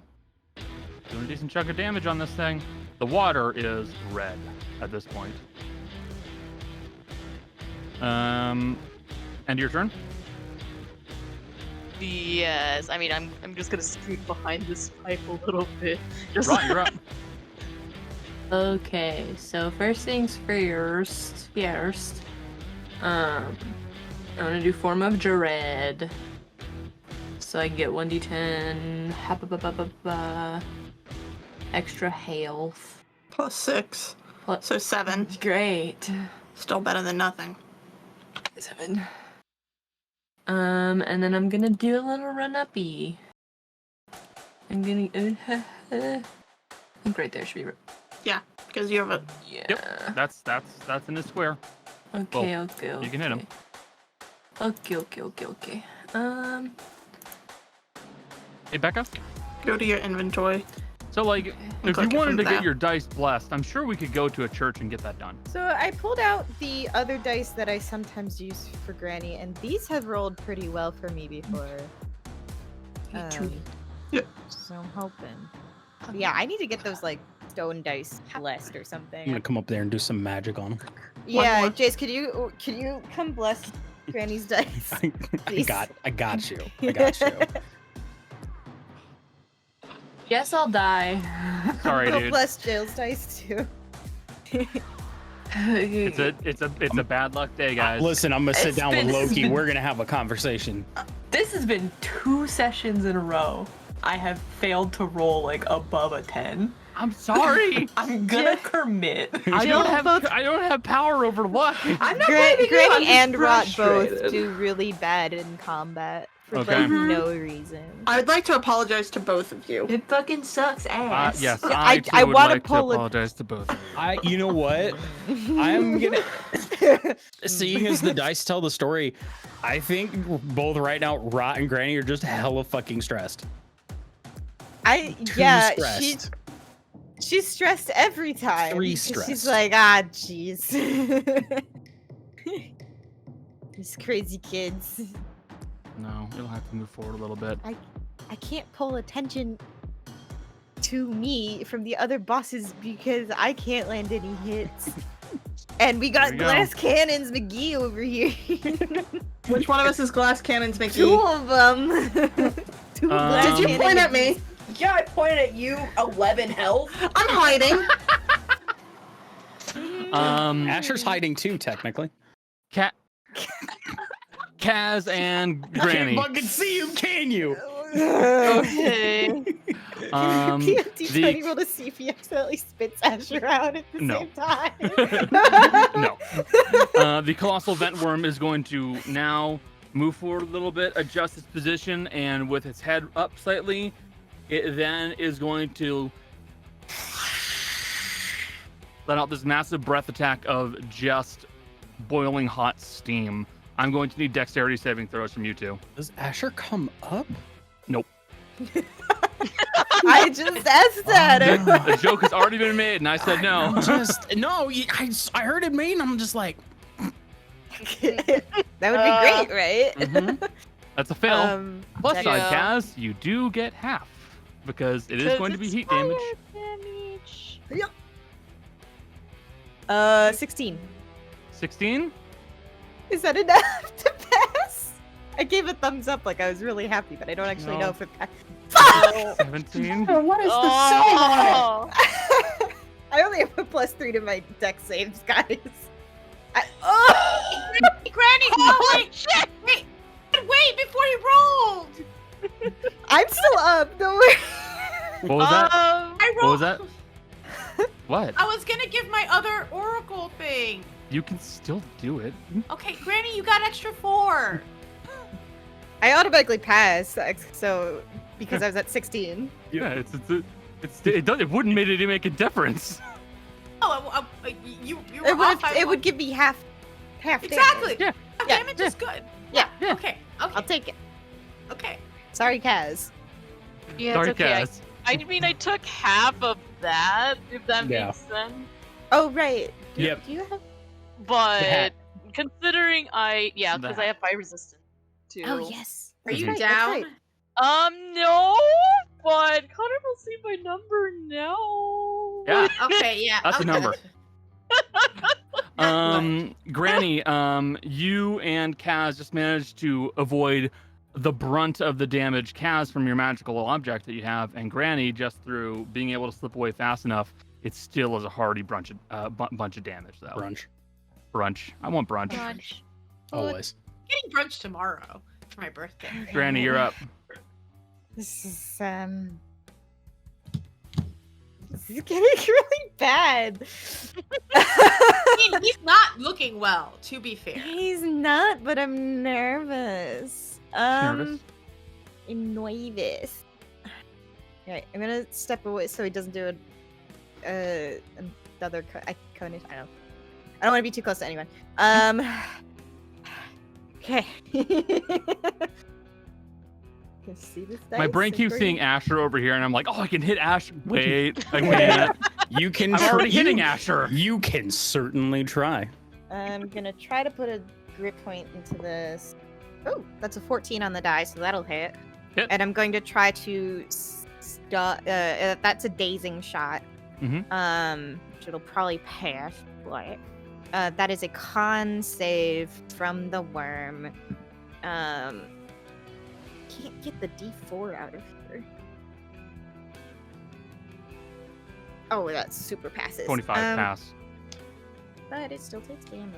Doing a decent chunk of damage on this thing. The water is red at this point. End your turn. Yes, I mean I'm just gonna scoot behind this pipe a little bit. Just Right, you're up. Okay, so first things first. I'm gonna do Form of Dread. So I can get 1d10 extra health. +6. Plus- So 7. Great. Still better than nothing. 7. And then I'm gonna do a little run-uppy. I'm gonna I think right there should be Because you have a. yeah. Yep. That's in the square. Okay, Well, okay. you can hit 'em. Okay. Hey, Becca. Go to your inventory. So like, if you click it wanted from to there. get your dice blessed, I'm sure we could go to a church and get that done. So I pulled out the other dice that I sometimes use for Granny, and these have rolled pretty well for me before. Yeah. So I'm hoping. But yeah, I need to get those like stone dice blessed or I'm something. gonna come up there and do some magic on them. Yeah, more. Jace, could you come bless Granny's dice? I Please. got you. I got you. Guess I'll die. Sorry, Go dude. bless Jail's dice too. It's a bad luck day, guys. Listen, I'm gonna sit It's down with been- Loki. We're gonna have a conversation. This has been 2 sessions in a row. I have failed to roll like above a 10. I'm sorry. I'm gonna commit. I Jill, don't have power over luck. I'm not Granny blaming you, I'm just and Rot both frustrated. do really bad in combat for Okay. like no reason. I would like to apologize to both of you. It fucking sucks ass. Yes, Yeah, I I would wanna like to pull it- apologize to both of you. You know what? I'm gonna. Seeing as the dice tell the story, I think both right now, Rot and Granny are just hella fucking stressed. Stressed. She's stressed every time. 3 'cause She's stressed. like, ah, jeez. These crazy kids. No, you'll have to move forward a little bit. I can't pull attention to me from the other bosses because I can't land any hits. And we got There you go. glass cannons McGee over here. Which one of us is glass cannons, Mickey? 2 of them. 2 glass Did you cannon point at McGees. me? Yeah, I pointed at you. 11 health. I'm hiding. Um, Asher's hiding too, technically. Kaz and I can't Granny. fucking see you, can you? Okay. PMT20 rolled to see if he accidentally spits Asher out at the No. same time. No. The colossal vent worm is going to now move forward a little bit, adjust its position, and with its head up slightly, it then is going to let out this massive breath attack of just boiling hot steam. I'm going to need dexterity saving throws from you two. Does Asher come up? Nope. I just asked that. The joke has already been made, and I said no. I heard it made, and I'm just like, That would be great, right? Mhm. That's a fail. Plus check- side, Yeah. Kaz, you do get half because it is going to be heat damage. 16. 16. Is that enough to pass? I gave a thumbs up like I was really happy, but I don't actually know No. if it passed. Fuck! 17. what is Oh. I only have a +3 to my deck saves, guys. Oh! Granny, Holy shit! wait before he rolled. I'm still up. Don't worry. What was that? I What rolled. was that? What? I was gonna give my other oracle thing. You can still do it. Okay, Granny, you got extra 4. I automatically passed, so because I was at 16. Yeah, it wouldn't make a difference. Oh, you were off by It one. would give me half Exactly. Yeah. Yeah, Damage is good. Yeah. Yeah. Okay. I'll take it. Okay. Sorry, Kaz. Yeah, Sorry, it's okay. Kaz. I mean, I took half of that, if that Yeah. makes sense. Oh, right. Yep. Do you have? But considering because That. I have fire resistance too. Oh, yes. Are you That's down? right, that's right. No, but Connor will see my number now. Yeah. Okay. Yeah. That's a okay. number. Granny, you and Kaz just managed to avoid the brunt of the damage, Kaz, from your magical object that you have, and Granny, just through being able to slip away fast enough, it still is a hearty bunch of damage, though. Brunch. I want brunch. Brunch. Always. Getting brunch tomorrow for my birthday. Granny, you're up. This is getting really bad. I mean, he's not looking well, to be fair. He's not, but I'm nervous. Nervous? Nervous. Alright, I'm gonna step away so he doesn't do another cone. I don't want to be too close to anyone. Okay. Can see this My dice brain and keeps breathe. seeing Asher over here, and I'm like, oh, I can hit Asher. Wait, I can't. You can. I'm already hitting Asher. You can certainly try. I'm gonna try to put a grit point into this. Oh, that's a 14 on the die, so that'll hit. Hit. And I'm going to try to stop. That's a dazing shot. Which it'll probably pass. But that is a con save from the worm. Can't get the D4 out of here. Oh, that's super passes. 25 pass. But it still takes damage.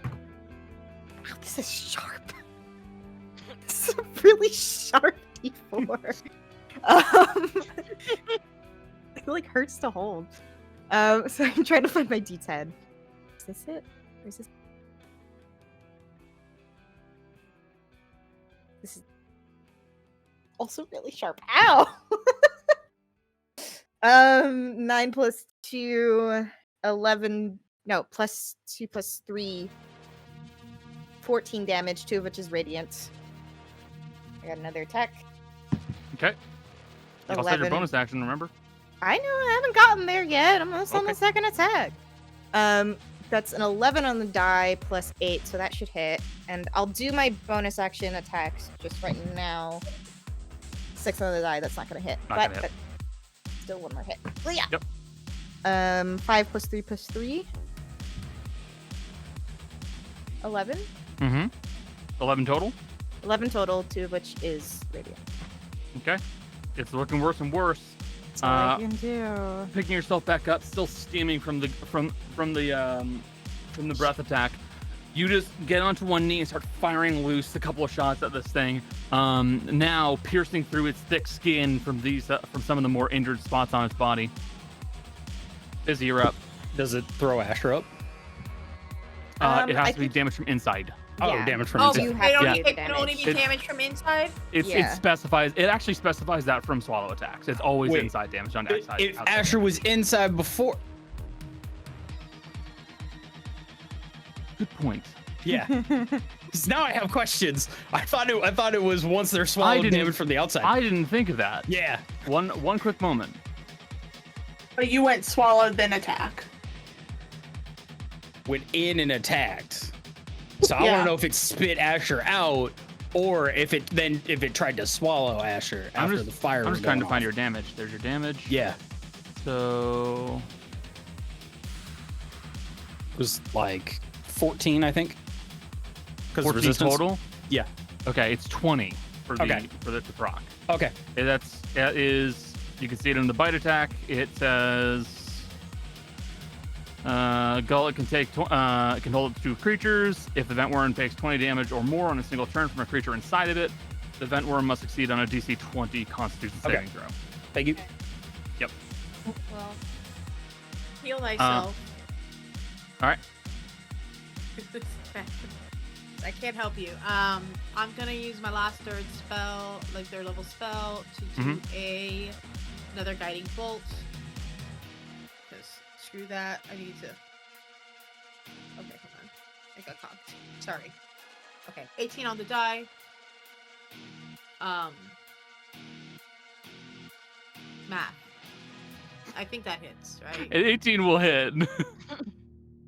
Wow, this is sharp. This is a really sharp D4. It like hurts to hold. So I'm trying to find my D10. Is this it? Or is this? This is also really sharp. Ow! 9 plus 2, 11. No, plus 2 plus 3. 14 damage, 2 of which is radiant. I got another attack. Okay. You also had your 11. bonus action, remember? I know, I haven't gotten there yet. I'm almost on the Okay. second attack. That's an 11 on the die plus 8, so that should hit. And I'll do my bonus action attacks just right now. 6 on the die, that's not gonna hit. Not but gonna hit. still one more hit. Oh, yeah. Yep. 5 plus 3 plus 3. 11. Mm-hmm. 11 total. 11 total, 2 of which is radiant. Okay. It's looking worse and worse. That's all I can do. Picking yourself back up, still steaming from the breath attack. You just get onto one knee and start firing loose a couple of shots at this thing. Now piercing through its thick skin from some of the more injured spots on its body. Izzy, you're up. Does it throw Asher up? It has to be damage from inside. Oh, Yeah. damage from Oh, inside. you it have to only, do the it can only be damage. damage from inside? It actually specifies that from swallow attacks. It's always Wait, inside damage on outside. If outside Asher damage. was inside before, Good point. yeah. 'Cause now I have questions. I thought it was once they're swallowed didn't- damage from the outside. I didn't think of that. Yeah. One quick moment. But you went swallowed, then attack. Went in and attacked. So I Yeah. want to know if it spit Asher out, or if it tried to swallow Asher after the fire. I'm was just trying to going find off. your damage. There's your damage. Yeah, So it was like 14, I think. Because 14 resistance total. Yeah. Okay, it's 20 for the Okay. for the proc. Okay. That is, you can see it in the bite attack. It says Gullet can take can hold up to 2 creatures. If the vent worm takes 20 damage or more on a single turn from a creature inside of it, the vent worm must succeed on a DC 20 Constitution Okay. saving throw. Thank you. Well, heal thyself. All right. I can't help you. I'm gonna use my last third level spell to do another guiding bolt. Because screw that. I need to. Okay, hold on. I got cocked. Sorry. Okay, 18 on the die. Math. I think that hits, right? An 18 will hit.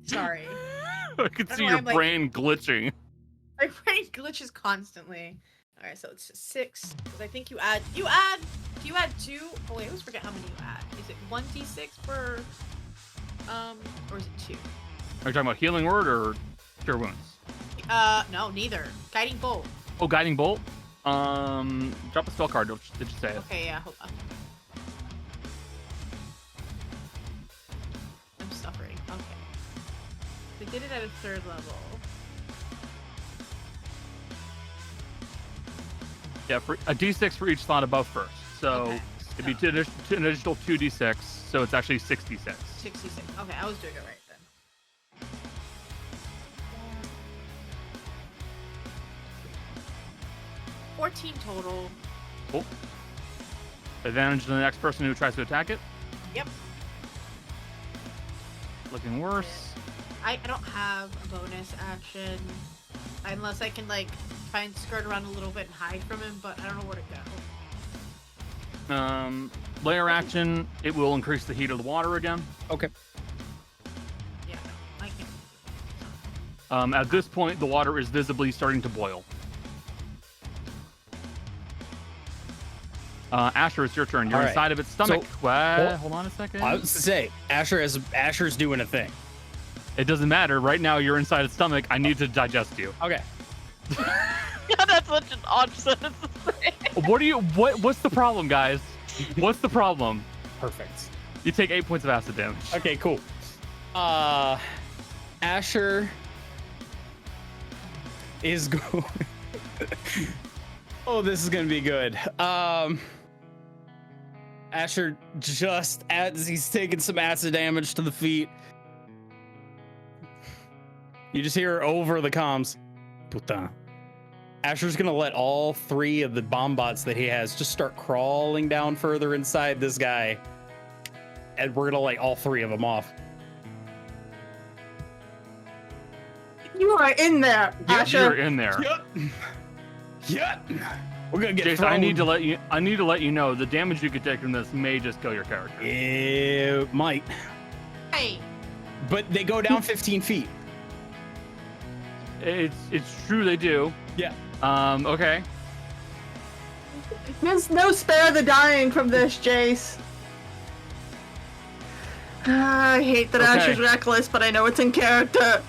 Sorry. I can see know, your I'm like- brain glitching. My brain glitches constantly. All right, so it's just 6. Because I think you add 2. Oh wait, I always forget how many you add. Is it 1d6 per? Or is it 2? Are you talking about healing word or cure wounds? No, neither. Guiding bolt. Oh, guiding bolt. Drop a spell card. Did you say it? Okay, yeah, hold on. I'm suffering. Okay. They did it at a 3rd level. Yeah, for a d6 for each slot above first. So Okay, it'd be an additional 2d6. So it's actually 66. 66. Okay, I was doing it right then. 14 total. Cool. Advantage to the next person who tries to attack it. Yep. Looking worse. I don't have a bonus action. Unless I can, like, try and skirt around a little bit and hide from him, but I don't know where to go. Layer action. It will increase the heat of the water again. Okay. Yeah, no, I can't. At this point, the water is visibly starting to boil. Asher, it's your turn. You're All right. inside of its stomach. So- Hold on a second. I was to say Asher's doing a thing. It doesn't matter. Right now, you're inside its stomach. I need to digest you. Okay. That's such an odd sentence to say. What's the problem, guys? What's the problem? Perfect. You take 8 points of acid damage. Okay, cool. Asher is going. Oh, this is gonna be good. Asher, just as he's taking some acid damage to the feet, you just hear over the comms. Putain. Asher's gonna let all 3 of the bomb bots that he has just start crawling down further inside this guy, and we're gonna light all 3 of them off. You are in there, You're Asher. in there. Yep. We're gonna get Jason, thrown. I need to let you know the damage you could take from this may just kill your character. It might, Hey, but they go down 15 feet. It's true they do. Yeah. Okay. There's no spare the dying from this, Jace. I hate that Okay. Asher's reckless, but I know it's in character.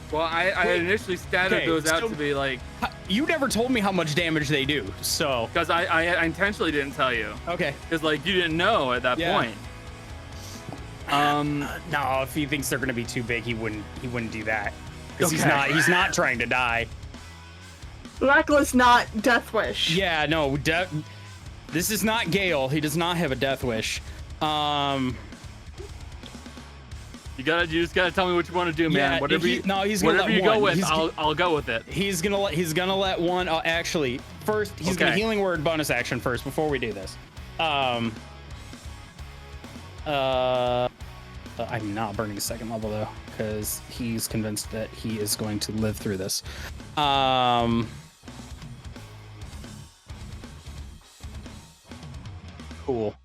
Well, I Wait. initially statted Okay, those out so- to be like, You never told me how much damage they do, so because I intentionally didn't tell you, okay. because like you didn't know at that Yeah. point. No, if he thinks they're gonna be too big, he wouldn't do that. Because Okay. he's not trying to die. Reckless, not Death Wish. Yeah, no, this is not Gale. He does not have a death wish. You just gotta tell me what you want to do, man. Yeah, Whatever he's gonna whatever let you go one. with, He's- I'll go with it. He's gonna let one. Actually, first he's gonna Okay. healing word bonus action first before we do this. I'm not burning second level though, because he's convinced that he is going to live through this. Cool.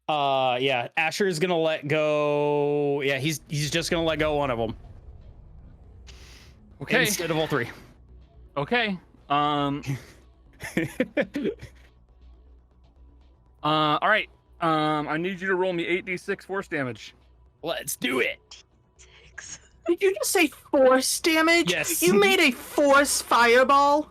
Yeah, Asher's gonna let go. Yeah, he's just gonna let go one of them. Okay. Instead of all three. Okay. All right. I need you to roll me 8d6 force damage. Let's do it. Did you just say force damage? Yes. You made a force fireball?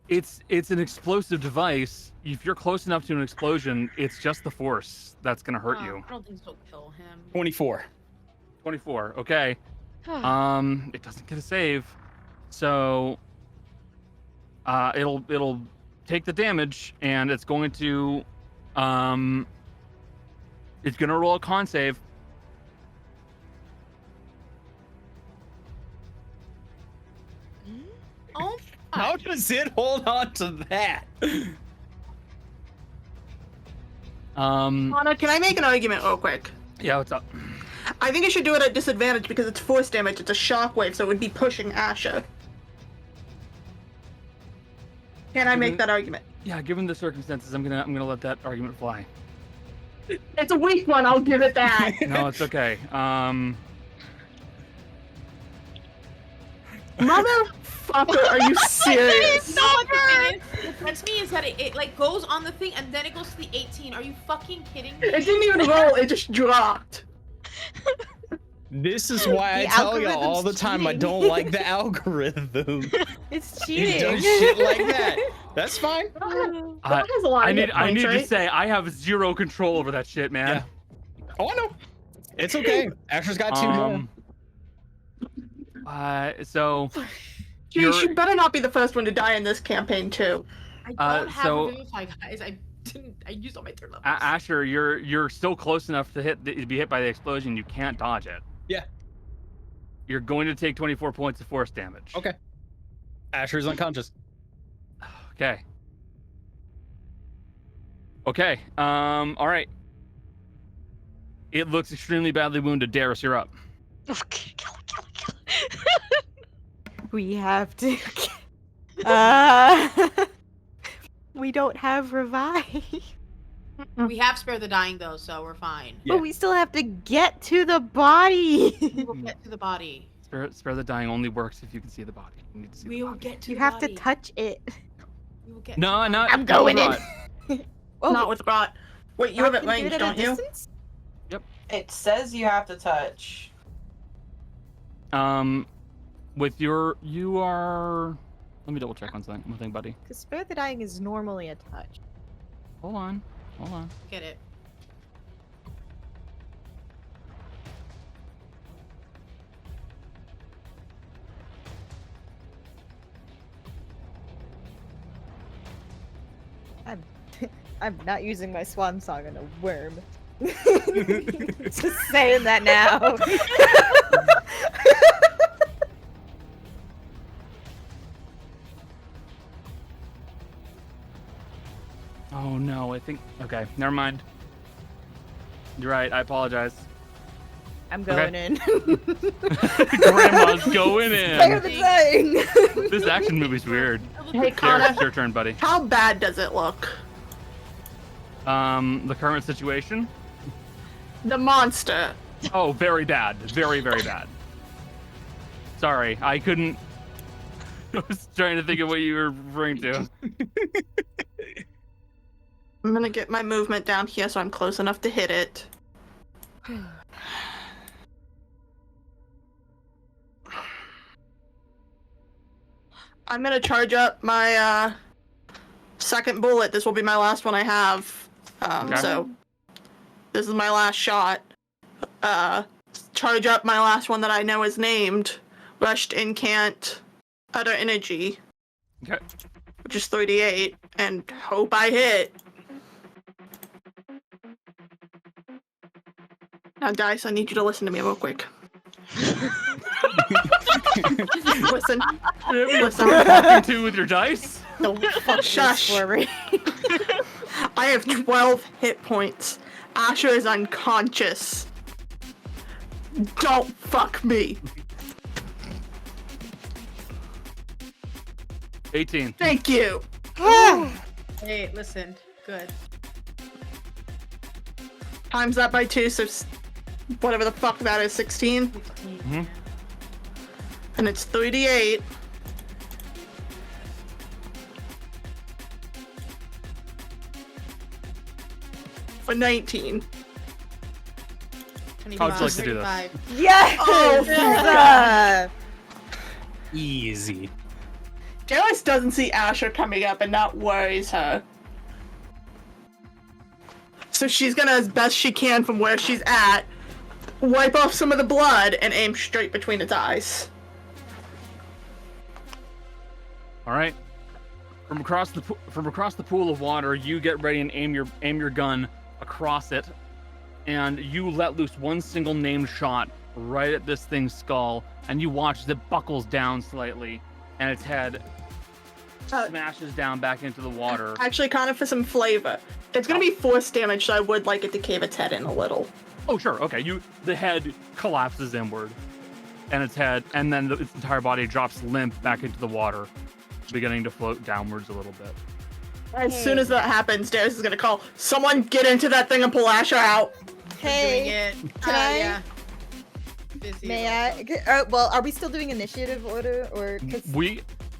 It's an explosive device. If you're close enough to an explosion, it's just the force that's gonna hurt you. I don't think this will kill him. 24. 24. Okay. It doesn't get a save, so it'll take the damage, and it's going to it's gonna roll a con save. Oh, How does it hold on to that? Anna, can I make an argument real quick? Yeah, what's up? I think I should do it at disadvantage because it's force damage. It's a shockwave, so it would be pushing Asher. Can I make that argument? Yeah, given the circumstances, I'm gonna let that argument fly. It's a weak one. I'll give it that. No, it's okay. Motherfucker, are you serious? No, but the thing is, what gets me is that it like goes on the thing and then it goes to the 18. Are you fucking kidding me? It didn't even roll. It just dropped. This is why I The tell you all the algorithm's time I cheating. don't like the algorithm. It's It cheating. does shit like that. That's fine. That has a lot I of need hit points, to right? say I have zero control over that shit, man. Yeah. Oh, I know. It's okay. Asher's got two more. So Jeez, you're- you better not be the first one to die in this campaign, too. I don't have so- a Vivify, guys. I used all my third level. Asher, you're still close enough to be hit by the explosion. You can't dodge it. Yeah. You're going to take 24 points of force damage. Okay. Asher's unconscious. Okay. Okay. All right. It looks extremely badly wounded. Darius, you're up. Okay, kill it. We have to. We don't have revive. We have Spare the Dying though, so we're fine. Yeah. But we still have to get to the body. We will get to the body. Spare the dying only works if you can see the body. You need to see We the will body. get to You the have body. to touch it. We will get No, to not. I'm going in. not. Oh, Not with Rot. Wait, you have it can do ranged, at a don't you? distance? It says you have to touch. With you are. Let me double check one thing, buddy. Because Spare the Dying is normally a touch. Hold on. get it. I'm not using my swan song on a worm. Just saying that now. Oh no, I think. Okay, never mind. You're right. I apologize. I'm going in. Grandma's going Spare in. the Dying. This action movie's weird. Hey, Darius, Connor, it's your turn, buddy. how bad does it look? The current situation. The monster. Oh, very bad. Very, very bad. Sorry, I couldn't. I was trying to think of what you were referring to. I'm gonna get my movement down here so I'm close enough to hit it. I'm gonna charge up my second bullet. This will be my last one I have. Okay. So this is my last shot. charge up my last one that I know is named, rushed incant, utter energy. Okay. Which is 3d8, and hope I hit. Now, Dice, I need you to listen to me real quick. Listen. Talking to with your dice? Don't fuck Shush. forward. I have 12 hit points. Asher is unconscious. Don't fuck me. 18. Thank you. Hey, listen. Good. Times that by 2, so whatever the fuck that is, 16. 15. Mhm. And it's 3d8. For 19. How'd you like to do this? 25. Yes! Oh, Easy. Darius doesn't see Asher coming up, and that worries her. So she's gonna, as best she can from where she's at, wipe off some of the blood and aim straight between its eyes. All right. From across the pool of water, you get ready and aim your gun across it, and you let loose one single named shot right at this thing's skull, and you watch as it buckles down slightly, and its head smashes down back into the water. Actually, kind of for some flavor. It's gonna be force damage, so I would like it to cave its head in a little. Oh, sure. Okay. The head collapses inward, and its head, and then its entire body drops limp back into the water, beginning to float downwards a little bit. As soon as that happens, Darius is gonna call, someone get into that thing and pull Asher out. Doing Hey, it. can I- Yeah. Busy. may I? Well, are we still doing initiative order, or?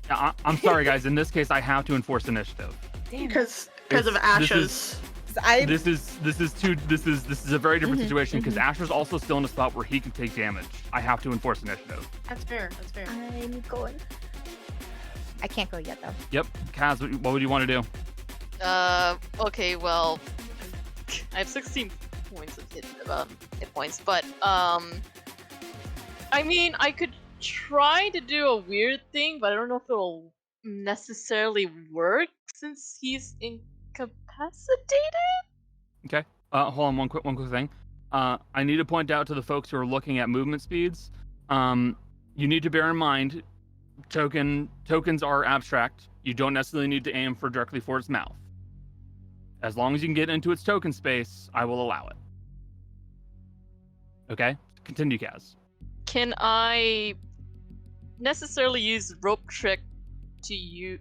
I'm sorry, guys. In this case, I have to enforce initiative. Because of This Asher's. This is a very different situation because Asher's also still in a spot where he can take damage. I have to enforce initiative. That's fair. That's fair. I'm going. I can't go yet though. Yep. Kaz, what would you want to do? Okay, well, I have 16 points of hit points, but I mean, I could try to do a weird thing, but I don't know if it'll necessarily work since he's incapacitated. Okay. Hold on. One quick thing. I need to point out to the folks who are looking at movement speeds. You need to bear in mind, tokens are abstract. You don't necessarily need to aim directly for its mouth. As long as you can get into its token space, I will allow it. Okay? Continue, Kaz. Can I necessarily use rope trick to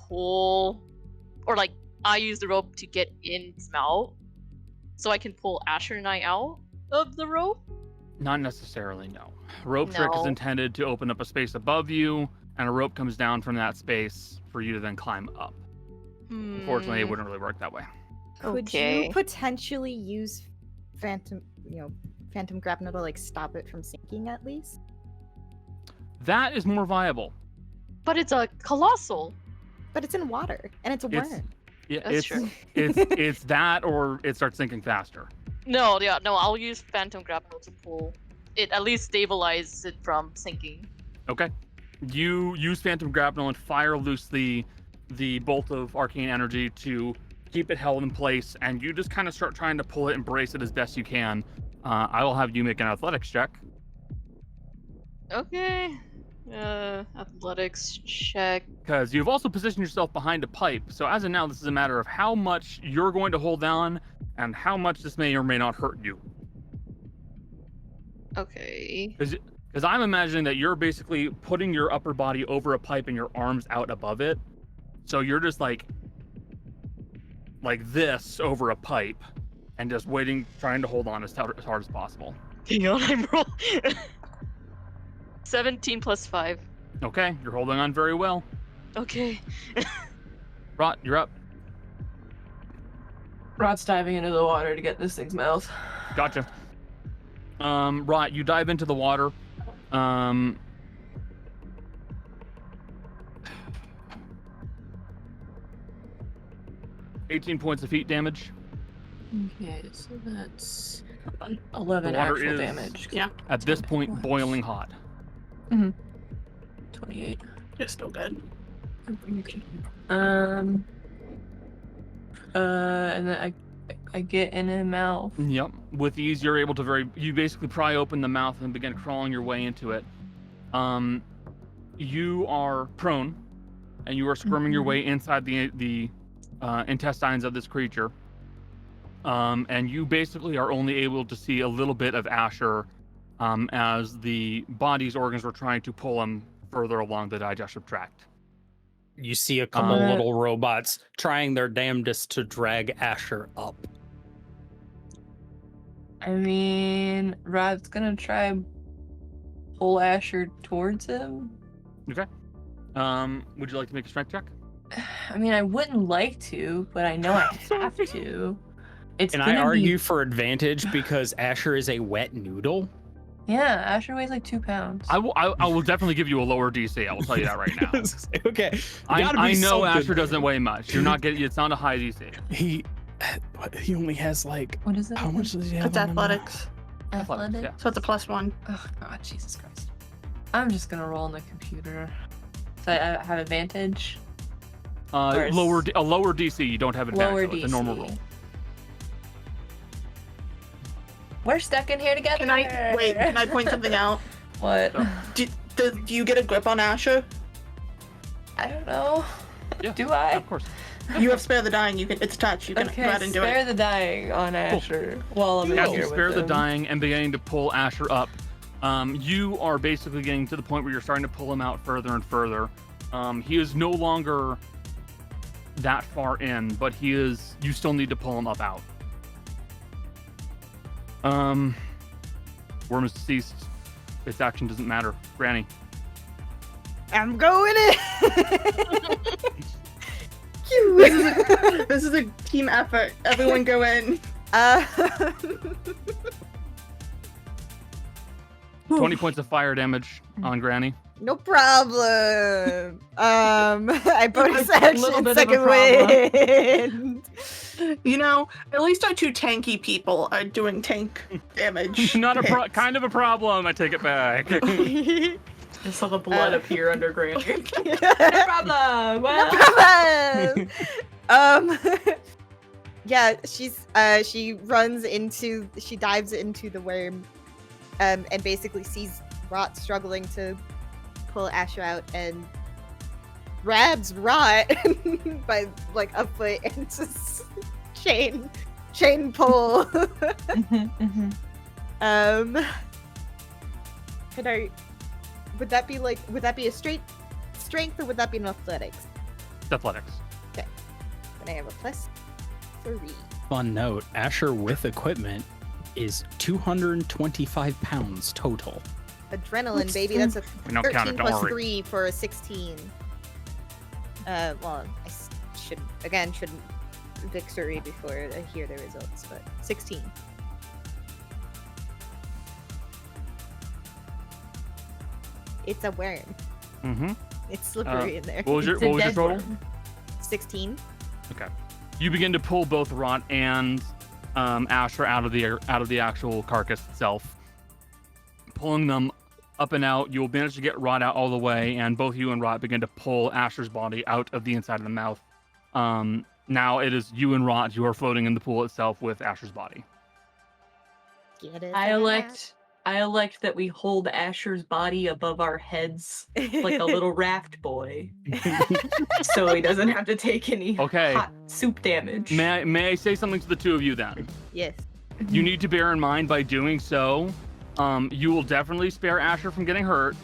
pull, or like I use the rope to get in its mouth, so I can pull Asher and I out of the rope? Not necessarily, no. Rope trick is No. intended to open up a space above you, and a rope comes down from that space for you to then climb up. Unfortunately, it wouldn't really work that way. Could Okay. you potentially use phantom grapnel to like stop it from sinking at least? That is more viable. But it's a colossal. But it's in water and it's a It's- worm. Yeah, That's it's true. it's that, or it starts sinking faster. No, I'll use phantom grapple to pull it, at least stabilize it from sinking. Okay. You use Phantom Grapnel and fire loose the bolt of arcane energy to keep it held in place, and you just kind of start trying to pull it and brace it as best you can. I will have you make an athletics check. Okay. Athletics check. Because you've also positioned yourself behind a pipe, so as of now, this is a matter of how much you're going to hold on and how much this may or may not hurt you. Okay. Because I'm imagining that you're basically putting your upper body over a pipe and your arms out above it. So you're just like this over a pipe and just waiting, trying to hold on as hard as possible. Hang on, I'm roll. 17 plus 5. Okay, you're holding on very well. Okay. Rot, you're up. Rod's diving into the water to get this thing's mouth. Gotcha. Rot, you dive into the water. 18 points of heat damage. Okay, so that's 11 The water actual is- damage. Yeah. At this point, boiling hot. 28. It's still good. And then I get in his mouth. Yep. With ease, you're able to you basically pry open the mouth and begin crawling your way into it. You are prone, and you are squirming your way inside the intestines of this creature. And you basically are only able to see a little bit of Asher, as the body's organs were trying to pull him further along the digestive tract. You see a couple little robots trying their damnedest to drag Asher up. I mean, Rod's gonna try and pull Asher towards him. Okay. Would you like to make a strength check? I mean, I wouldn't like to, but I know I have to. It's Can I gonna argue be... for advantage because Asher is a wet noodle? Yeah, Asher weighs like 2 pounds. I will definitely give you a lower DC. I will tell you that right now. Okay. I know something. Asher doesn't weigh much. You're not getting. It's not a high DC. He only has like, What is it? how much does he have? It's on him now? athletics. Athletics? Yeah. So it's a +1. Oh god, Jesus Christ. I'm just gonna roll on the computer. So I have advantage. Or A lower DC. You don't have advantage. Lower Though. It's a normal DC. roll. We're stuck in here together. Can I point something out? What? Do you get a grip on Asher? I don't know. Yeah. Do I? Of course. You have Spare the Dying. It's touch. You can go Okay, ahead and do spare it. the dying on Asher while I'm in As here you with spare the him. dying and beginning to pull Asher up, you are basically getting to the point where you're starting to pull him out further and further. He is no longer that far in, but he is. You still need to pull him up out. Worm is deceased. Its action doesn't matter. Granny. I'm going in. This is a team effort. Everyone go in. 20 points of fire damage on Granny. No problem. I bonus A little action bit of a second wind. You know, at least our 2 tanky people are doing tank damage. Not a hits. kind of a problem. I take it back. I saw the blood appear under Granny. No problem. Well, problem. Yeah, she dives into the worm, and basically sees Rot struggling to pull Asher out and grabs Rot by like a foot and just chain pull. Would that be a straight strength or would that be an athletics? Athletics. Then I have a +3. Fun note, Asher with equipment is 225 pounds total. Adrenaline, baby. That's a We don't count 13 it, don't plus worry. 3 for a 16. Well, I shouldn't victory before I hear the results, but 16. It's a worm. Mm-hmm. It's slippery in there. What was your it's a dead total? worm. 16. Okay. You begin to pull both Rot and Asher out of the actual carcass itself. Pulling them up and out, you'll manage to get Rot out all the way, and both you and Rot begin to pull Asher's body out of the inside of the mouth. Now it is you and Rot who are floating in the pool itself with Asher's body. Get it? I elect that we hold Asher's body above our heads like a little raft boy, so he doesn't have to take any Okay. hot soup damage. May I say something to the two of you then? Yes. You need to bear in mind by doing so, you will definitely spare Asher from getting hurt.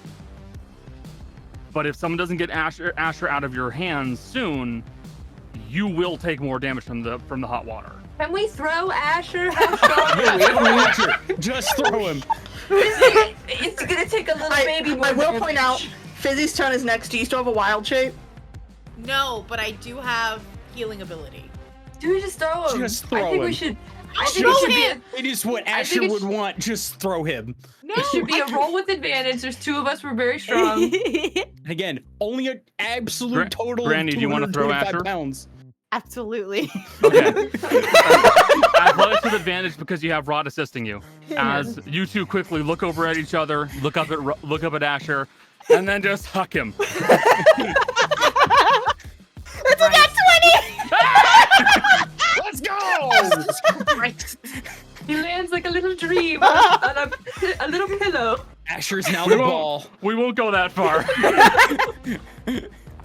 But if someone doesn't get Asher out of your hands soon, you will take more damage from the hot water. Can we throw Asher? How strong are we? Just throw him. It's gonna take a little baby more I will damage. point out, Fizzy's turn is next. Do you still have a wild shape? No, but I do have healing ability. Do we just throw him? Just throw I think him. we should. I Just think it throw should be. him! It is what I Asher think would want. Just throw him. No, It should be I a roll with advantage. There's 2 of us. We're very strong. And again, only an absolute total Granny, of do you wanna throw 225 Asher? pounds. Absolutely. Okay. athletics with advantage because you have Rod assisting you. As you two quickly look over at each other, look up at Asher, and then just huck him. It's a nat 20! Let's go! He lands like a little dream on a little pillow. Asher's now the ball. We won't go that far.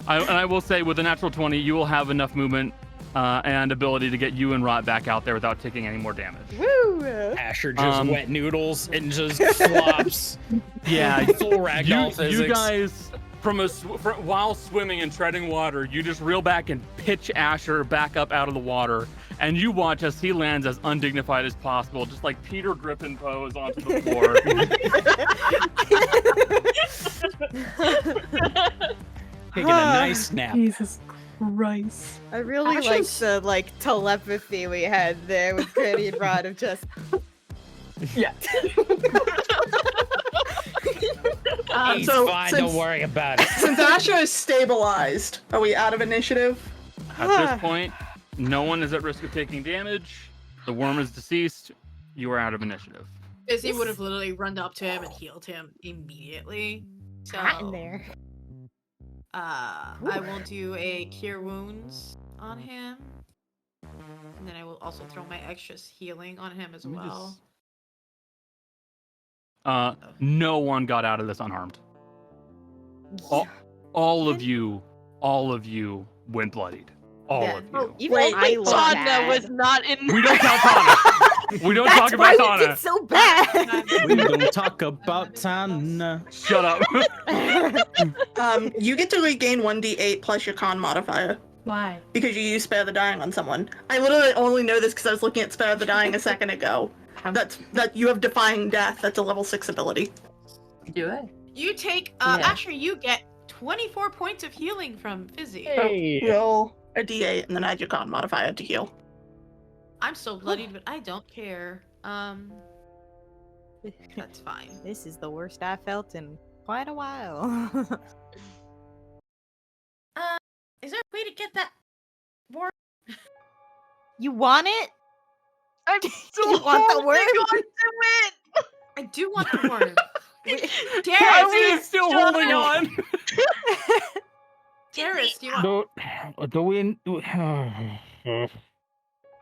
I will say, with a natural 20, you will have enough movement and ability to get you and Rot back out there without taking any more damage. Woo! Asher just wet noodles and just flops. Yeah, Full ragdoll physics. You guys, while swimming and treading water, you just reel back and pitch Asher back up out of the water, and you watch as he lands as undignified as possible, just like Peter Griffin pose onto the floor. Taking a nice nap. Jesus Christ. I really like the telepathy we had there with Granny and Rod of just. Yeah. He's fine, don't worry about it. Since Asher is stabilized, are we out of initiative? At this point, no one is at risk of taking damage. The worm is deceased. You are out of initiative. Izzy would have literally run up to him and healed him immediately. So, Hot in there. I will do a cure wounds on him. And then I will also throw my extra healing on him as well. No one got out of this unharmed. All of you went bloodied. All of you. Even Wait, I look Tana bad. was not in. We don't count Tana. We don't talk That's why about we Tana. did so bad. We don't talk about Tana. Shut up. You get to regain 1d8 plus your con modifier Why? because you use Spare the Dying on someone. I literally only know this because I was looking at Spare the Dying a second ago. That you have Defying Death. That's a level 6 ability. Do it. You take, Yeah. Asher, you get 24 points of healing from Fizzy. Hey. Roll a d8 and then add your con modifier to heal. I'm so bloodied, but I don't care. That's fine. This is the worst I felt in quite a while. Is there a way to get that worm? You want it? I You want the worm? I do want the worm. Kylie is still holding on. Darius, do you want?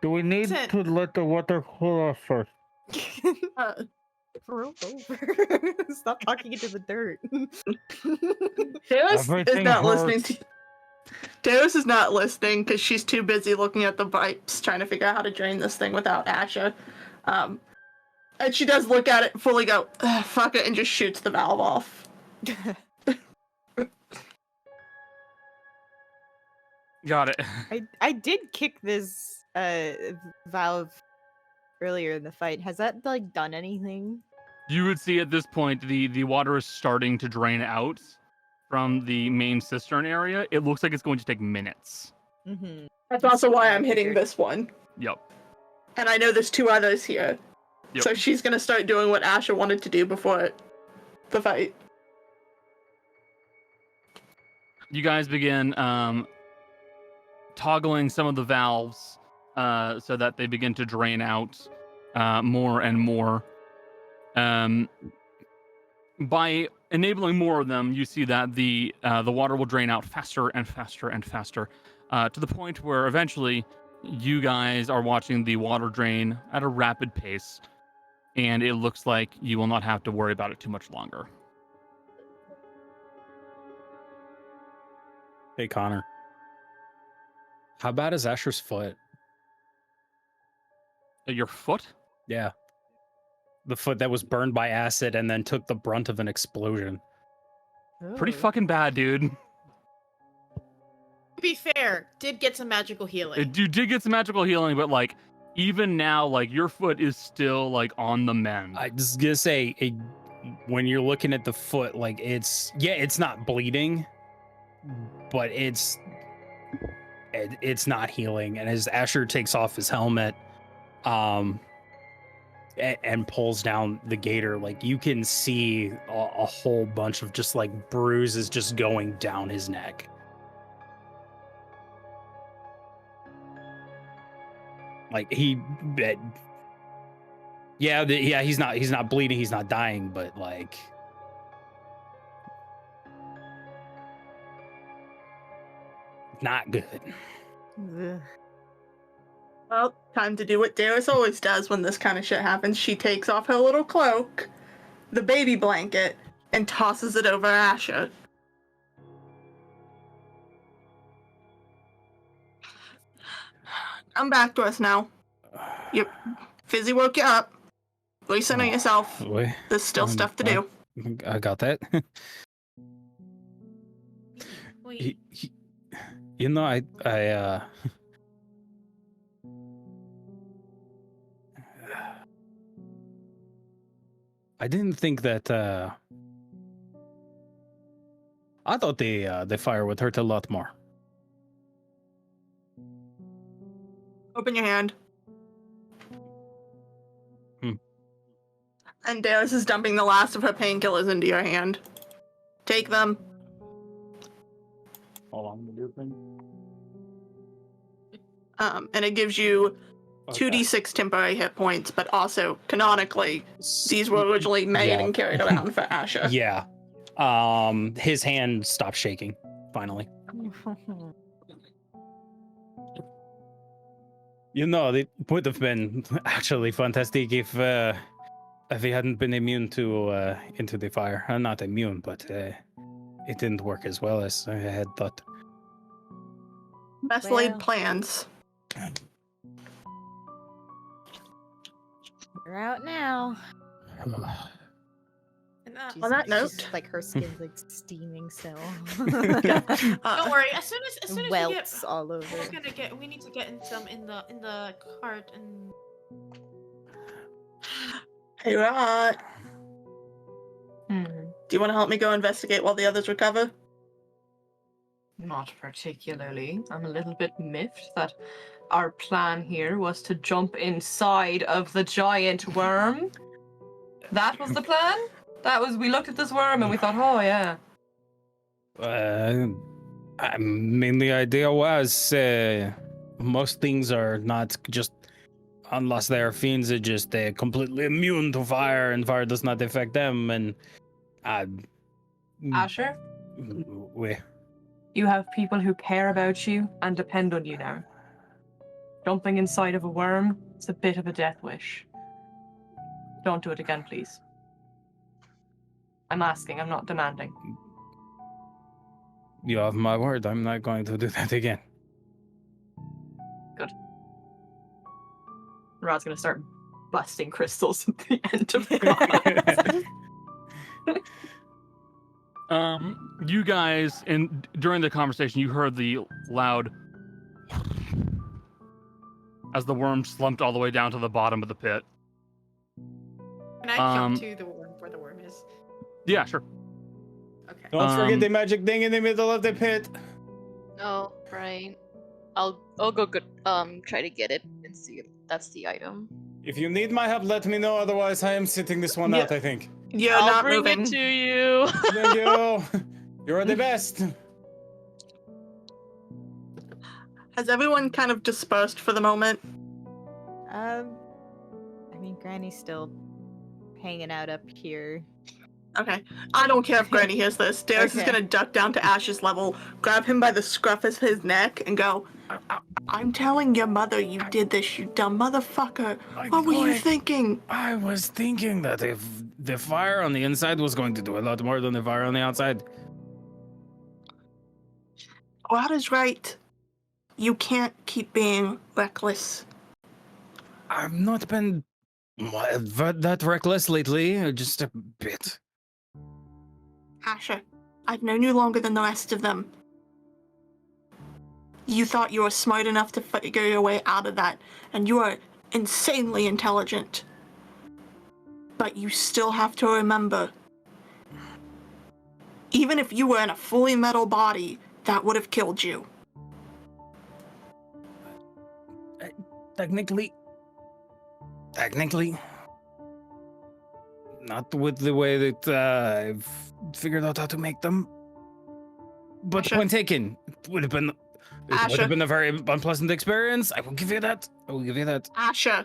Do we need Listen. to let the water cool off first? Roll over. Stop talking into the dirt. Darius is Everything not hurts. listening to. Darius is not listening because she's too busy looking at the pipes, trying to figure out how to drain this thing without Asher. And she does look at it, fully go, "Ugh, fuck it," and just shoots the valve off. Got it. I did kick this valve earlier in the fight. Has that done anything? You would see at this point the water is starting to drain out from the main cistern area. It looks like it's going to take minutes. Mm-hmm. That's also why I'm hitting this one. Yep. And I know there's 2 others here. Yep. So she's gonna start doing what Asher wanted to do before the fight. You guys begin toggling some of the valves so that they begin to drain out more and more. By enabling more of them, you see that the water will drain out faster and faster and faster, to the point where eventually you guys are watching the water drain at a rapid pace, and it looks like you will not have to worry about it too much longer. Hey, Connor. How bad is Asher's foot? Your foot? Yeah. The foot that was burned by acid and then took the brunt of an explosion. Pretty fucking bad, dude. To be fair, did get some magical healing. You did get some magical healing, but even now, your foot is still on the mend. I was gonna say, when you're looking at the foot, it's not bleeding, but it's not healing. And as Asher takes off his helmet, and pulls down the gator, you can see a whole bunch of just bruises just going down his neck. Like he's not bleeding, he's not dying, but like not good. Ugh. Well, time to do what Darius always does when this kind of shit happens. She takes off her little cloak, the baby blanket, and tosses it over Asher. Come back to us now. Yep. Fizzy woke you up. Recenter yourself. Wait, There's still stuff to do. I got that. Wait. You know, I didn't think that. I thought the fire would hurt a lot more. Open your hand. Hmm. And Darius is dumping the last of her painkillers into your hand. Take them. Hold on, the new thing. And it gives you Okay. 2d6 temporary hit points, but also, canonically, these were originally made Yeah. and carried around for Asher. Yeah. His hand stopped shaking, finally. You know, it would have been actually fantastic if he hadn't been immune to into the fire. Not immune, but it didn't work as well as I had thought. Best laid Well. plans. You're out now. And, She's- On that she's, note- like her skin's like steaming still. Uh, don't worry. As soon as we get, Welts all over. we need to get in some in the cart and. Hey, Rod. Hmm. Do you want to help me go investigate while the others recover? Not particularly. I'm a little bit miffed that our plan here was to jump inside of the giant worm. That was the plan? We looked at this worm and we thought, oh yeah. I mean, the idea was most things are not just, unless they are fiends, are just completely immune to fire, and fire does not affect them. And Asher, you have people who care about you and depend on you now. Jumping inside of a worm, it's a bit of a death wish. Don't do it again, please. I'm asking, I'm not demanding. You have my word. I'm not going to do that again. Rod's gonna start busting crystals at the end of the You guys, during the conversation, you heard the loud as the worm slumped all the way down to the bottom of the pit. Can I jump to the worm where the worm is? Yeah, sure. Okay. Don't forget the magic thing in the middle of the pit. Oh, right. I'll go try to get it and see if that's the item. If you need my help, let me know. Otherwise, I am sitting this one Yeah. out, I think. You're I'll not bring moving. it to you. Thank you. You're the best. Has everyone kind of dispersed for the moment? I mean, Granny's still hanging out up here. Okay. I don't care if Granny hears this. Darius is Okay. gonna duck down to Ash's level, grab him by the scruff of his neck, and go, I'm telling your mother you did this, you dumb motherfucker. What were you thinking? I was thinking that if the fire on the inside was going to do a lot more than the fire on the outside. Rod is right. You can't keep being reckless. I've not been that reckless lately, just a bit. Asher, I've known you longer than the rest of them. You thought you were smart enough to figure your way out of that, and you are insanely intelligent. But you still have to remember, even if you were in a fully metal body, that would have killed you. Technically, not with the way that I've figured out how to make them. But Asher. point taken. It would have been a very unpleasant experience. I will give you that. I will give you that. Asha.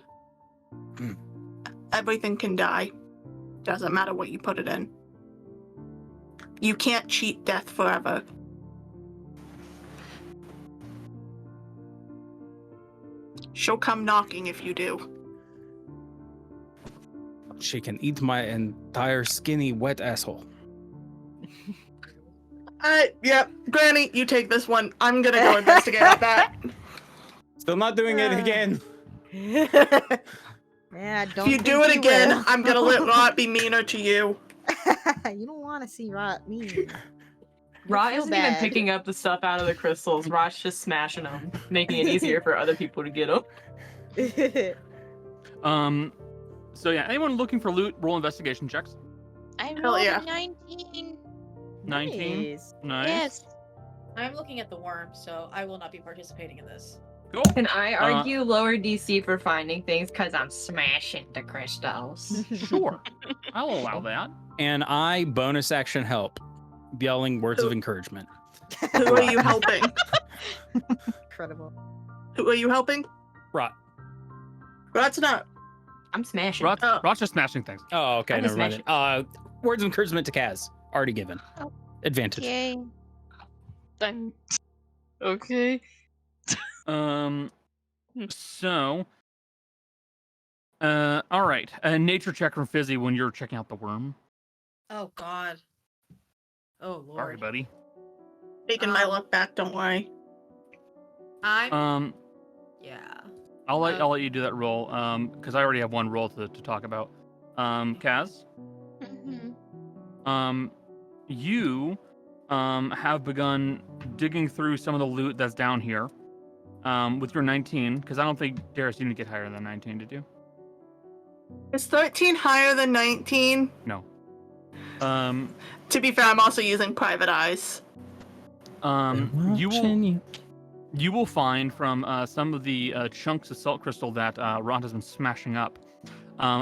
Hmm. Everything can die. Doesn't matter what you put it in. You can't cheat death forever. She'll come knocking if you do. She can eat my entire skinny, wet asshole. Yep. Granny, you take this one. I'm gonna go investigate that. Still not doing it again. Yeah, If you do it again, I'm gonna let Rot be meaner to you. You don't want to see Rot mean. Rot feel isn't even bad. picking up the stuff out of the crystals. Rot's just smashing them, making it easier for other people to get them. So yeah, anyone looking for loot, roll investigation checks. I Hell rolled yeah. a 19. 19. Nice. Nice. Yes. I'm looking at the worm, so I will not be participating in this. Cool. Can I argue lower DC for finding things because I'm smashing the crystals? Sure. I'll allow that. And I bonus action help, yelling words of encouragement. Who are you helping? Incredible. Who are you helping? Rot. Rot's not. I'm smashing. Rot's just smashing things. Oh, okay. I'm Never just mind. Words of encouragement to Kaz. Already given. Oh. Advantage. Yay. Done. Okay. So, all right. A nature check from Fizzy when you're checking out the worm. Oh God. Oh Lord. Sorry, buddy. Taking my luck back, don't worry. I'm. Yeah. I'll let you do that roll. Because I already have one roll to talk about. Kaz. Mm-hmm. You have begun digging through some of the loot that's down here. With your 19, because I don't think Darius, you didn't get higher than 19, did you? Is 13 higher than 19? No. To be fair, I'm also using private eyes. You will find from some of the chunks of salt crystal that Rot has been smashing up.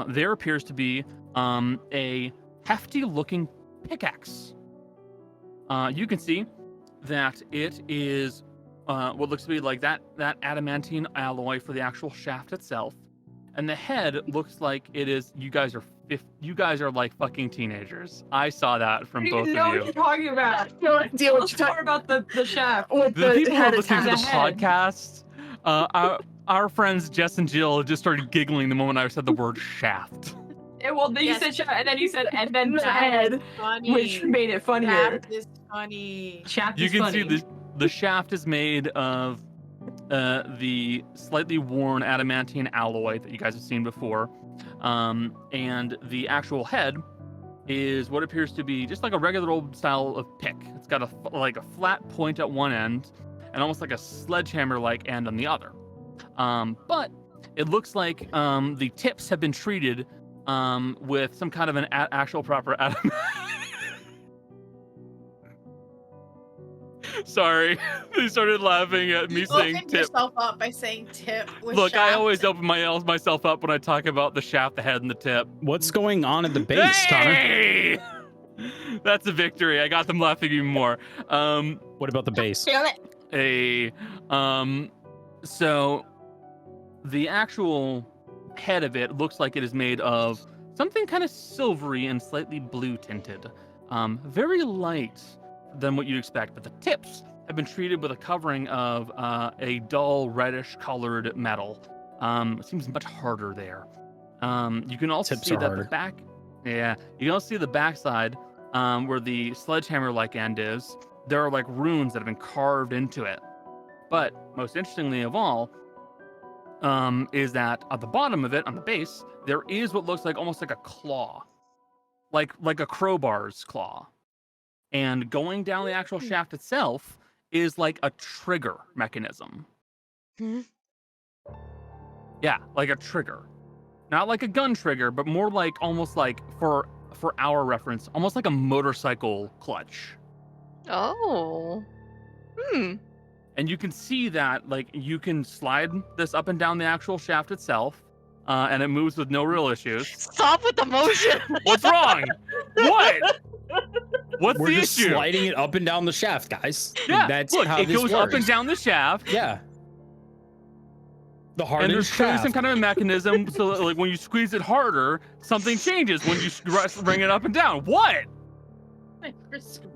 There appears to be a hefty-looking pickaxe. You can see that it is what looks to be like that adamantine alloy for the actual shaft itself, and the head looks like it is. You guys are like fucking teenagers. I saw that from both of you. What you're talking about. No idea Tell what us you're more about the shaft. With The people who are head listening to the attached. podcast, our friends Jess and Jill just started giggling the moment I said the word shaft. Yeah, well, then Yes. you said shaft, and then you said, and then the The head, head. Funny. which made it funnier. That is funny. Shaft You is can funny. see the shaft is made of the slightly worn adamantine alloy that you guys have seen before, and the actual head is what appears to be just like a regular old style of pick. It's got a flat point at one end and almost like a sledgehammer-like end on the other. But it looks like the tips have been treated with some kind of an actual proper adam. Sorry, they started laughing at me You saying opened tip. yourself up by saying tip. With Look, I shaft. always open myself up when I talk about the shaft, the head, and the tip. What's going on at the base, Hey! That's a victory. I got them laughing even more. Connor? What about the base? So the actual head of it looks like it is made of something kind of silvery and slightly blue tinted. Very light than what you'd expect, but the tips have been treated with a covering of a dull reddish colored metal. It seems much harder there. You can also Tips see are that harder. the back, yeah, you can also see the backside where the sledgehammer-like end is. There are like runes that have been carved into it. But most interestingly of all, is that at the bottom of it, on the base, there is what looks like almost like a claw, like a crowbar's claw. And going down the actual shaft itself is like a trigger mechanism. Yeah, like a trigger. Not like a gun trigger, but more like almost like for our reference, almost like a motorcycle clutch. Oh. And you can see that, like, you can slide this up and down the actual shaft itself, and it moves with no real issues. Stop with the motion. What's wrong? What? What's We're the just issue? sliding it up and down the shaft, guys. Yeah, That's look, how it this goes works. up and down the shaft. Yeah. The And hardened there's clearly some shaft. kind of a mechanism so that, like, when you squeeze it harder, something changes when you bring it up and down. What?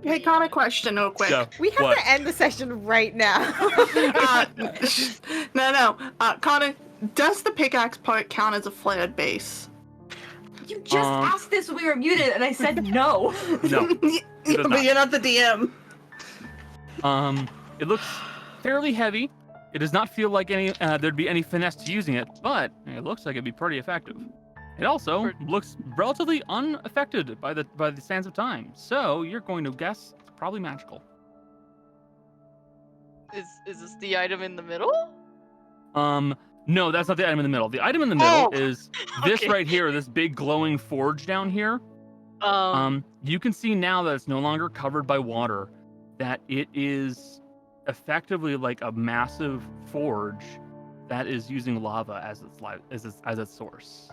Hey, Connor, question real quick. Yeah. We have What? to end the session right now. No. Connor, does the pickaxe part count as a flared base? You just asked this when we were muted, and I said no. No. It does But not. you're not the DM. It looks fairly heavy. It does not feel like there'd be any finesse to using it, but it looks like it'd be pretty effective. It also looks relatively unaffected by the sands of time, so you're going to guess it's probably magical. Is this the item in the middle? No, that's not the item in the middle. The item in the middle is this okay. right here, this big glowing forge down here. You can see now that it's no longer covered by water, that it is effectively like a massive forge that is using lava as its source.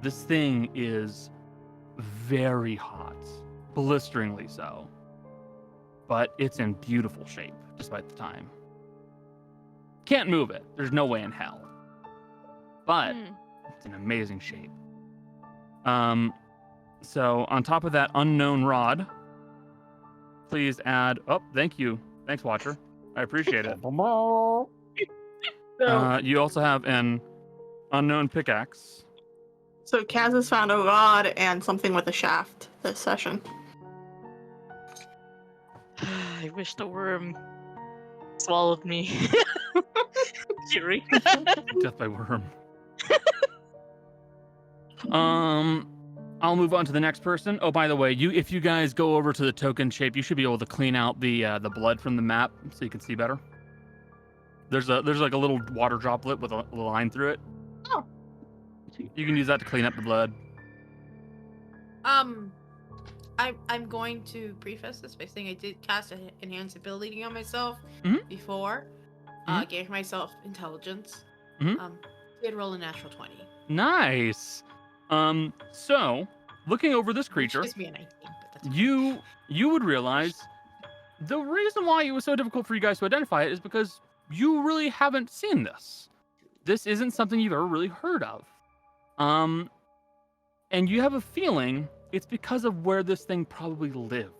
This thing is very hot, blisteringly so, but it's in beautiful shape despite the time. Can't move it. There's no way in hell, but it's in amazing shape. So on top of that unknown rod, please add. Oh, thank you. Thanks, Watcher. I appreciate it. You also have an unknown pickaxe. So Kaz has found a rod and something with a shaft this session. I wish the worm swallowed me. Fury. Death by worm. I'll move on to the next person. Oh, by the way, if you guys go over to the token shape, you should be able to clean out the blood from the map so you can see better. There's like a little water droplet with a line through it. Oh. You can use that to clean up the blood. I'm going to preface this by saying I did cast an enhanced ability on myself before. Gave myself intelligence. Did roll a natural 20. Nice. So looking over this creature, Which gives me a 19, but that's fine. you would realize the reason why it was so difficult for you guys to identify it is because you really haven't seen this. This isn't something you've ever really heard of. And you have a feeling it's because of where this thing probably lived.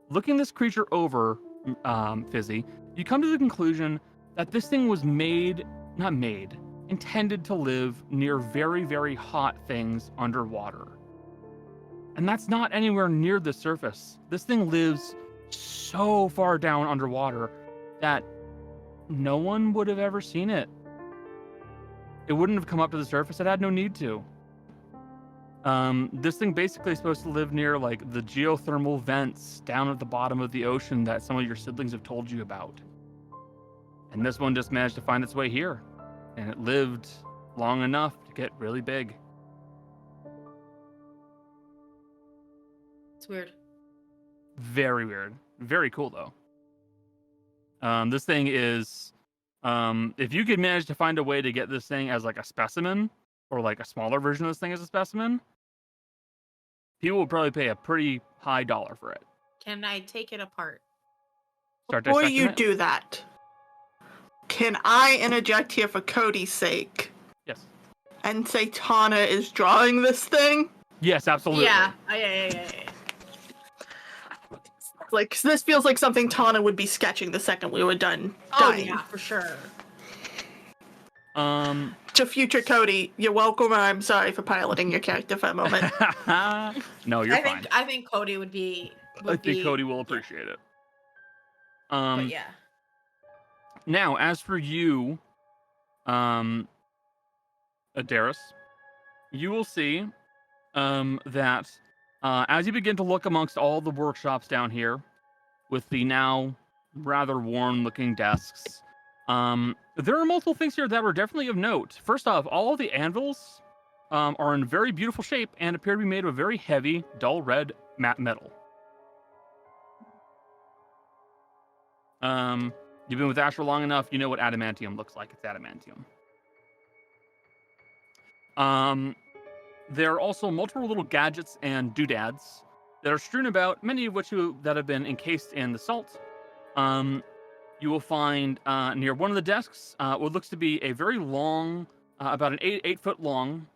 Looking this creature over, Fizzy, you come to the conclusion that this thing was intended to live near very, very hot things underwater. And that's not anywhere near the surface. This thing lives so far down underwater that no one would have ever seen it. It wouldn't have come up to the surface. It had no need to. This thing basically is supposed to live near like the geothermal vents down at the bottom of the ocean that some of your siblings have told you about. And this one just managed to find its way here. And it lived long enough to get really big. It's weird. Very weird. Very cool though. This thing is, if you could manage to find a way to get this thing as like a specimen, or like a smaller version of this thing as a specimen, people would probably pay a pretty high dollar for it. Can I take it apart? Start Before dissecting you it? do that, can I interject here for Cody's sake Yes. and say Tana is drawing this thing? Yes, absolutely. Yeah. Like, this feels like something Tana would be sketching the second we were done Oh dying. yeah, for sure. To future Cody, you're welcome. I'm sorry for piloting your character for a moment. No, you're fine. I think Cody would be. I think Cody will appreciate it. But yeah. Now, as for you, Adaris, you will see that as you begin to look amongst all the workshops down here with the now rather worn-looking desks, there are multiple things here that are definitely of note. First off, all of the anvils are in very beautiful shape and appear to be made of a very heavy, dull red matte metal. You've been with Asher long enough, you know what adamantium looks like. It's adamantium. There are also multiple little gadgets and doodads that are strewn about, many of which that have been encased in the salt. you will find near one of the desks what looks to be a very long, about an 8 foot long,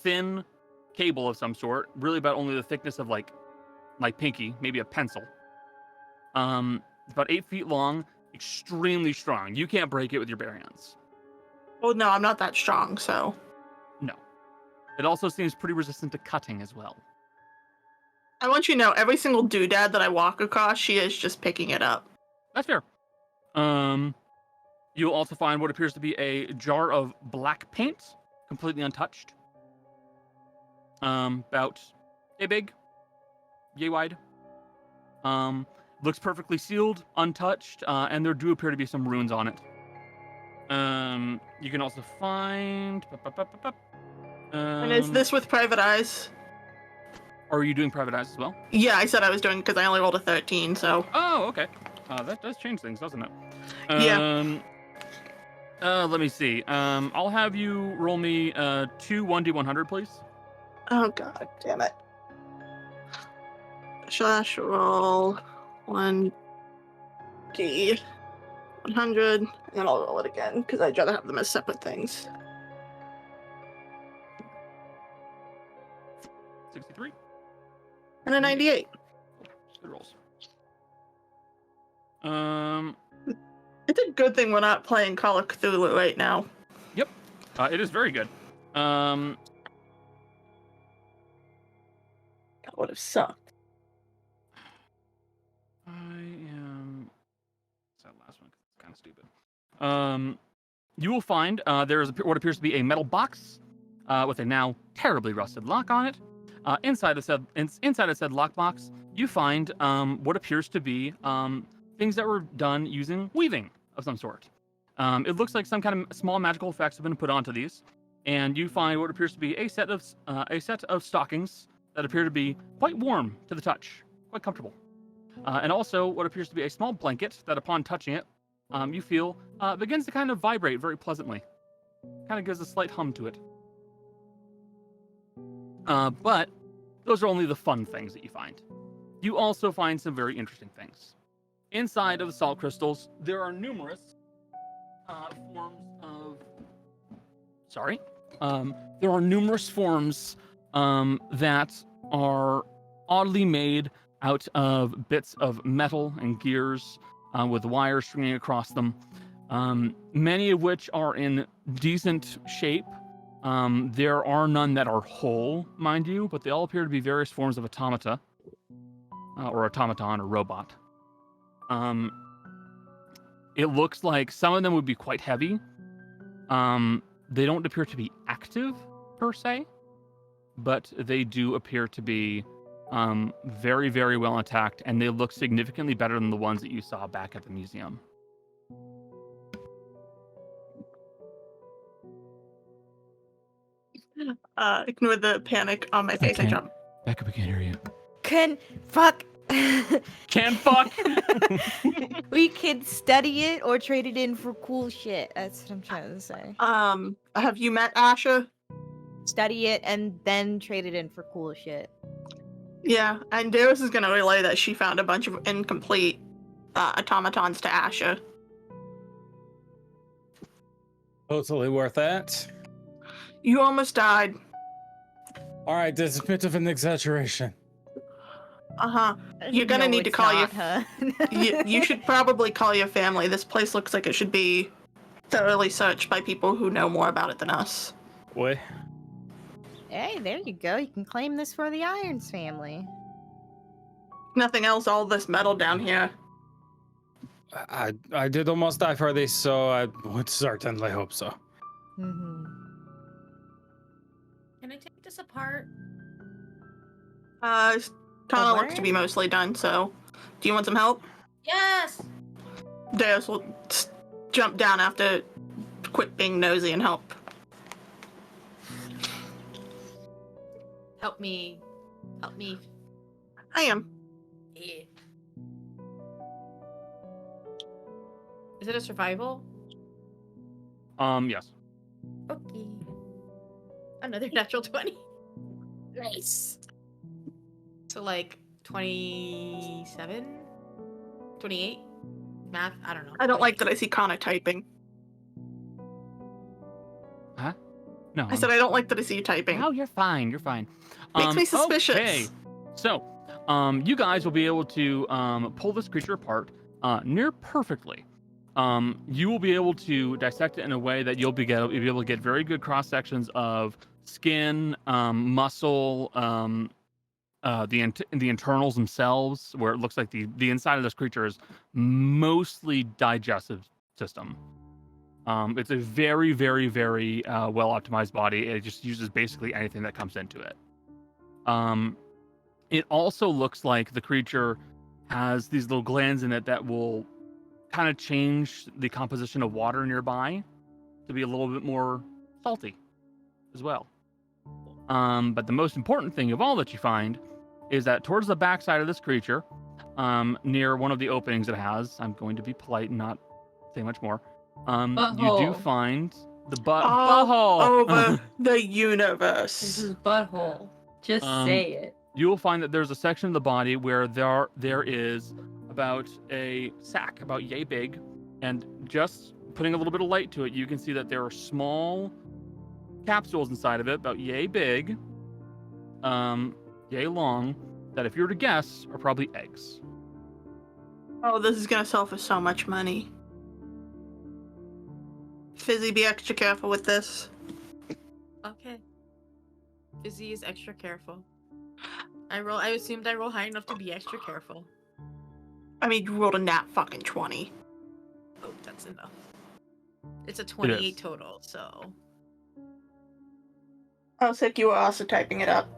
thin cable of some sort, really about only the thickness of like pinky, maybe a pencil. It's about 8 feet long, extremely strong. You can't break it with your bare hands. Well, no, I'm not that strong, so. No. It also seems pretty resistant to cutting as well. I want you to know, every single doodad that I walk across, she is just picking it up. That's fair. You'll also find what appears to be a jar of black paint, completely untouched. About yay big, yay wide. Looks perfectly sealed, untouched, and there do appear to be some runes on it. You can also find. And is this with private eyes? Are you doing private eyes as well? Yeah, I said I was doing because I only rolled a 13, so. Oh, okay. That does change things, doesn't it? Yeah. Let me see. I'll have you roll me 2 1d100, please. Oh, god damn it. Slash roll 1d100, and then I'll roll it again because I'd rather have them as separate things. 63. And a 98. Good rolls. It's a good thing we're not playing Call of Cthulhu right now. Yep. It is very good. That would have sucked. I am. What's that last one? It's kind of stupid. You will find there is what appears to be a metal box with a now terribly rusted lock on it. Inside of said lockbox, you find what appears to be things that were done using weaving of some sort. It looks like some kind of small magical effects have been put onto these, and you find what appears to be a set of stockings that appear to be quite warm to the touch, quite comfortable, and also what appears to be a small blanket that, upon touching it, you feel begins to kind of vibrate very pleasantly. Kind of gives a slight hum to it. But those are only the fun things that you find. You also find some very interesting things. Inside of the salt crystals, there are numerous forms of... Sorry. There are numerous forms that are oddly made out of bits of metal and gears with wires stringing across them, many of which are in decent shape. There are none that are whole, mind you, but they all appear to be various forms of automata, or automaton, or robot. It looks like some of them would be quite heavy. They don't appear to be active, per se, but they do appear to be very, very well intact, and they look significantly better than the ones that you saw back at the museum. Ignore the panic on my face. I jump. Back up, I can't hear you. Fuck. Can fuck? We could study it or trade it in for cool shit. That's what I'm trying to say. Have you met Asha? Study it and then trade it in for cool shit. Yeah, and Darius is gonna relay that she found a bunch of incomplete automatons to Asha. Totally worth that. You almost died. All right, there's a bit of an exaggeration. Uh-huh. You're gonna need to call your... her. you should probably call your family. This place looks like it should be thoroughly searched by people who know more about it than us. What? Hey, there you go. You can claim this for the Irons family. Nothing else, all this metal down here. I did almost die for this, so I would certainly hope so. Mm-hmm. Can I take this apart? Tana looks to be mostly done, so... Do you want some help? Yes! Deus will jump down after quit being nosy and help. Help me. Help me. I am. Yeah. Is it a survival? Yes. Okay. Another natural 20. Nice. So like 27? 28? math. I don't know. I don't like that I see Connor typing. No. I said I don't like that I see you typing. Oh, you're fine. You're fine. Makes me suspicious. Okay. So, you guys will be able to pull this creature apart near perfectly. You will be able to dissect it in a way that you'll be able to get very good cross sections of skin, muscle, the internals themselves, where it looks like the inside of this creature is mostly digestive system. It's a very, very, very well optimized body. It just uses basically anything that comes into it. It also looks like the creature has these little glands in it that will kind of change the composition of water nearby to be a little bit more salty as well. But the most important thing of all that you find is that towards the backside of this creature, near one of the openings it has, I'm going to be polite and not say much more. You do find the butthole over the This universe. is butthole. Just say it. You will find that there's a section of the body where there is about a sack about yay big, and just putting a little bit of light to it, you can see that there are small capsules inside of it about yay big, yay long, that if you were to guess are probably eggs. Oh, this is gonna sell for so much money. Fizzy, be extra careful with this. Okay. Fizzy is extra careful. I assumed I rolled high enough to be extra careful. I mean, you rolled a nat fucking 20. Oh, that's enough. It's a 28 is. total, so. Oh, sick, you were also typing it up.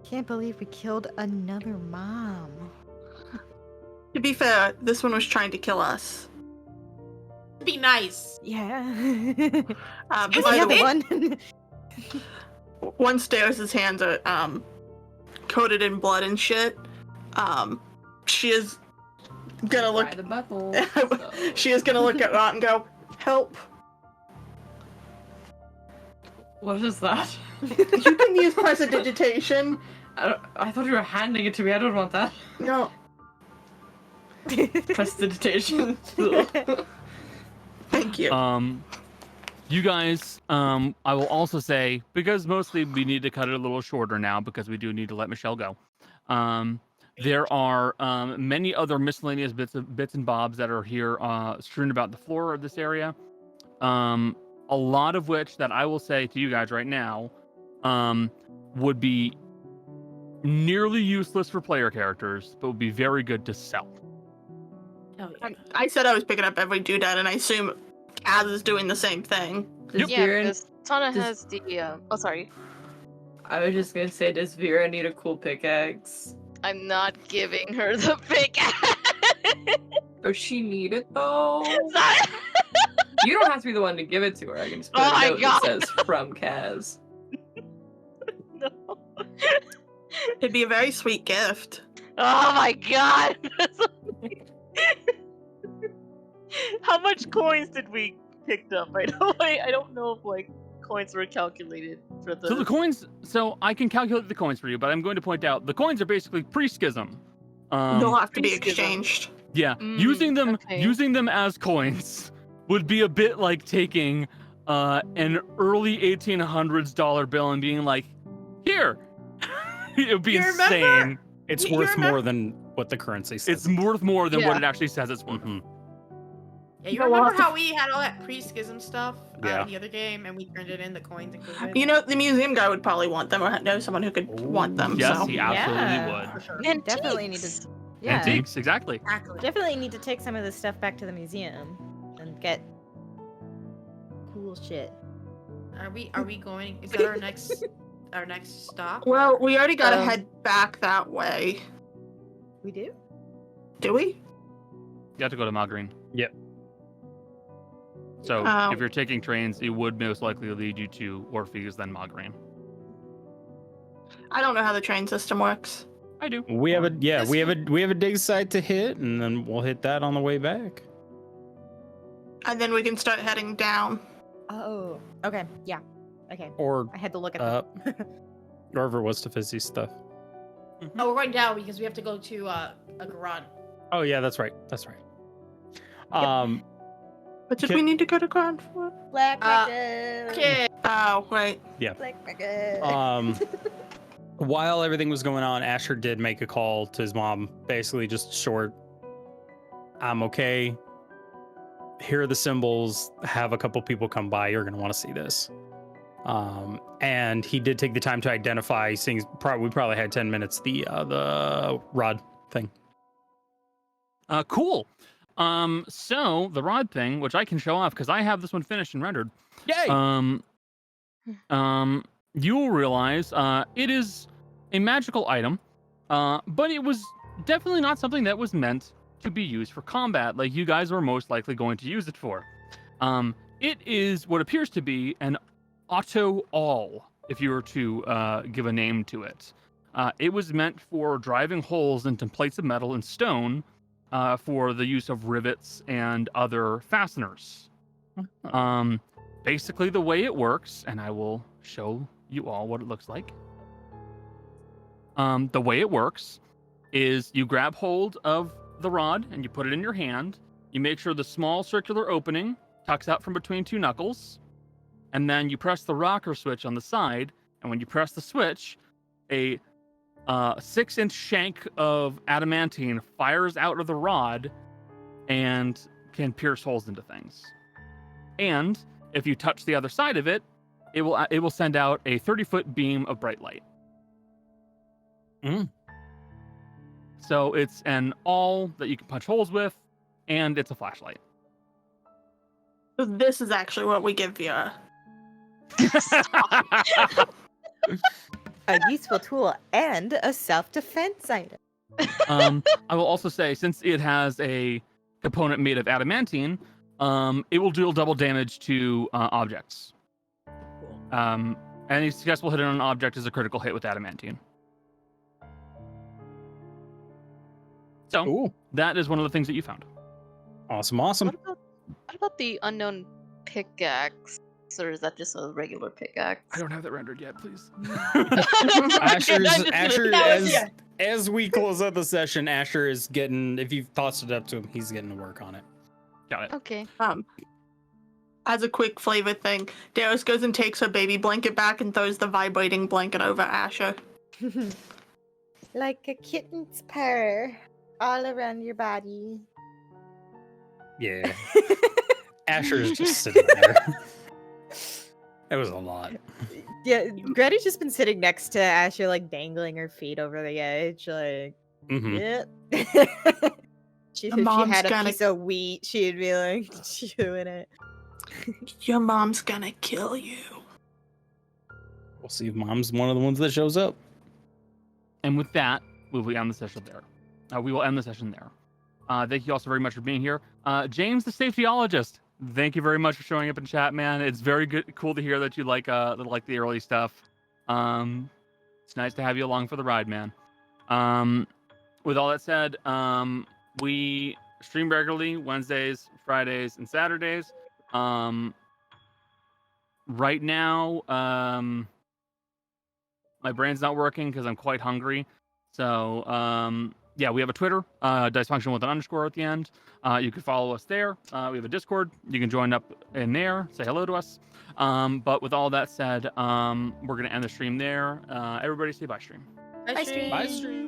Can't believe we killed another mom. To be fair, this one was trying to kill us. Be nice. Yeah. By Is the the way, one? once Darius's hands are coated in blood and shit, she is gonna look. By the butthole. She is gonna look at Rot and go, "Help! What is that? You can use prestidigitation." I thought you were handing it to me. I don't want that. No. Prestidigitation. Thank you. You guys, I will also say, because mostly we need to cut it a little shorter now because we do need to let Michelle go. There are many other miscellaneous bits and bobs that are here strewn about the floor of this area. A lot of which that I will say to you guys right now would be nearly useless for player characters, but would be very good to sell. Oh, yeah. I said I was picking up every doodad, and I assume Kaz is doing the same thing. Does Yeah, Vera, because Tana does- has the. Oh, sorry. I was just gonna say, does Vera need a cool pickaxe? I'm not giving her the pickaxe. Does she need it though? Sorry. You don't have to be the one to give it to her. I can just put Oh a my note God. that says from Kaz. No. It'd be a very sweet gift. Oh my god! How much coins did we pick up? I don't know if like coins were calculated for the. So the coins, so I can calculate the coins for you, but I'm going to point out the coins are basically pre-schism. They'll have to be Pre-schism. exchanged. Yeah, Mm, okay. using them as coins would be a bit like taking an early 1800s dollar bill and being like, here. It would be You remember- insane. It's You worth remember- more than what the currency says. It's worth more than Yeah. what it actually says it's worth. Mhm. Yeah, you But we'll remember have to- how we had all that pre-schism stuff Yeah. in the other game, and we turned it in, the coins included? You know, the museum guy would probably want them, or know someone who could want them. Yes, so. he absolutely Yeah. For sure. And Definitely need to. Yeah. Antiques, exactly. Exactly. Definitely need to take some of this stuff back to the museum and get cool shit. Are we going? Is that our next stop? Well, we already gotta Um, head back that way. We do? Do we? You have to go to Malgreen. Yep. So Oh. if you're taking trains, it would most likely lead you to Orpheus, then Malgreen. I don't know how the train system works. I do. We have a This we have a dig site to hit, and then we'll hit that on the way back. And then we can start heading down. Oh. Okay. Yeah. Okay. Or I had to look at up, wherever it was to Fizzy stuff. Oh, we're going down because we have to go to a garage. Oh yeah, that's right. That's right. But did Can- we need to go to ground floor? Black Uh, market. Okay. Oh, right. Black market. While everything was going on, Asher did make a call to his mom, basically just short. I'm okay. Here are the symbols. Have a couple people come by. You're gonna want to see this. And he did take the time to identify things. We probably had 10 minutes. The rod thing. Cool. So the rod thing, which I can show off because I have this one finished and rendered. Yay! You will realize it is a magical item, but it was definitely not something that was meant to be used for combat, like you guys were most likely going to use it for. It is what appears to be an auto-awl, if you were to give a name to it. It was meant for driving holes into plates of metal and stone for the use of rivets and other fasteners. Basically, the way it works, and I will show you all what it looks like. The way it works is you grab hold of the rod and you put it in your hand. You make sure the small circular opening tucks out from between two knuckles, and then you press the rocker switch on the side. And when you press the switch, a 6-inch shank of adamantine fires out of the rod and can pierce holes into things. And if you touch the other side of it, it will send out a 30-foot beam of bright light. So it's an awl that you can punch holes with, and it's a flashlight. So this is actually what we give you. A useful tool and a self-defense item. I will also say, since it has a component made of adamantine, it will deal double damage to objects. Any successful hit on an object is a critical hit with adamantine. So Cool. that is one of the things that you found. Awesome. What about the unknown pickaxe? Or is that just a regular pickaxe? I don't have that rendered yet, please. As we close out the session, Asher is getting, if you've tossed it up to him, he's getting to work on it. Got it. Okay. As a quick flavor thing, Darius goes and takes her baby blanket back and throws the vibrating blanket over Asher. Like a kitten's purr all around your body. Yeah. Asher's just sitting there. It was a lot. Yeah, Greta's just been sitting next to Asher, like dangling her feet over the edge, like, Mhm. yep. She Your said she mom's had a gonna- piece of wheat, she'd be like chewing it. Your mom's gonna kill you. We'll see if Mom's one of the ones that shows up. And with that, we will end the session there. We will end the session there. Thank you also very much for being here. James, the safetyologist, thank you very much for showing up in chat, man. It's very cool to hear that you like the early stuff. It's nice to have you along for the ride, man. With all that said, we stream regularly Wednesdays, Fridays, and Saturdays. Right now, my brain's not working because I'm quite hungry. So, yeah, we have a Twitter, Dicefunctional with an underscore at the end. You can follow us there. We have a Discord. You can join up in there, say hello to us. But with all that said, we're going to end the stream there. Everybody say bye, stream. Bye, stream. Bye, stream.